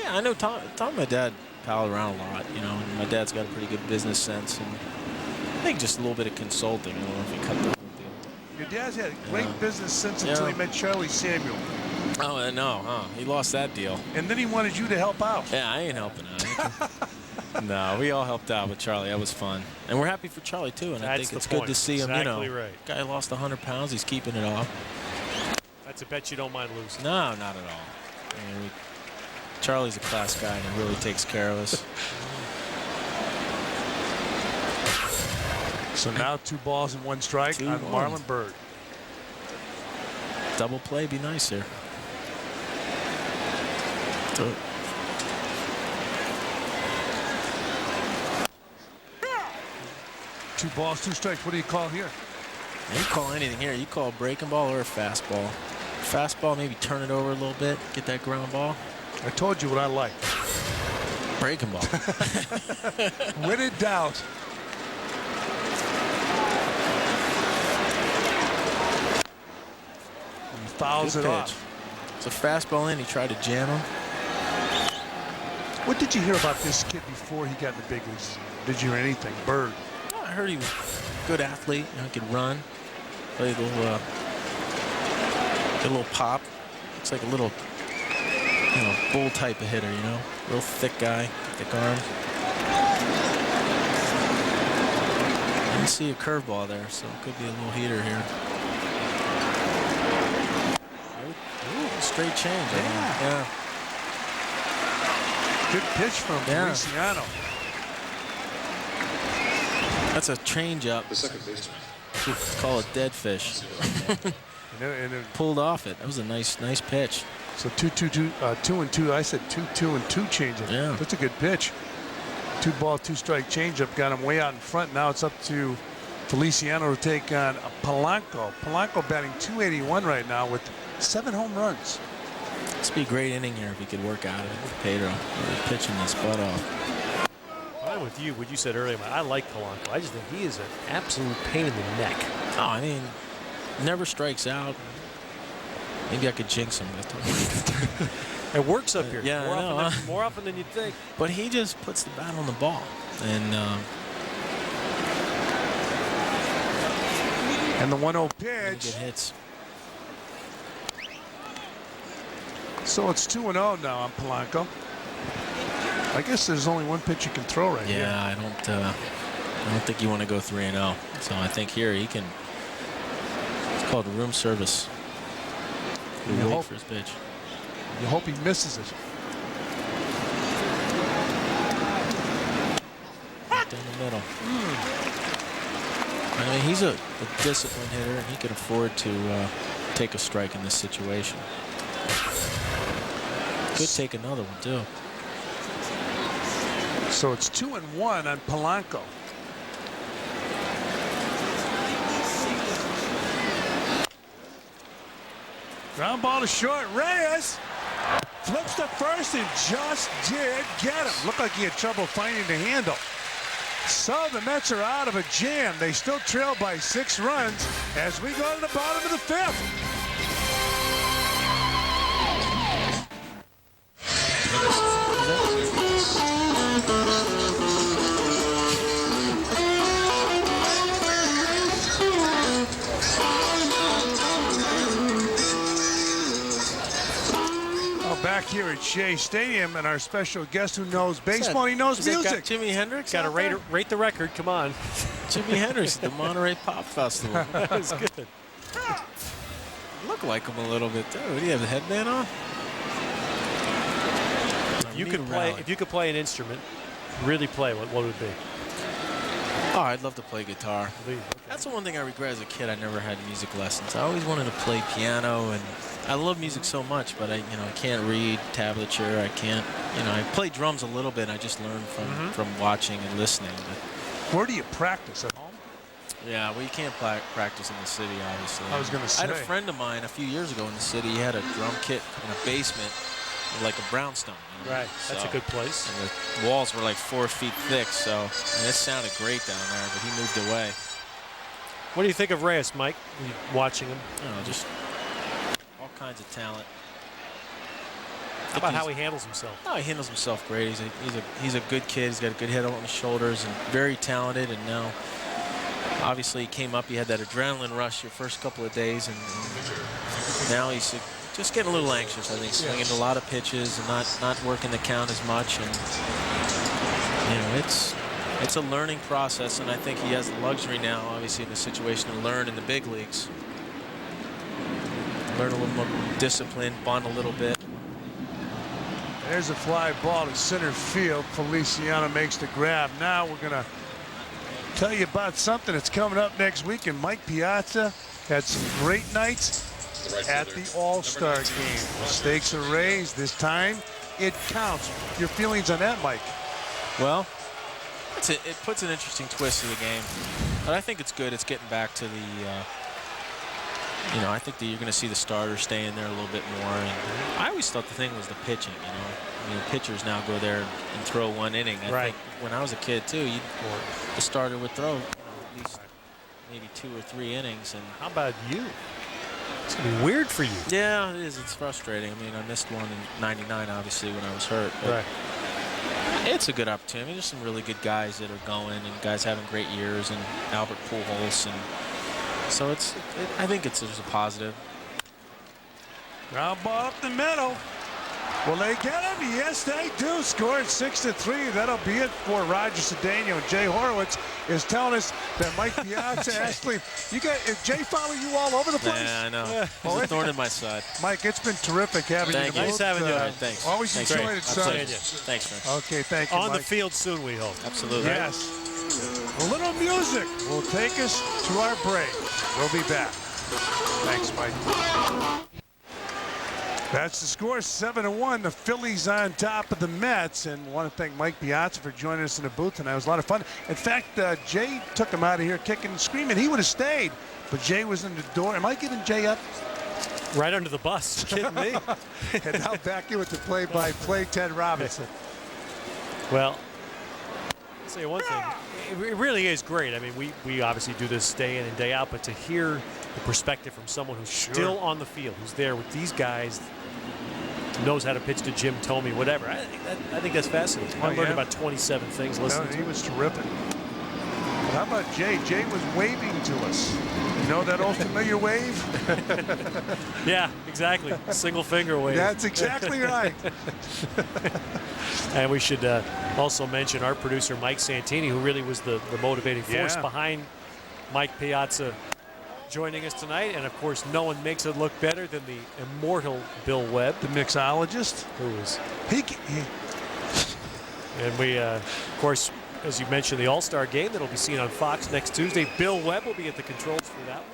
I know Tom and my dad pal around a lot, you know, and my dad's got a pretty good business sense, and I think just a little bit of consulting. I don't know if he cut the whole deal.
Your dad's had great business sense until he met Charlie Samuel.
Oh, no, huh? He lost that deal.
And then he wanted you to help out.
Yeah, I ain't helping out. No, we all helped out with Charlie. That was fun. And we're happy for Charlie, too, and I think it's good to see him,
exactly right.
Guy lost 100 pounds. He's keeping it off.
That's a bet you don't mind losing.
No, not at all. I mean, Charlie's a class guy, and he really takes care of us.
So now 2 balls and 1 strike on Marlon Byrd.
Double play, be nice here.
2 balls, 2 strikes. What do you call here?
You call anything here. You call a breaking ball or a fastball. Fastball, maybe turn it over a little bit, get that ground ball.
I told you what I like.
Breaking ball.
When in doubt. He fouls it off.
It's a fastball in. He tried to jam him.
What did you hear about this kid before he got in the big leagues? Did you hear anything? Bird.
Oh, I heard he was a good athlete. You know, he could run. Played a little pop. Looks like a little, you know, bull type of hitter, you know. Real thick guy, thick arm. I didn't see a curveball there, so it could be a little heater here. Ooh, straight change. Yeah.
Good pitch from Feliciano.
That's a change up.
The second baseman.
It's called a dead fish.
and it
pulled off it. That was a nice pitch.
So 2-2. I said 2-2-2 changeup.
Yeah.
That's a good pitch. 2 ball, 2 strike changeup got him way out in front. Now it's up to Feliciano to take on Polanco. Polanco batting .281 right now with 7 home runs.
This would be a great inning here if he could work out of it with Pedro. Really pitching his butt off.
I'm with you. What you said earlier, I like Polanco. I just think he is an absolute pain in the neck.
Oh, I mean, never strikes out. Maybe I could jinx him with it.
It works up here.
Yeah,
more often than you'd think.
But he just puts the bat on the ball.
And the 1-0 pitch.
Good hits.
So it's 2-0 now on Polanco. I guess there's only 1 pitch you can throw right here.
Yeah, I don't think you want to go 3-0. So I think here he can. It's called room service.
You
wait for his pitch.
You hope he misses it.
Right down the middle. I mean, he's a disciplined hitter, and he can afford to take a strike in this situation. Could take another one too.
So it's 2-1 on Polanco. Ground ball to short. Reyes flips to first and just did get him. Looked like he had trouble finding the handle. So the Mets are out of a jam. They still trail by 6 runs as we go to the bottom of the 5th. back here at Shea Stadium, and our special guest who knows baseball, he knows music.
Jimi Hendrix.
Got to rate the record. Come on.
Jimi Hendrix at the Monterey Pop Festival.
That was good.
Look like him a little bit too. Do you have the headband on?
If you could play an instrument, really play, what would it be?
Oh, I'd love to play guitar.
Okay.
That's the one thing I regret as a kid. I never had music lessons. I always wanted to play piano, and I love music so much, but I can't read tablature. I can't, I play drums a little bit. I just learned from watching and listening. But
where do you practice, at home?
Yeah, well, you can't practice in the city, obviously.
I was going to say.
I had a friend of mine a few years ago in the city. He had a drum kit in a basement, like a brownstone.
Right, that's a good place.
And the walls were like 4 feet thick, so it sounded great down there, but he moved away.
What do you think of Reyes, Mike, watching him?
Just all kinds of talent.
How about how he handles himself?
No, he handles himself great. He's a good kid. He's got a good head on his shoulders and very talented. And now, obviously, he came up. He had that adrenaline rush your first couple of days, and now he's just getting a little anxious. I think swinging a lot of pitches and not working the count as much. And it's a learning process, and I think he has the luxury now, obviously, in the situation to learn in the big leagues. Learn a little more discipline, bunt a little bit.
There's a fly ball to center field. Feliciano makes the grab. Now we're going to tell you about something that's coming up next week. And Mike Piazza had some great nights at the All-Star game. The stakes are raised. This time, it counts. Your feelings on that, Mike?
Well, it puts an interesting twist to the game. But I think it's good. It's getting back to the... I think that you're going to see the starters stay in there a little bit more. And I always thought the thing was the pitching, I mean, pitchers now go there and throw one inning. I think when I was a kid, too, the starter would throw at least maybe 2 or 3 innings. And
how about you? It's going to be weird for you.
Yeah, it is. It's frustrating. I mean, I missed one in '99, obviously, when I was hurt. But it's a good opportunity. There's some really good guys that are going and guys having great years, and Albert Pujols, and so I think there's a positive.
Ground ball up the middle. Will they get him? Yes, they do. Scored 6-3. That'll be it for Roger Cedeno. And Jay Horowitz is telling us that Mike Piazza actually, Jay follow you all over the place?
Yeah, I know. It's a thorn in my side.
Mike, it's been terrific having you.
Nice having you.
Thanks.
Always enjoyed it, son.
Thanks, man.
Okay, thank you,
On
Mike.
the field soon, we hope.
Absolutely.
Yes. A little music will take us to our break. We'll be back. Thanks, Mike. That's the score, 7-1. The Phillies on top of the Mets, and want to thank Mike Piazza for joining us in the booth tonight. It was a lot of fun. In fact, Jay took him out of here kicking and screaming. He would have stayed, but Jay was in the door. Am I giving Jay up?
Right under the bus. Kidding me?
And now back in with the play-by-play, Ted Robinson.
Well, I'll say one thing. It really is great. I mean, we obviously do this day in and day out, but to hear the perspective from someone who's still on the field, who's there with these guys, knows how to pitch to Jim Thome, whatever. I think that's fascinating. I learned about 27 things listening to him.
He was terrific. How about Jay? Jay was waving to us. You know that old familiar wave?
Yeah, exactly. Single finger wave.
That's exactly right.
And we should also mention our producer, Mike Santini, who really was the motivating force behind Mike Piazza joining us tonight. And, of course, no one makes it look better than the immortal Bill Webb.
The mixologist.
Who is. And we, of course, as you mentioned, the All-Star game that'll be seen on Fox next Tuesday. Bill Webb will be at the controls for that one.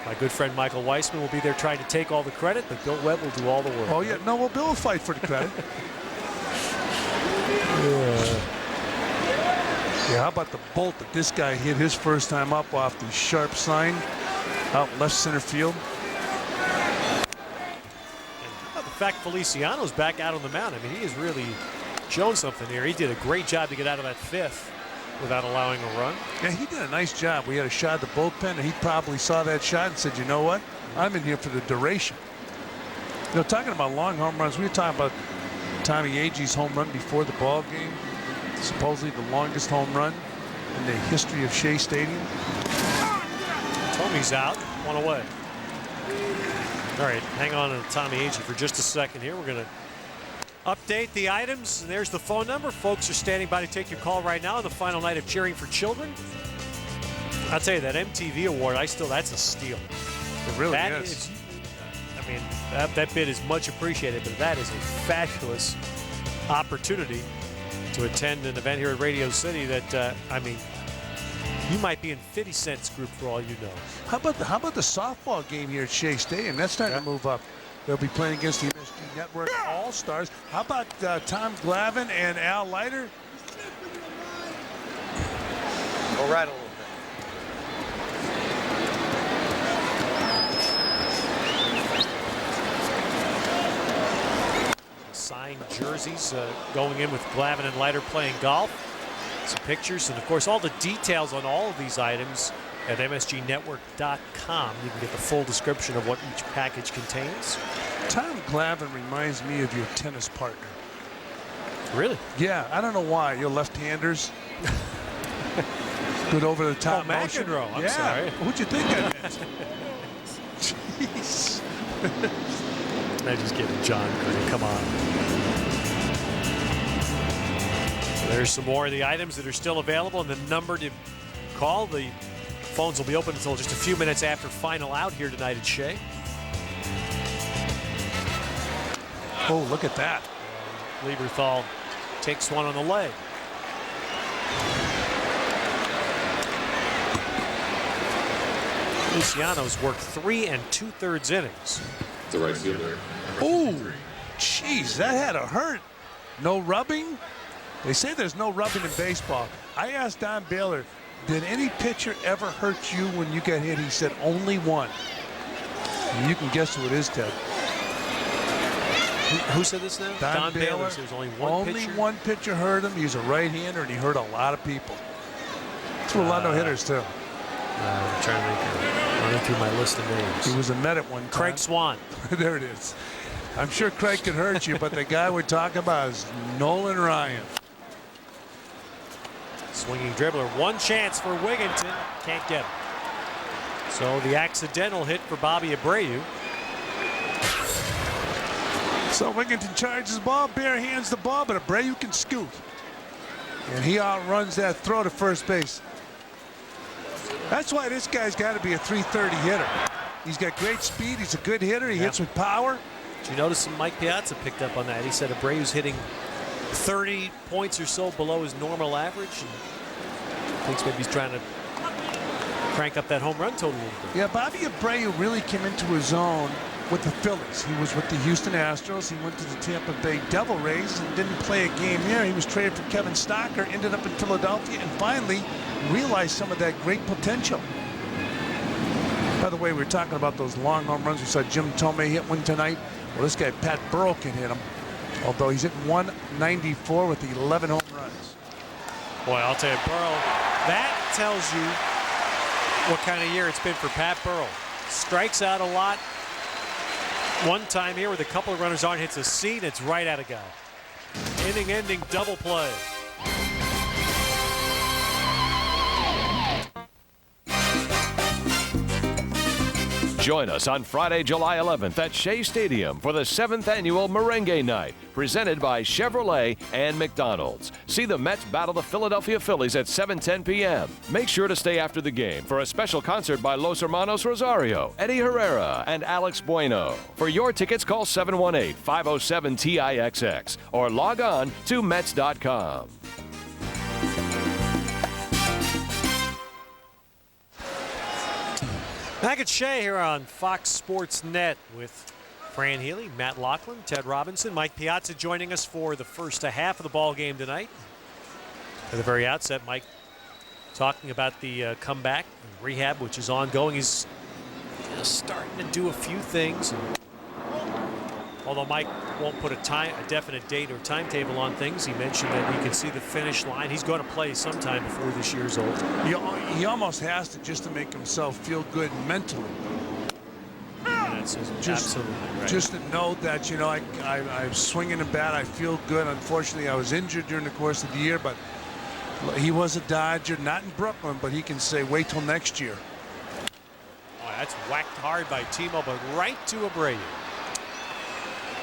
My good friend Michael Weissman will be there trying to take all the credit, but Bill Webb will do all the work.
Oh, yeah. No, well, Bill will fight for the credit. Yeah, how about the bolt that this guy hit his first time up off the sharp sign out left center field?
And how about the fact Feliciano's back out on the mound? I mean, he has really shown something here. He did a great job to get out of that fifth without allowing a run.
Yeah, he did a nice job. We had a shot at the bullpen, and he probably saw that shot and said, you know what? I'm in here for the duration. You know, talking about long home runs, we were talking about Tommy Agee's home run before the ball game. Supposedly the longest home run in the history of Shea Stadium.
Tommy's out, one away. All right, hang on to Tommy Agee for just a second here. We're going to update the items. And there's the phone number. Folks are standing by to take your call right now on the final night of Cheering for Children. I'll tell you, that MTV award, that's a steal.
It really is.
I mean, that bid is much appreciated, but that is a fabulous opportunity to attend an event here at Radio City that, I mean, you might be in 50 Cent's group for all you know.
How about the softball game here at Shea Stadium? That's starting to move up. They'll be playing against the MSG Network All-Stars. How about Tom Glavine and Al Leiter?
Go right a little bit.
Signed jerseys going in with Glavine and Leiter playing golf. Some pictures and, of course, all the details on all of these items at msgnetwork.com. You can get the full description of what each package contains.
Tom Glavine reminds me of your tennis partner.
Really?
Yeah, I don't know why. You're left-handers. Good over-the-top motion.
McEnroe. I'm
yeah.
sorry.
What'd you think I meant? Jeez.
I just give John credit. Come on. There's some more of the items that are still available and the number to call. The phones will be open until just a few minutes after final out here tonight at Shea.
Oh, look at that.
Lieberthal takes one on the leg. Feliciano's worked 3 2/3 innings.
The right fielder.
Oh, jeez, that had to hurt. No rubbing? They say there's no rubbing in baseball. I asked Don Baylor, did any pitcher ever hurt you when you got hit? He said only one. And you can guess who it is, Ted.
Who said this now?
Don Baylor.
There's only one pitcher.
Only one pitcher hurt him. He's a right-hander, and he hurt a lot of people. Threw a lot of hitters, too.
I'm trying to running through my list of names.
He was a Met at one time.
Craig Swan.
There it is. I'm sure Craig could hurt you, but the guy we're talking about is Nolan Ryan.
Swinging dribbler. One chance for Wigginton. Can't get him. So the accidental hit for Bobby Abreu.
So Wigginton charges the ball, bare hands the ball, but Abreu can scoot. And he outruns that throw to first base. That's why this guy's got to be a .330 hitter. He's got great speed. He's a good hitter. He hits with power.
Did you notice Mike Piazza picked up on that? He said Abreu's hitting 30 points or so below his normal average. And thinks maybe he's trying to crank up that home run total a little bit.
Yeah, Bobby Abreu really came into his own with the Phillies. He was with the Houston Astros. He went to the Tampa Bay Devil Rays and didn't play a game there. He was traded for Kevin Stocker, ended up in Philadelphia, and finally realized some of that great potential. By the way, we were talking about those long home runs. We saw Jim Thome hit one tonight. Well, this guy, Pat Burrell, can hit them, although he's hitting 194 with 11 home runs.
Boy, I'll tell you, Burrell, that tells you what kind of year it's been for Pat Burrell. Strikes out a lot. One time here with a couple of runners on, hits a seam, it's right at a guy. Inning-ending double play.
Join us on Friday, July 11th at Shea Stadium for the 7th annual Merengue Night, presented by Chevrolet and McDonald's. See the Mets battle the Philadelphia Phillies at 7:10 p.m. Make sure to stay after the game for a special concert by Los Hermanos Rosario, Eddie Herrera, and Alex Bueno. For your tickets, call 718-507-TIXX or log on to Mets.com.
Back at Shea here on Fox Sports Net with Fran Healy, Matt Loughlin, Ted Robinson, Mike Piazza joining us for the first half of the ball game tonight. At the very outset, Mike talking about the comeback and rehab, which is ongoing. He's starting to do a few things. And although Mike won't put a definite date or timetable on things, he mentioned that he can see the finish line. He's going to play sometime before this year's old.
He almost has to, just to make himself feel good mentally.
Absolutely right.
Just to know that, you know, I'm swinging a bat, I feel good. Unfortunately, I was injured during the course of the year, but he was a Dodger, not in Brooklyn, but he can say, wait till next year.
Oh, That's whacked hard by Timo, but right to Abreu.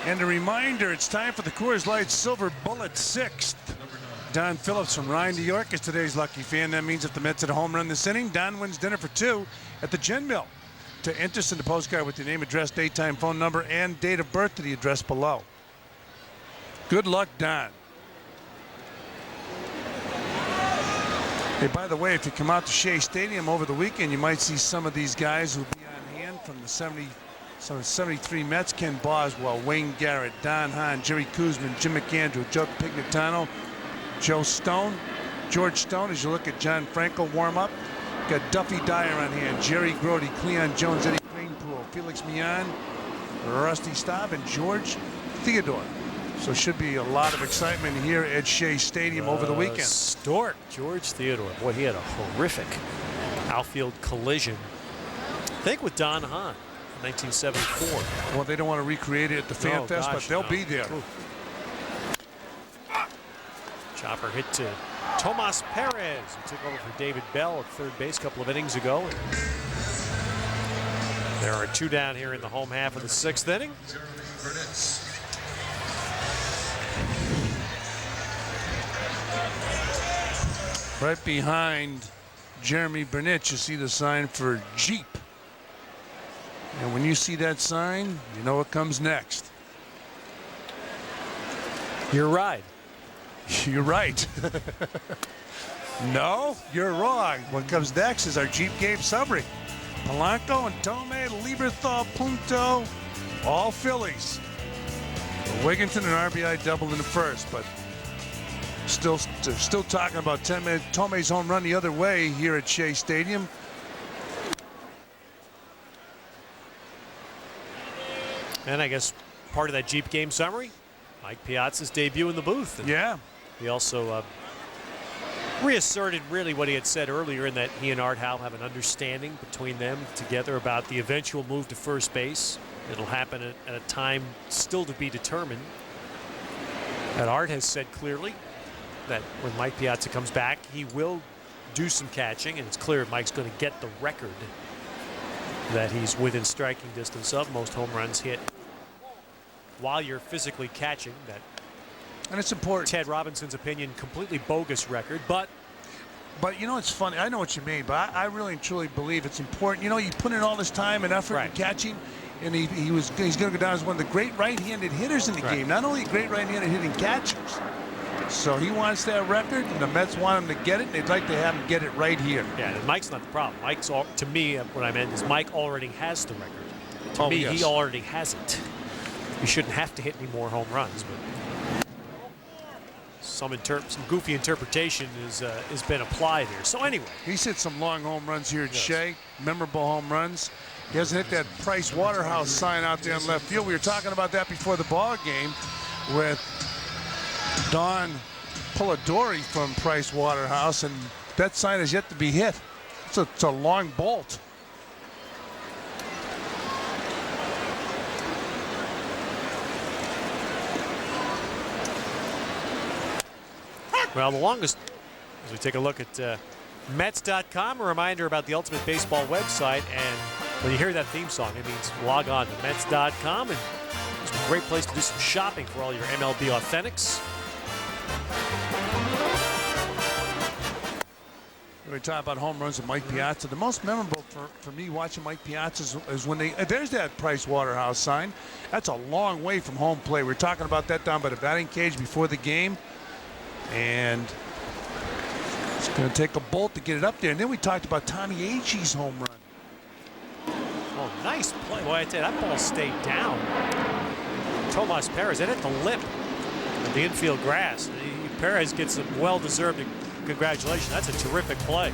And a reminder, it's time for the Coors Light Silver Bullet 6th. Don Phillips from Ryan, New York is today's lucky fan. That means if the Mets hit a home run this inning, Don wins dinner for 2 at the Gin Mill. To enter, send a postcard with your name, address, date, time, phone number, and date of birth to the address below. Good luck, Don. Hey, by the way, if you come out to Shea Stadium over the weekend, you might see some of these guys who'll be on hand from the 73 Mets. Ken Boswell, Wayne Garrett, Don Hahn, Jerry Kuzman, Jim McAndrew, Joe Pignatano, Joe Stone, George Stone. As you look at John Franco warm up, got Duffy Dyer on hand, Jerry Grody, Cleon Jones, Eddie Cranepool, Felix Millan, Rusty Staub, and George Theodore. So should be a lot of excitement here at Shea Stadium over the weekend.
Stork, George Theodore. Boy, he had a horrific outfield collision. I think with Don Hahn in 1974.
Well, they don't want to recreate it at the Fan Fest, but they'll be there.
Ooh. Chopper hit to Tomas Perez, who took over for David Bell at third base a couple of innings ago. There are 2 down here in the home half of the 6th inning.
Right behind Jeremy Burnett, you see the sign for Jeep. And when you see that sign, you know what comes next.
Your ride.
You're right. No, you're wrong. What comes next is our Jeep game summary. Polanco and Thome, Lieberthal, Punto, all Phillies. Wigginton and RBI doubled in the first, but still talking about 10 minutes. Thome's home run the other way here at Shea Stadium.
And I guess part of that Jeep game summary, Mike Piazza's debut in the booth. And
yeah.
He also reasserted really what he had said earlier, in that he and Art Howe have an understanding between them together about the eventual move to first base. It'll happen at a time still to be determined. And Art has said clearly that when Mike Piazza comes back, he will do some catching, and it's clear Mike's going to get the record that he's within striking distance of most home runs hit while you're physically catching. That,
and it's important.
Ted Robinson's opinion, completely bogus record, but
you know, it's funny. I know what you mean, but I really and truly believe it's important. You know, you put in all this time and effort in catching, and he's going to go down as one of the great right-handed hitters in the game. Not only great right-handed hitting catchers. So he wants that record, and the Mets want him to get it, and they'd like to have him get it right here.
Yeah, and Mike's not the problem. Mike's, to me, what I meant is Mike already has the record. To me, he already has it. He shouldn't have to hit any more home runs, but some goofy interpretation has been applied here. So anyway,
he's hit some long home runs here at Shea, memorable home runs. He hasn't hit that Price Waterhouse sign out there in left field. We were talking about that before the ball game with Don Polidori from Price Waterhouse, and that sign is yet to be hit. It's a long bolt.
Well, the longest, as we take a look at METS.com, a reminder about the Ultimate Baseball website, and when you hear that theme song, it means log on to METS.com, and it's a great place to do some shopping for all your MLB authentics.
We talk about home runs of Mike Piazza. The most memorable for me watching Mike Piazza is when there's that Price Waterhouse sign. That's a long way from home plate. We were talking about that down by the batting cage before the game. And it's going to take a bolt to get it up there. And then we talked about Tommy Agee's home run.
Oh, nice play. Boy, I tell you, that ball stayed down. Tomas Perez, it hit the lip of the infield grass. Perez gets a well-deserved congratulations. That's a terrific play.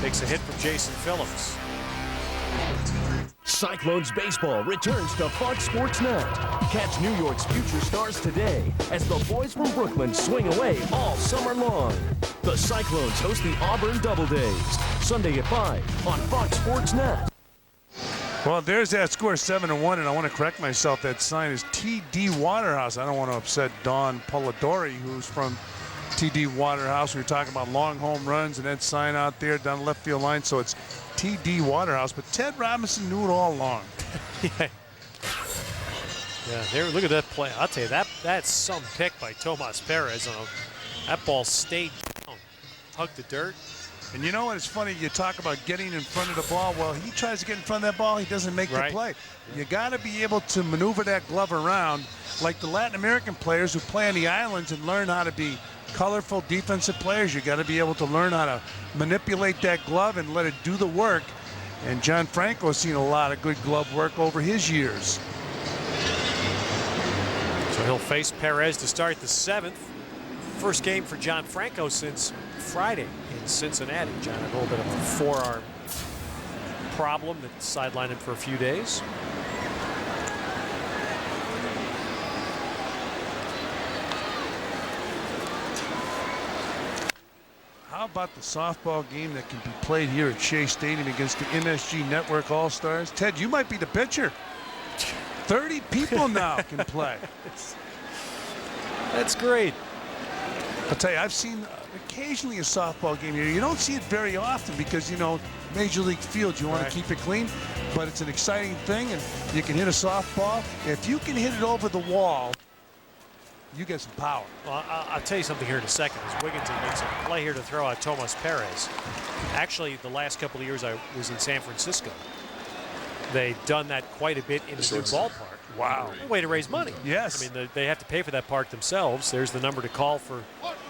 Takes a hit from Jason Phillips.
Cyclones baseball returns to Fox Sports Net. Catch New York's future stars today as the boys from Brooklyn swing away all summer long. The Cyclones host the Auburn Double Days, Sunday at 5 on Fox Sports Net.
Well, there's that score, 7-1, and I want to correct myself. That sign is T.D. Waterhouse. I don't want to upset Don Polidori, who's from T.D. Waterhouse. We were talking about long home runs and that sign out there down the left field line, so it's T.D. Waterhouse, but Ted Robinson knew it all along.
Yeah, there. Look at that play. I'll tell you, that's some pick by Tomas Perez. That ball stayed down, hugged the dirt.
And you know what? It's funny. You talk about getting in front of the ball. Well, he tries to get in front of that ball. He doesn't make the play. You got to be able to maneuver that glove around like the Latin American players who play on the islands and learn how to be colorful defensive players. You got to be able to learn how to manipulate that glove and let it do the work. And John Franco's seen a lot of good glove work over his years.
So he'll face Perez to start the 7th. First game for John Franco since Friday in Cincinnati. John had a little bit of a forearm problem that sidelined him for a few days.
How about the softball game that can be played here at Shea Stadium against the MSG Network All-Stars? Ted, you might be the pitcher. 30 people now can play.
That's great.
I'll tell you, I've seen occasionally a softball game here. You don't see it very often because, you know, Major League Field, you want to keep it clean, but it's an exciting thing, and you can hit a softball. If you can hit it over the wall, you get some power.
Well, I'll tell you something here in a second. As Wigginton makes a play here to throw out Tomas Perez. Actually, the last couple of years I was in San Francisco, they've done that quite a bit in the new ballpark.
Wow.
A way to raise money.
Yes.
I mean, they have to pay for that park themselves. There's the number to call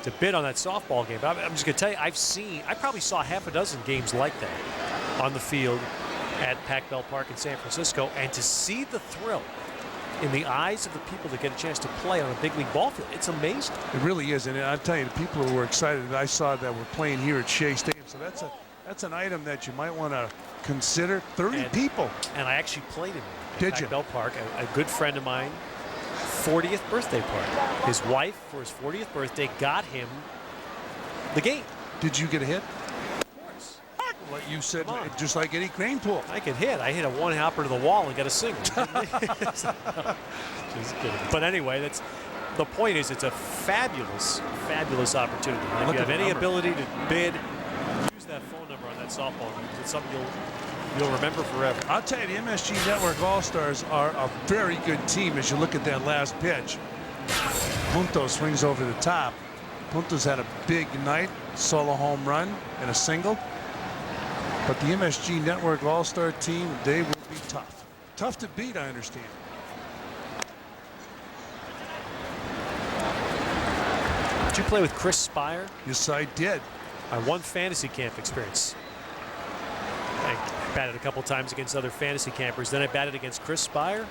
to bid on that softball game. I'm just going to tell you, I probably saw half a dozen games like that on the field at Pac-Bell Park in San Francisco. And to see the thrill in the eyes of the people that get a chance to play on a big league ball field, it's amazing.
It really is. And I'll tell you, the people who were excited that I saw that were playing here at Shea Stadium. So that's an item that you might want to consider. 30 people.
And I actually played in
Did you?
Pac-Bell Park, a good friend of mine, 40th birthday party. His wife, for his 40th birthday, got him the game.
Did you get a hit?
Of course.
Well, you said just like Eddie Cranepool.
I could hit. I hit a one-hopper to the wall and got a single. Just kidding. But anyway, the point is it's a fabulous, fabulous opportunity. And if you have any ability to bid, use that phone number on that softball game. It's something you'll remember forever.
I'll tell you, the MSG Network All-Stars are a very good team as you look at that last pitch. Punto swings over the top. Punto's had a big night, solo home run and a single. But the MSG Network All-Star team, they will be tough. Tough to beat, I understand.
Did you play with Chris Spire?
Yes, I did.
My one fantasy camp experience. I batted a couple times against other fantasy campers. Then I batted against Chris Spire.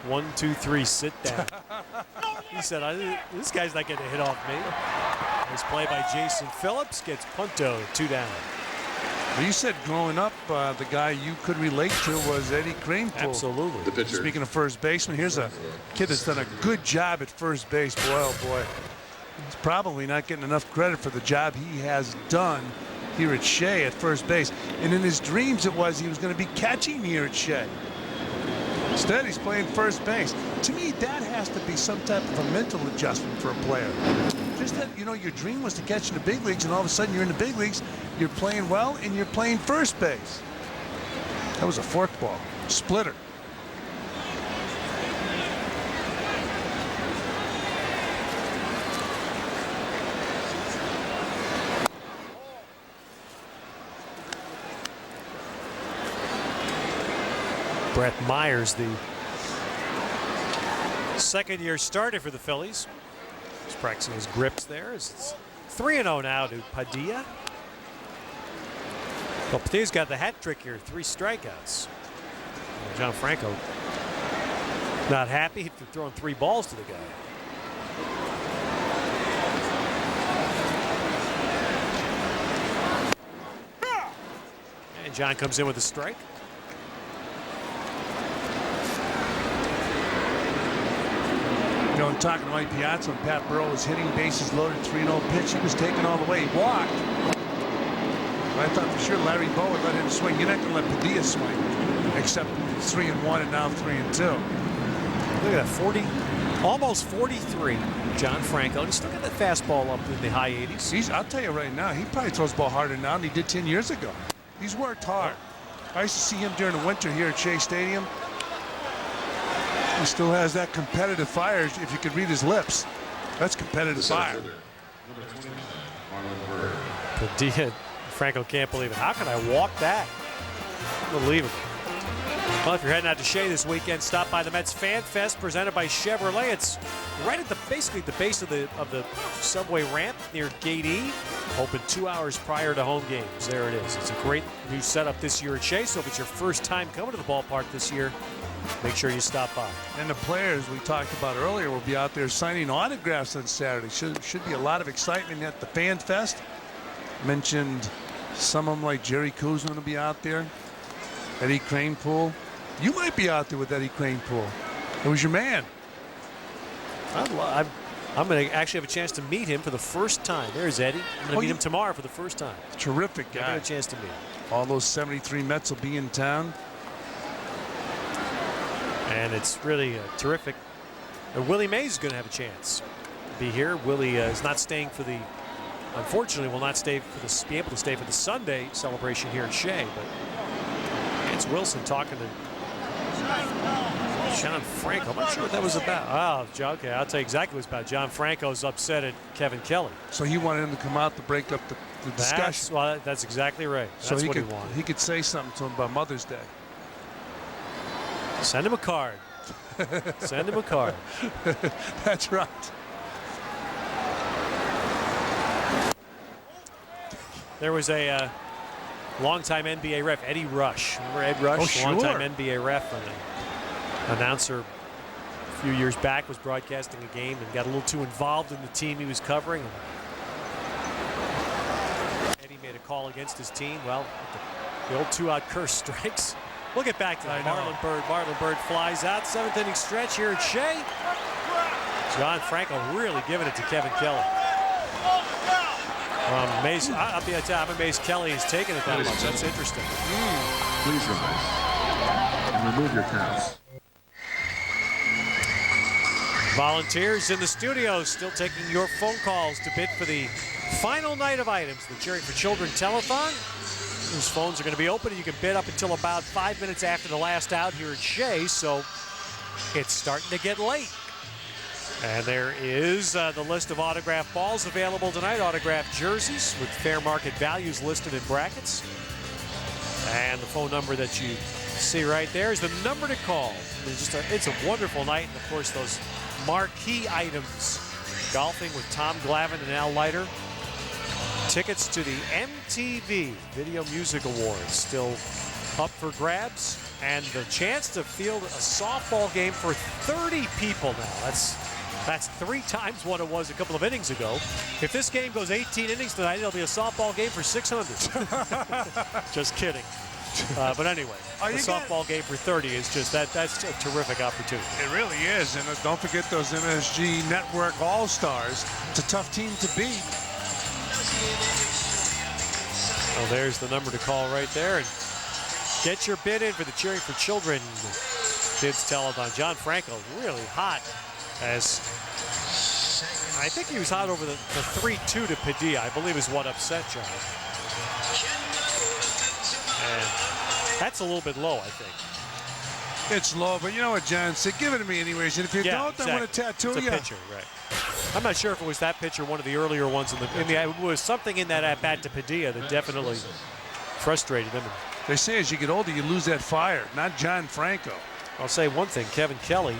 1, 2, 3, sit down. He said, this guy's not getting a hit off me. Nice play by Jason Phillips. Gets Punto 2 down.
Well, you said growing up, the guy you could relate to was Eddie Cranepool.
Absolutely.
The pitcher.
Speaking of first baseman, here's a kid that's done a good job at first base. Boy, oh boy. He's probably not getting enough credit for the job he has done here at Shea at first base. And in his dreams it was he was going to be catching here at Shea. Instead, he's playing first base. To me, that has to be some type of a mental adjustment for a player. Just that, you know, your dream was to catch in the big leagues, and all of a sudden you're in the big leagues, you're playing well, and you're playing first base. That was a forkball. Splitter.
Brett Myers, the second-year starter for the Phillies. He's practicing his grips there. It's 3-0 now to Padilla. Well, Padilla's got the hat trick here, 3 strikeouts. John Franco not happy after throwing 3 balls to the guy. And John comes in with a strike.
You know, I'm talking to Mike Piazza, and Pat Burrell was hitting bases loaded, 3-0 pitch. He was taking all the way. He walked. But I thought for sure Larry Bowe would let him swing. You're not going to let Padilla swing, except 3-1 and now 3-2.
Look at that, 40, almost 43. John Franco. He's still got that fastball up in the high 80s.
I'll tell you right now, he probably throws the ball harder now than he did 10 years ago. He's worked hard. I used to see him during the winter here at Shea Stadium. He still has that competitive fire, if you could read his lips. That's competitive fire.
Padilla, Franco can't believe it. How can I walk that? Unbelievable. Well, if you're heading out to Shea this weekend, stop by the Mets Fan Fest presented by Chevrolet. It's right at basically the base of the subway ramp near Gate E. Open 2 hours prior to home games. There it is. It's a great new setup this year at Shea. So if it's your first time coming to the ballpark this year, make sure you stop by.
And the players we talked about earlier will be out there signing autographs on Saturday. Should be a lot of excitement at the Fan Fest. Mentioned some of them like Jerry Kuzman will be out there. Eddie Cranepool. You might be out there with Eddie Cranepool. It was your man.
I'm going to actually have a chance to meet him for the first time. There's Eddie. I'm going to meet him tomorrow for the first time.
Terrific guy.
I got a chance to meet him.
All those 73 Mets will be in town.
And it's really terrific. Willie Mays is going to have a chance to be here. Willie is not staying for the, unfortunately, will not be able to stay for the Sunday celebration here at Shea. But it's Wilson talking to John Franco. I'm not sure what that was about. Oh, okay, I'll tell you exactly what it's about. John Franco's upset at Kevin Kelly.
So he wanted him to come out to break up the discussion.
That's exactly right. That's what he wanted.
He could say something to him about Mother's Day.
Send him a card. Send him a card.
That's right.
There was a longtime NBA ref, Eddie Rush. Remember Ed Rush?
Oh, sure.
Longtime NBA ref and an announcer a few years back was broadcasting a game and got a little too involved in the team he was covering. And Eddie made a call against his team. Well, the old 2-out curse strikes. We'll get back to that. Marlon Bird. Marlon Bird flies out. 7th inning stretch here at Shea. John Franco really giving it to Kevin Kelly. I'm amazed. I'm amazed Kelly is taking it that much. That's interesting.
Please rise and remove your caps.
Volunteers in the studio still taking your phone calls to bid for the final night of items, the Cheering for Children telethon. Those phones are going to be open, and you can bid up until about 5 minutes after the last out here at Shea, so it's starting to get late. And there is the list of autographed balls available tonight, autographed jerseys with fair market values listed in brackets. And the phone number that you see right there is the number to call. It's a wonderful night, and of course those marquee items. Golfing with Tom Glavine and Al Leiter. Tickets to the MTV Video Music Awards still up for grabs, and the chance to field a softball game for 30 people now. That's 3 times what it was a couple of innings ago. If this game goes 18 innings tonight, it'll be a softball game for 600. Just kidding. But anyway, a softball game for 30 is just that's a terrific opportunity.
It really is, and don't forget those MSG Network All-Stars. It's a tough team to beat.
Oh, there's the number to call right there, and get your bid in for the Cheering for Children Kids Telethon. John Franco really hot, as I think he was hot over the 3-2 to Padilla, I believe is what upset John. And that's a little bit low, I think.
It's low, but you know what, John? So give it to me anyways. And if you don't,
exactly.
I'm going to tattoo
you. It's a pitcher, right? I'm not sure if it was that pitcher, one of the earlier ones it was something in that at bat to Padilla that definitely frustrated him.
They say as you get older, you lose that fire. Not John Franco.
I'll say one thing: Kevin Kelly,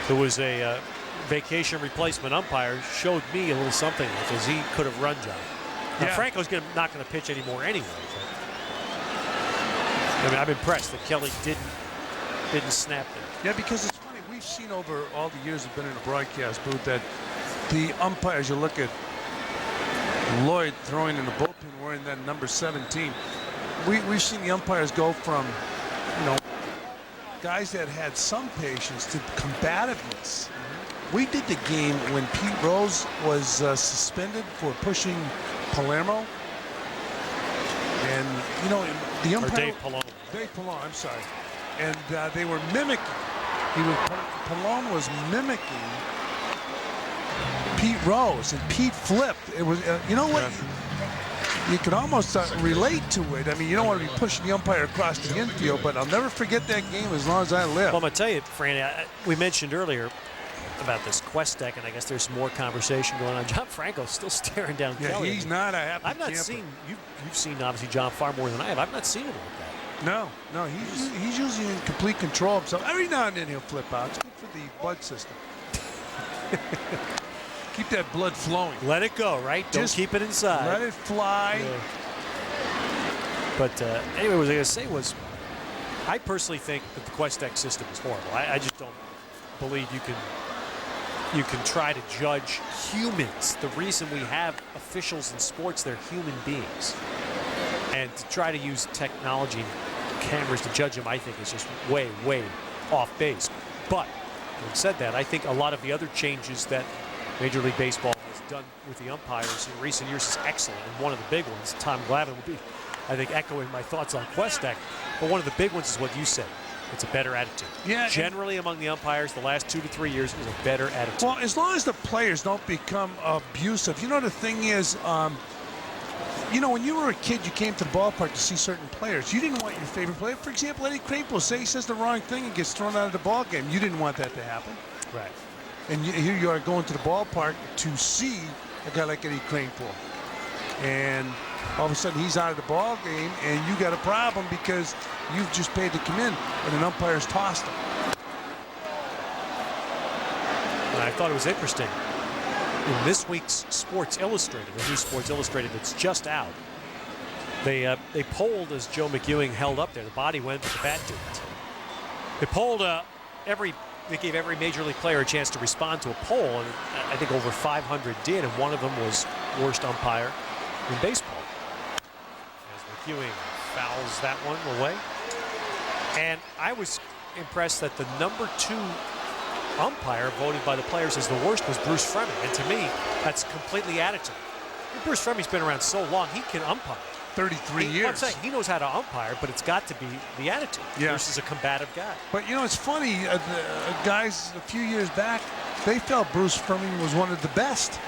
who was a vacation replacement umpire, showed me a little something because he could have run John. Now, Franco's not going to pitch anymore anyway. I mean, I'm impressed that Kelly didn't snap there.
Yeah, because it's funny. We've seen over all the years we've been in a broadcast booth that the umpires, you look at Lloyd throwing in the bullpen wearing that number 17. We've seen the umpires go from, guys that had some patience to combativeness. We did the game when Pete Rose was suspended for pushing Palermo. And, the umpire...
Or Dave Pallone.
Dave Pallone, I'm sorry. And they were mimicking. Pallone was mimicking Pete Rose, and Pete flipped. It was, you know what? you can almost relate to it. I mean, you don't want to be pushing the umpire across the infield, but I'll never forget that game as long as I live.
Well, I'm going to tell you, Fran, we mentioned earlier about this Quest deck, and I guess there's more conversation going on. John Franco's still staring down Kelly.
He's not a happy
I've not
camper.
seen, you've seen, obviously, John far more than I have. I've not seen him like that.
No, he's usually in complete control of himself. Every now and then he'll flip out. It's good for the blood system. Keep that blood flowing.
Let it go, right? Don't keep it inside.
Let it fly.
Yeah. But anyway, what I was going to say was, I personally think that the Quest deck system is horrible. I just don't believe you can try to judge humans. The reason we have officials in sports, they're human beings. And to try to use technology and cameras to judge them, I think is just way, way off base. But having said that, I think a lot of the other changes that Major League Baseball has done with the umpires in recent years is excellent. And one of the big ones, Tom Glavine will be, I think, echoing my thoughts on Quest deck. But one of the big ones is what you said. It's a better attitude.
Yeah.
Generally, among the umpires, the last 2 to 3 years is a better attitude.
Well, as long as the players don't become abusive. You know, the thing is, you know, when you were a kid, you came to the ballpark to see certain players. You didn't want your favorite player. For example, Eddie Crapo, say he says the wrong thing and gets thrown out of the ball game. You didn't want that to happen.
Right.
And here you are going to the ballpark to see a guy like Eddie Crapo. And all of a sudden he's out of the ball game, and you got a problem because you've just paid to come in, and an umpire's tossed him.
And I thought it was interesting. In this week's Sports Illustrated, the new Sports Illustrated that's just out, they polled as Joe McEwing held up there. The body went, but the bat didn't. They polled they gave every Major League player a chance to respond to a poll, and I think over 500 did, and one of them was worst umpire in baseball. As McEwing fouls that one away. And I was impressed that the number 2 umpire voted by the players as the worst was Bruce Fleming. And to me, that's completely attitude. Bruce Fleming's been around so long, he can umpire.
33 years.
I'm saying he knows how to umpire, but it's got to be the attitude versus a combative guy.
But, you know, it's funny. The guys a few years back, they felt Bruce Fleming was one of the best.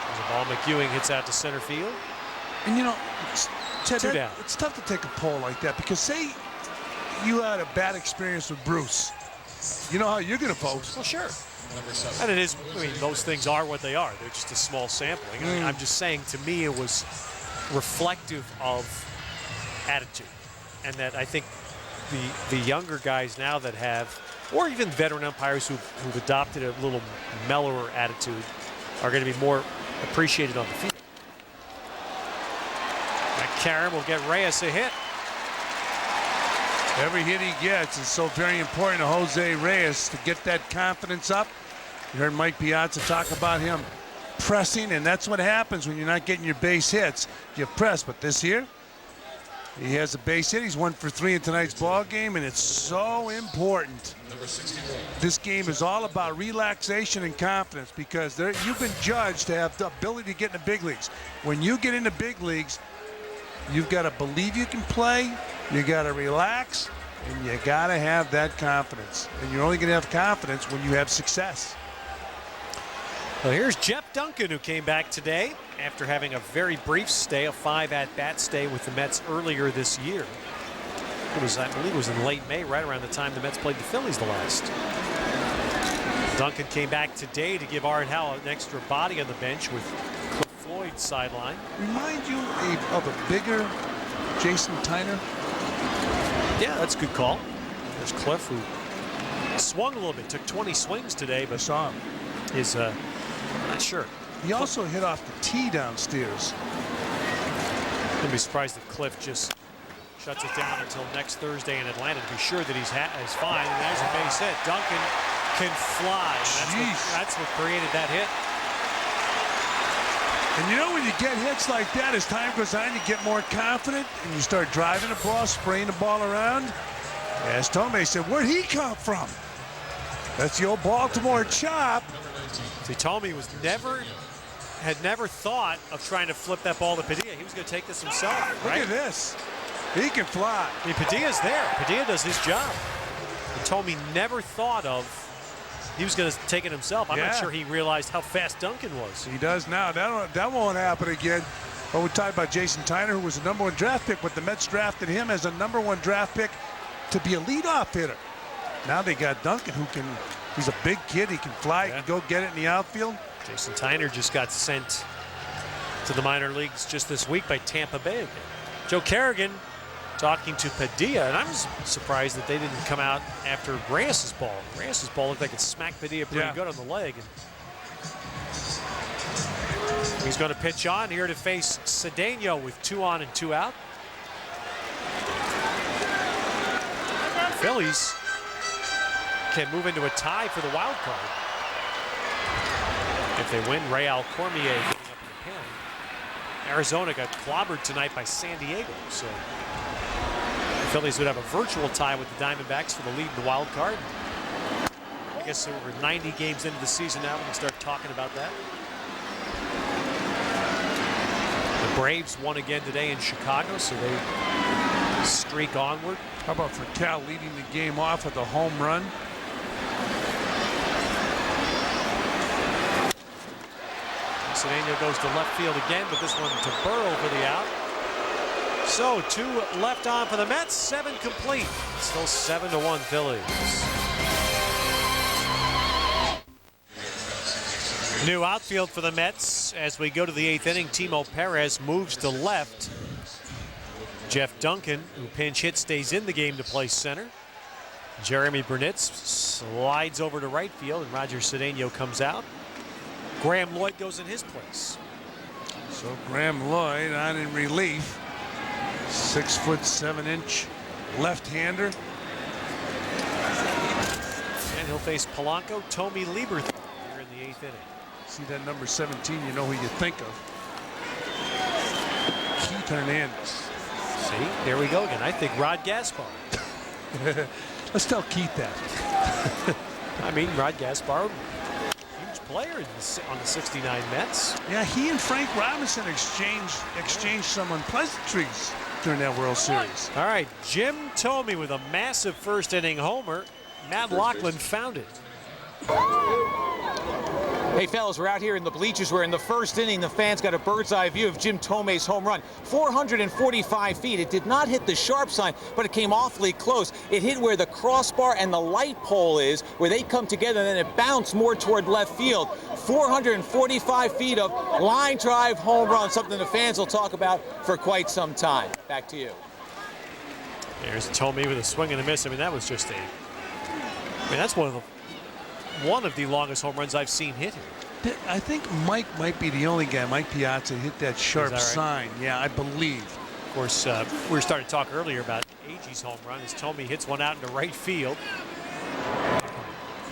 There's a ball McEwing hits out to center field.
And, you know, Ted,
2 down.
It's tough to take a poll like that because say you had a bad experience with Bruce. You know how you're going to vote.
Well, sure. And it is, I mean, those things are what they are. They're just a small sampling. I mean, I'm just saying, to me, it was reflective of attitude. And that I think the younger guys now that have, or even veteran umpires who've adopted a little mellower attitude, are going to be more appreciated on the field. Karen will get Reyes a hit.
Every hit he gets is so very important to Jose Reyes to get that confidence up. You heard Mike Piazza talk about him pressing, and that's what happens when you're not getting your base hits. You press, but this here, he has a base hit. He's 1 for 3 in tonight's ball game, and it's so important. This game is all about relaxation and confidence because you've been judged to have the ability to get in the big leagues. When you get in the big leagues, you've got to believe you can play, you got to relax, and you got to have that confidence. And you're only going to have confidence when you have success.
Well, here's Jeff Duncan, who came back today after having a very brief stay, a 5 at-bat stay with the Mets earlier this year. It was, I believe it was in late May, right around the time the Mets played the Phillies the last. Duncan came back today to give Art Howe an extra body on the bench with Cliff Floyd sideline.
Remind you of a bigger Jason Tyner?
Yeah, that's a good call. There's Cliff, who swung a little bit, took 20 swings today, but
saw him.
Is not sure.
He also hit off the tee downstairs.
I'd be surprised if Cliff just shuts it down until next Thursday in Atlanta to be sure that he's fine. And there's a base hit. Duncan can fly. That's what created that hit.
And you know, when you get hits like that, as time goes on, you get more confident and you start driving the ball, spraying the ball around. As Thome said, where'd he come from? That's the old Baltimore chop.
See, Thome had never thought of trying to flip that ball to Padilla. He was going to take this himself.
Look at this. He can fly.
I mean, Padilla's there. Padilla does his job. And Thome never thought of he was going to take it himself. I'm not sure he realized how fast Duncan was.
He does now. That won't happen again. But we talked about Jason Tyner, who was the #1 draft pick, but the Mets drafted him as a #1 draft pick to be a leadoff hitter. Now they got Duncan, he's a big kid. He can fly, he can go get it in the outfield.
Jason Tyner just got sent to the minor leagues just this week by Tampa Bay again. Joe Kerrigan talking to Padilla, and I was surprised that they didn't come out after Reyes' ball. Reyes' ball looked like it smacked Padilla pretty good on the leg. And he's going to pitch on here to face Cedeno with 2 on and 2 out. Phillies can move into a tie for the wild card. If they win, Real Cormier getting up in the pen. Arizona got clobbered tonight by San Diego, so the Phillies would have a virtual tie with the Diamondbacks for the lead in the wild card. I guess we're 90 games into the season now when we start talking about that. The Braves won again today in Chicago, so they streak onward.
How about for Cal leading the game off with a home run?
Cedeno goes to left field again, but this one to Burrow for the out. So 2 left on for the Mets, 7 complete. Still 7-1 Phillies. New outfield for the Mets as we go to the 8th inning. Timo Perez moves to left. Jeff Duncan, who pinch hit, stays in the game to play center. Jeremy Burnett slides over to right field, and Roger Cedeno comes out. Graham Lloyd goes in his place.
So Graham Lloyd on in relief. 6'7" left-hander.
And he'll face Polanco, Thome, Lieberthal here in the 8th inning.
See that number 17, you know who you think of. Keith Hernandez.
See, there we go again. I think Rod Gaspar.
Let's tell Keith that.
I mean, Rod Gaspar, player on the 69 Mets.
Yeah, he and Frank Robinson exchanged some unpleasantries during that World Series.
All right, Jim Thome with a massive first inning homer. Matt Lachlan found it.
Hey, fellas, we're out here in the bleachers where in the first inning the fans got a bird's eye view of Jim Thome's home run. 445 feet. It did not hit the sharp sign, but it came awfully close. It hit where the crossbar and the light pole is, where they come together, and then it bounced more toward left field. 445 feet of line drive home run, something the fans will talk about for quite some time. Back to you.
There's Thome with a swing and a miss. I mean, that was just that's one of the longest home runs I've seen hit here.
I think Mike might be the only guy, Mike Piazza, hit that sharp sign. Yeah, I believe.
Of course, we were starting to talk earlier about Agee's home run as Thome hits one out into right field.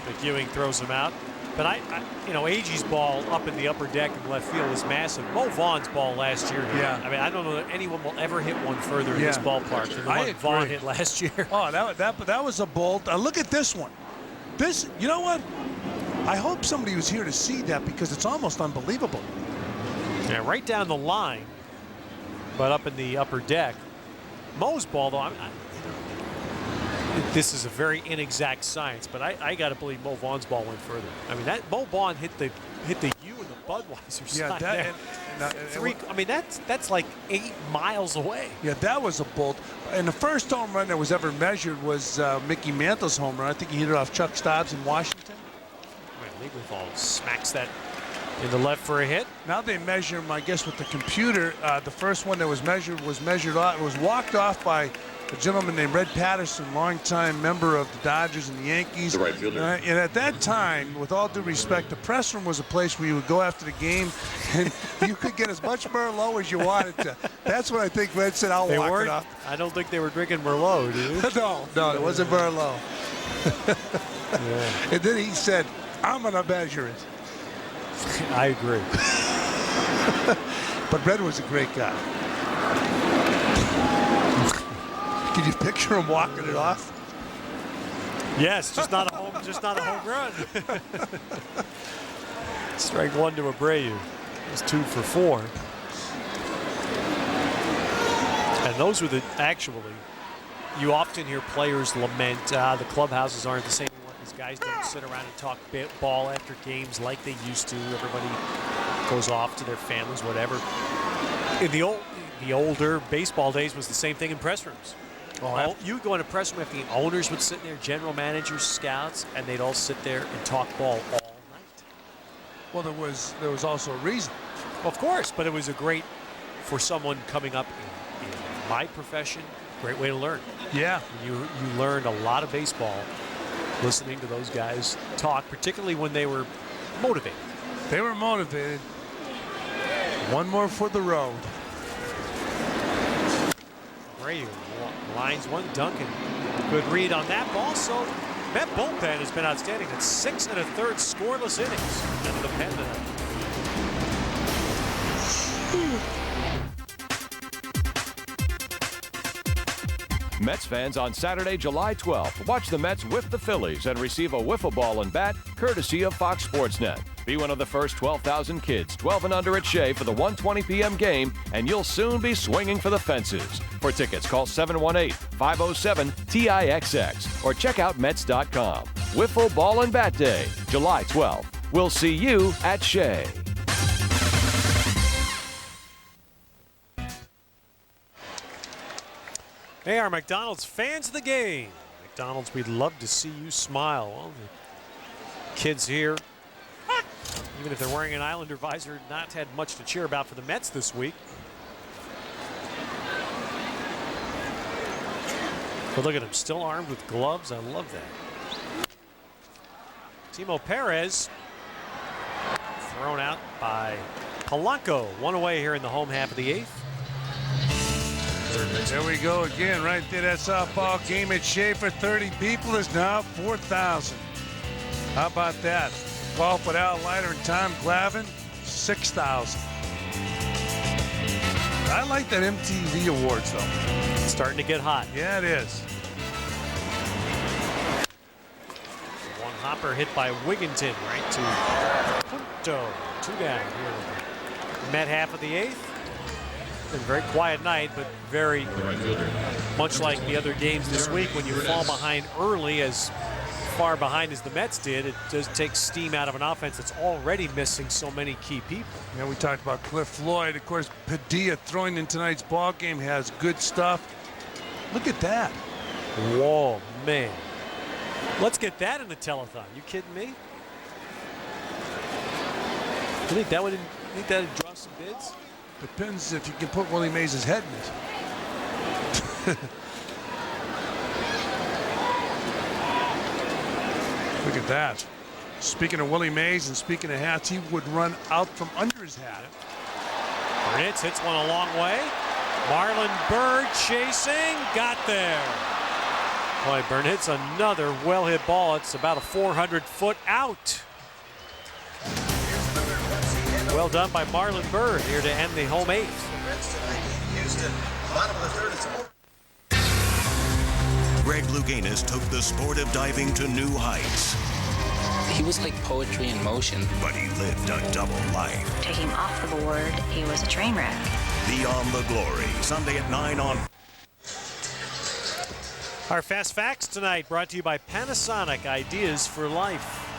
McEwing throws him out. But Agee's ball up in the upper deck in left field is massive. Mo Vaughn's ball last year.
Yeah.
I mean, I don't know that anyone will ever hit one further in this ballpark than the one Vaughn hit last year.
Oh, that was a bolt. Look at this one. This, you know what? I hope somebody was here to see that because it's almost unbelievable.
Yeah, right down the line, but up in the upper deck. Mo's ball, though, this is a very inexact science, but I got to believe Mo Vaughn's ball went further. I mean, that Mo Vaughn hit the U in the Budweiser side there. I mean, that's like 8 miles away.
Yeah, that was a bolt. And the first home run that was ever measured was Mickey Mantle's home run. I think he hit it off Chuck Stobbs in Washington.
Lieberthal smacks that in the left for a hit.
Now they measure him, I guess, with the computer. The first one that was measured off. It was walked off by a gentleman named Red Patterson, longtime member of the Dodgers and the Yankees.
The right fielder.
And at that time, with all due respect, the press room was a place where you would go after the game, and you could get as much Merlot as you wanted to. That's what I think Red said. I'll walk it off.
I don't think they were drinking Merlot, dude.
No, it wasn't Merlot. And then he said, I'm going to measure it.
I agree.
But Red was a great guy. Can you picture him walking it off?
Yes, just not a home run. Strike one to Abreu. It's 2 for 4. And those were you often hear players lament the clubhouses aren't the same as These guys don't sit around and talk ball after games like they used to. Everybody goes off to their families, whatever. In the older baseball days was the same thing in press rooms. Oh, you would go in a press room if the owners would sit there, general managers, scouts, and they'd all sit there and talk ball all night.
Well, there was also a reason.
Of course, but it was a great, for someone coming up in my profession, great way to learn.
Yeah.
You learned a lot of baseball listening to those guys talk, particularly when they were motivated.
They were motivated. One more for the road.
Gray lines one. Duncan, good read on that ball. So Met bullpen has been outstanding. It's 6 1/3 scoreless innings under the pen tonight.
Mets fans, on Saturday, July 12th, watch the Mets with the Phillies and receive a wiffle ball and bat courtesy of Fox Sports Net. Be one of the first 12,000 kids 12 and under at Shea for the 1:20 p.m. game, and you'll soon be swinging for the fences. For tickets, call 718-507-TIXX or check out Mets.com. Wiffle Ball and Bat Day, July 12th. We'll see you at Shea.
Hey, our McDonald's fans of the game. McDonald's, we'd love to see you smile. Well, the kids here, even if they're wearing an Islander visor, not had much to cheer about for the Mets this week. But look at him, still armed with gloves. I love that. Timo Perez thrown out by Polanco. One away here in the home half of the 8th.
There we go again, right there. That softball game at Shea for 30 people is now 4,000. How about that? Golf with Al Leiter and Tom Glavine, 6,000. I like that MTV Awards, though.
It's starting to get hot.
Yeah, it is.
One hopper hit by Wigginton right to Punto. 2 down here. Met half of the 8th. Been a very quiet night, but very much like the other games this week, when you fall behind early, as far behind as the Mets did, it does take steam out of an offense that's already missing so many key people.
Yeah, we talked about Cliff Floyd. Of course, Padilla throwing in tonight's ball game has good stuff. Look at that.
Whoa, man. Let's get that in the telethon. You kidding me? You think that would draw some bids?
Depends if you can put Willie Mays' head in it. Look at that. Speaking of Willie Mays and speaking of hats, he would run out from under his hat.
Burnitz hits one a long way. Marlon Byrd chasing, got there. Boy, Burnitz, another well-hit ball. It's about a 400-foot out. Well done by Marlon Byrd here to end the home 8th.
Greg Louganis took the sport of diving to new heights.
He was like poetry in motion.
But he lived a double life.
Take him off the board, he was a train wreck.
Beyond the Glory, Sunday at 9 on.
Our Fast Facts tonight brought to you by Panasonic, ideas for life.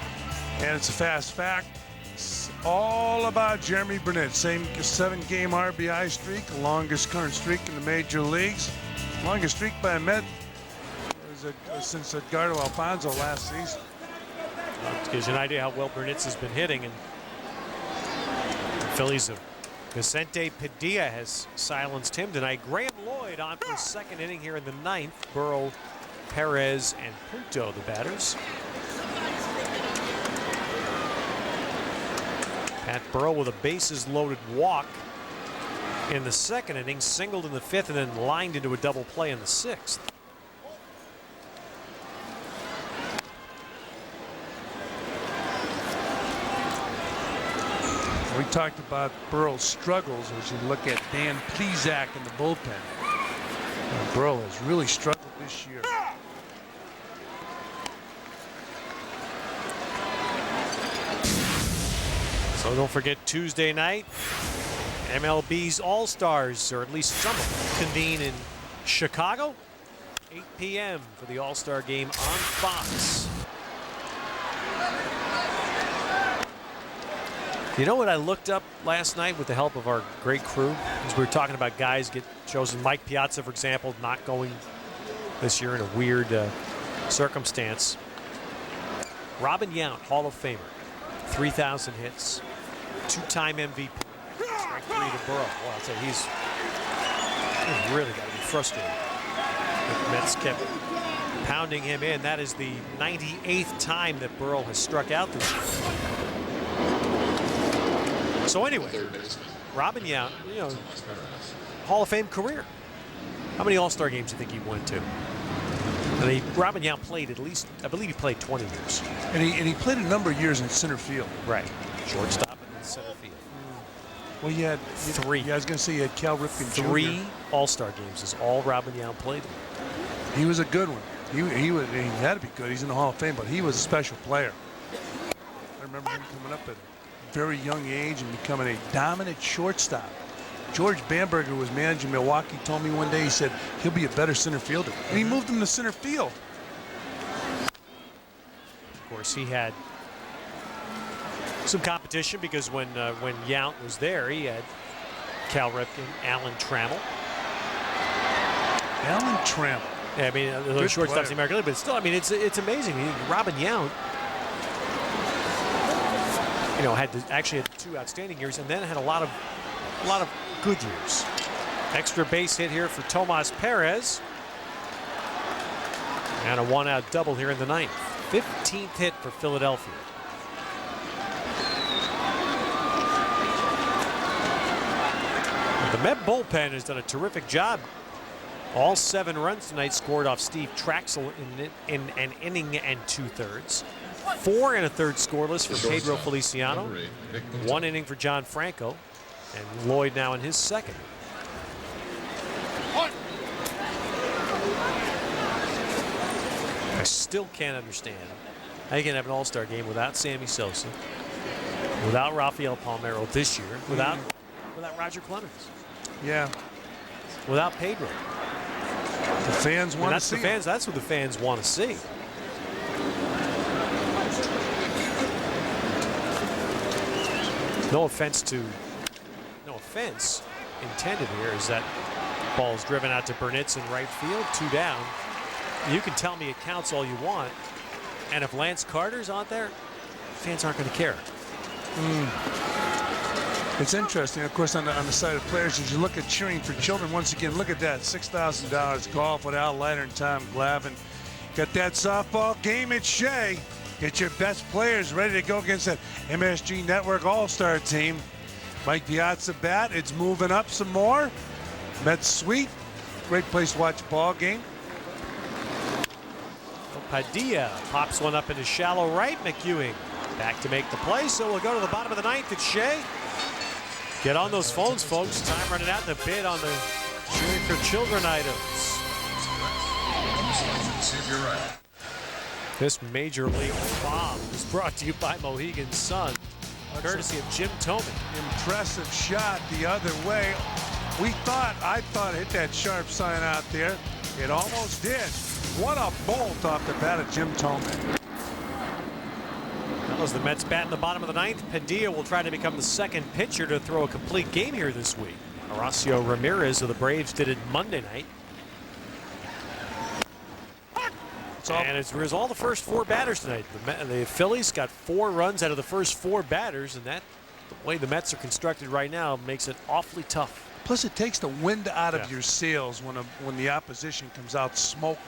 And it's a fast fact. It's all about Jeremy Burnett. Same 7-game RBI streak, the longest current streak in the major leagues. Longest streak by a Met since Edgardo Alfonso last season.
It gives you an idea how well Burnitz has been hitting. And the Phillies of Vicente Padilla has silenced him tonight. Graham Lloyd on for the 2nd inning here in the 9th. Burrow, Perez, and Punto, the batters. Pat Burrow with a bases-loaded walk in the 2nd inning, singled in the 5th, and then lined into a double play in the 6th.
We talked about Burrow's struggles as you look at Dan Plesac in the bullpen. Burrow has really struggled this year.
So don't forget Tuesday night, MLB's All-Stars, or at least some of them, convene in Chicago. 8 p.m. for the All-Star game on Fox. You know what I looked up last night with the help of our great crew? As we were talking about guys get chosen. Mike Piazza, for example, not going this year in a weird circumstance. Robin Yount, Hall of Famer, 3,000 hits, 2-time MVP, strike 3 to Burrow. Well, I'll tell you, he's really got to be frustrated. The Mets kept pounding him in. That is the 98th time that Burrow has struck out this year. So anyway, Robin Yount, you know, Hall of Fame career. How many All-Star games do you think he went to? And Robin Yount played at least, I believe he played 20 years.
And he played a number of years in center field.
Right. Shortstop and then center field.
Well, you had
3.
Yeah, I was going to say you had Cal Ripken Jr.
3 All-Star games is all Robin Yount played.
He was a good one. He had to be good. He's in the Hall of Fame, but he was a special player. I remember him coming up at a very young age and becoming a dominant shortstop. George Bamberger was managing Milwaukee, told me one day, he said, he'll be a better center fielder. And he moved him to center field.
Of course, he had some competition because when Yount was there, he had Cal Ripken, Alan Trammell.
Alan Trammell.
Yeah, I mean, the shortstops in the American League, but still, I mean, it's amazing. Robin Yount, you know, actually had 2 outstanding years, and then had a lot of good years. Extra base hit here for Tomas Perez, and a 1-out double here in the 9th. 15th hit for Philadelphia. The Met bullpen has done a terrific job. All 7 runs tonight scored off Steve Trachsel in an inning and 2/3. 4 1/3 scoreless for Pedro Feliciano. 1 inning for John Franco. And Lloyd now in his 2nd. I still can't understand how you can have an All-Star game without Sammy Sosa, without Rafael Palmeiro this year, without Roger Clemens.
Yeah.
Without Pedro.
The fans want to see.
That's what the fans want to see. No offense intended here, is that ball's driven out to Burnitz in right field, 2 down. You can tell me it counts all you want, and if Lance Carter's out there, fans aren't going to care.
It's interesting, of course, on the side of players, as you look at cheering for children. Once again, look at that, $6,000 golf with Al Leiter and Tom Glavine. Got that softball game at Shea. Get your best players ready to go against that MSG Network All-Star team. Mike Piazza bat, it's moving up some more. Mets Suite, great place to watch a ball game.
Padilla pops one up into shallow right. McEwing back to make the play, so we'll go to the bottom of the 9th at Shea. Get on those phones, folks. Time running out to bid on the Cheering for Children items. This Major League bomb is brought to you by Mohegan Sun, courtesy of Jim Thome.
Impressive shot the other way. I thought it hit that sharp sign out there. It almost did. What a bolt off the bat of Jim Thome.
That was the Mets bat in the bottom of the 9th. Padilla will try to become the 2nd pitcher to throw a complete game here this week. Horacio Ramirez of the Braves did it Monday night. And it's all the first 4 batters tonight. The Phillies got 4 runs out of the first 4 batters, and that, the way the Mets are constructed right now, makes it awfully tough.
Plus, it takes the wind out of your sails when the opposition comes out smoking.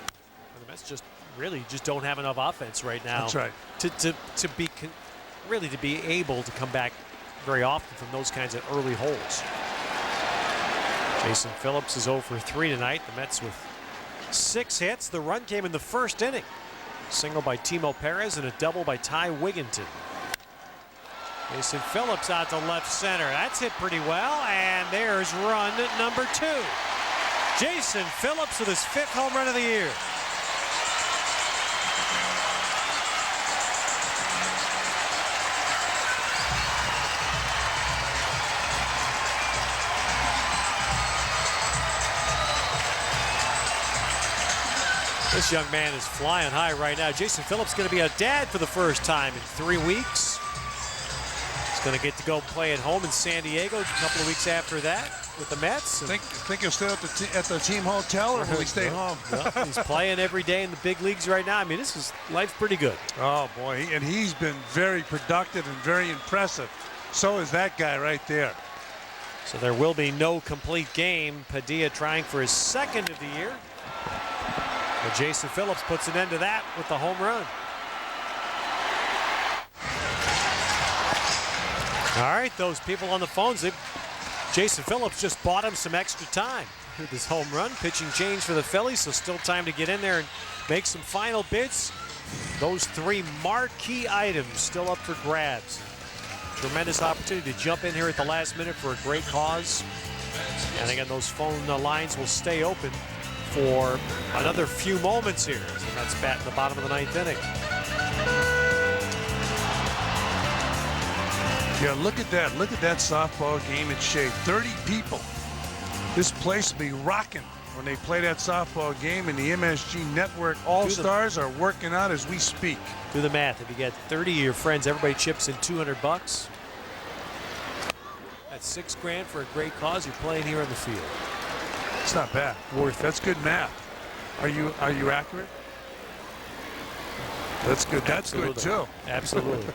And the Mets just don't have enough offense right now.
That's right.
To be able to come back very often from those kinds of early holes. Jason Phillips is 0 for 3 tonight. The Mets with 6 hits. The run came in the 1st inning. Single by Timo Perez and a double by Ty Wigginton. Jason Phillips out to left center. That's hit pretty well, and there's run number 2. Jason Phillips with his 5th home run of the year. This young man is flying high right now. Jason Phillips going to be a dad for the first time in 3 weeks. He's going to get to go play at home in San Diego a couple of weeks after that with the Mets.
Think he'll stay at the team hotel, or will he stay home?
Well, he's playing every day in the big leagues right now. I mean, life's pretty good.
Oh, boy. And he's been very productive and very impressive. So is that guy right there.
So there will be no complete game. Padilla trying for his second of the year. But Jason Phillips puts an end to that with the home run. All right, those people on the phones, Jason Phillips just bought him some extra time with his home run. Pitching change for the Phillies, so still time to get in there and make some final bids. Those 3 marquee items still up for grabs. Tremendous opportunity to jump in here at the last minute for a great cause. And again, those phone lines will stay open for another few moments here. So that's bat in the bottom of the 9th inning.
Yeah, look at that. Look at that softball game at Shea. 30 people. This place will be rocking when they play that softball game, and the MSG Network All-Stars are working out as we speak.
Do the math. If you get 30 of your friends, everybody chips in $200. That's $6 grand for a great cause. You're playing here on the field.
It's not bad.
Worth it.
That's good math. Are you accurate? That's good. That's good too.
Absolutely.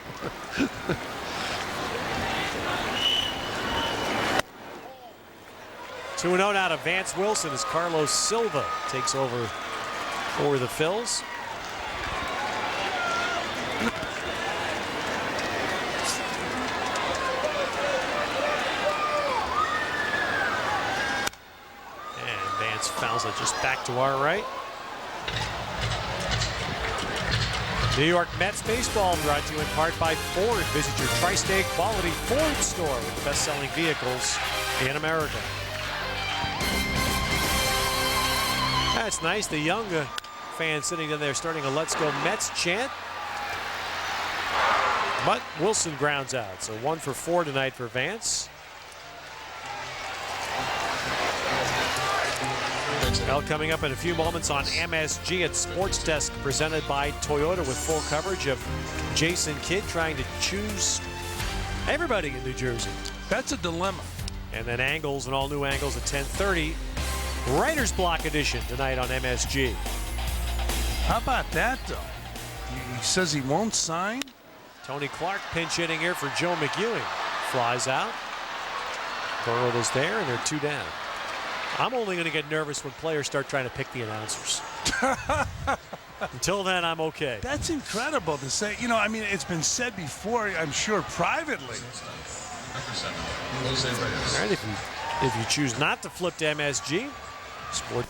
2-0 now to Vance Wilson as Carlos Silva takes over for the Phils. And Vance fouls it just back to our right. New York Mets baseball brought to you in part by Ford. Visit your tri-state quality Ford store with the best-selling vehicles in America. That's nice. The young fans sitting down there starting a Let's Go Mets chant. But Wilson grounds out. So 1 for 4 tonight for Vance. Well, coming up in a few moments on MSG at Sports Desk, presented by Toyota with full coverage of Jason Kidd trying to choose everybody in New Jersey.
That's a dilemma.
And then Angles and all new Angles at 10:30. Writer's Block edition tonight on MSG.
How about that, though? He says he won't sign.
Tony Clark pinch hitting here for Joe McEwing. Flies out. Burrow is there, and they're 2 down. I'm only going to get nervous when players start trying to pick the announcers. Until then, I'm okay.
That's incredible to say. You know, I mean, it's been said before, I'm sure, privately.
All right, if you choose not to flip to MSG, Sport.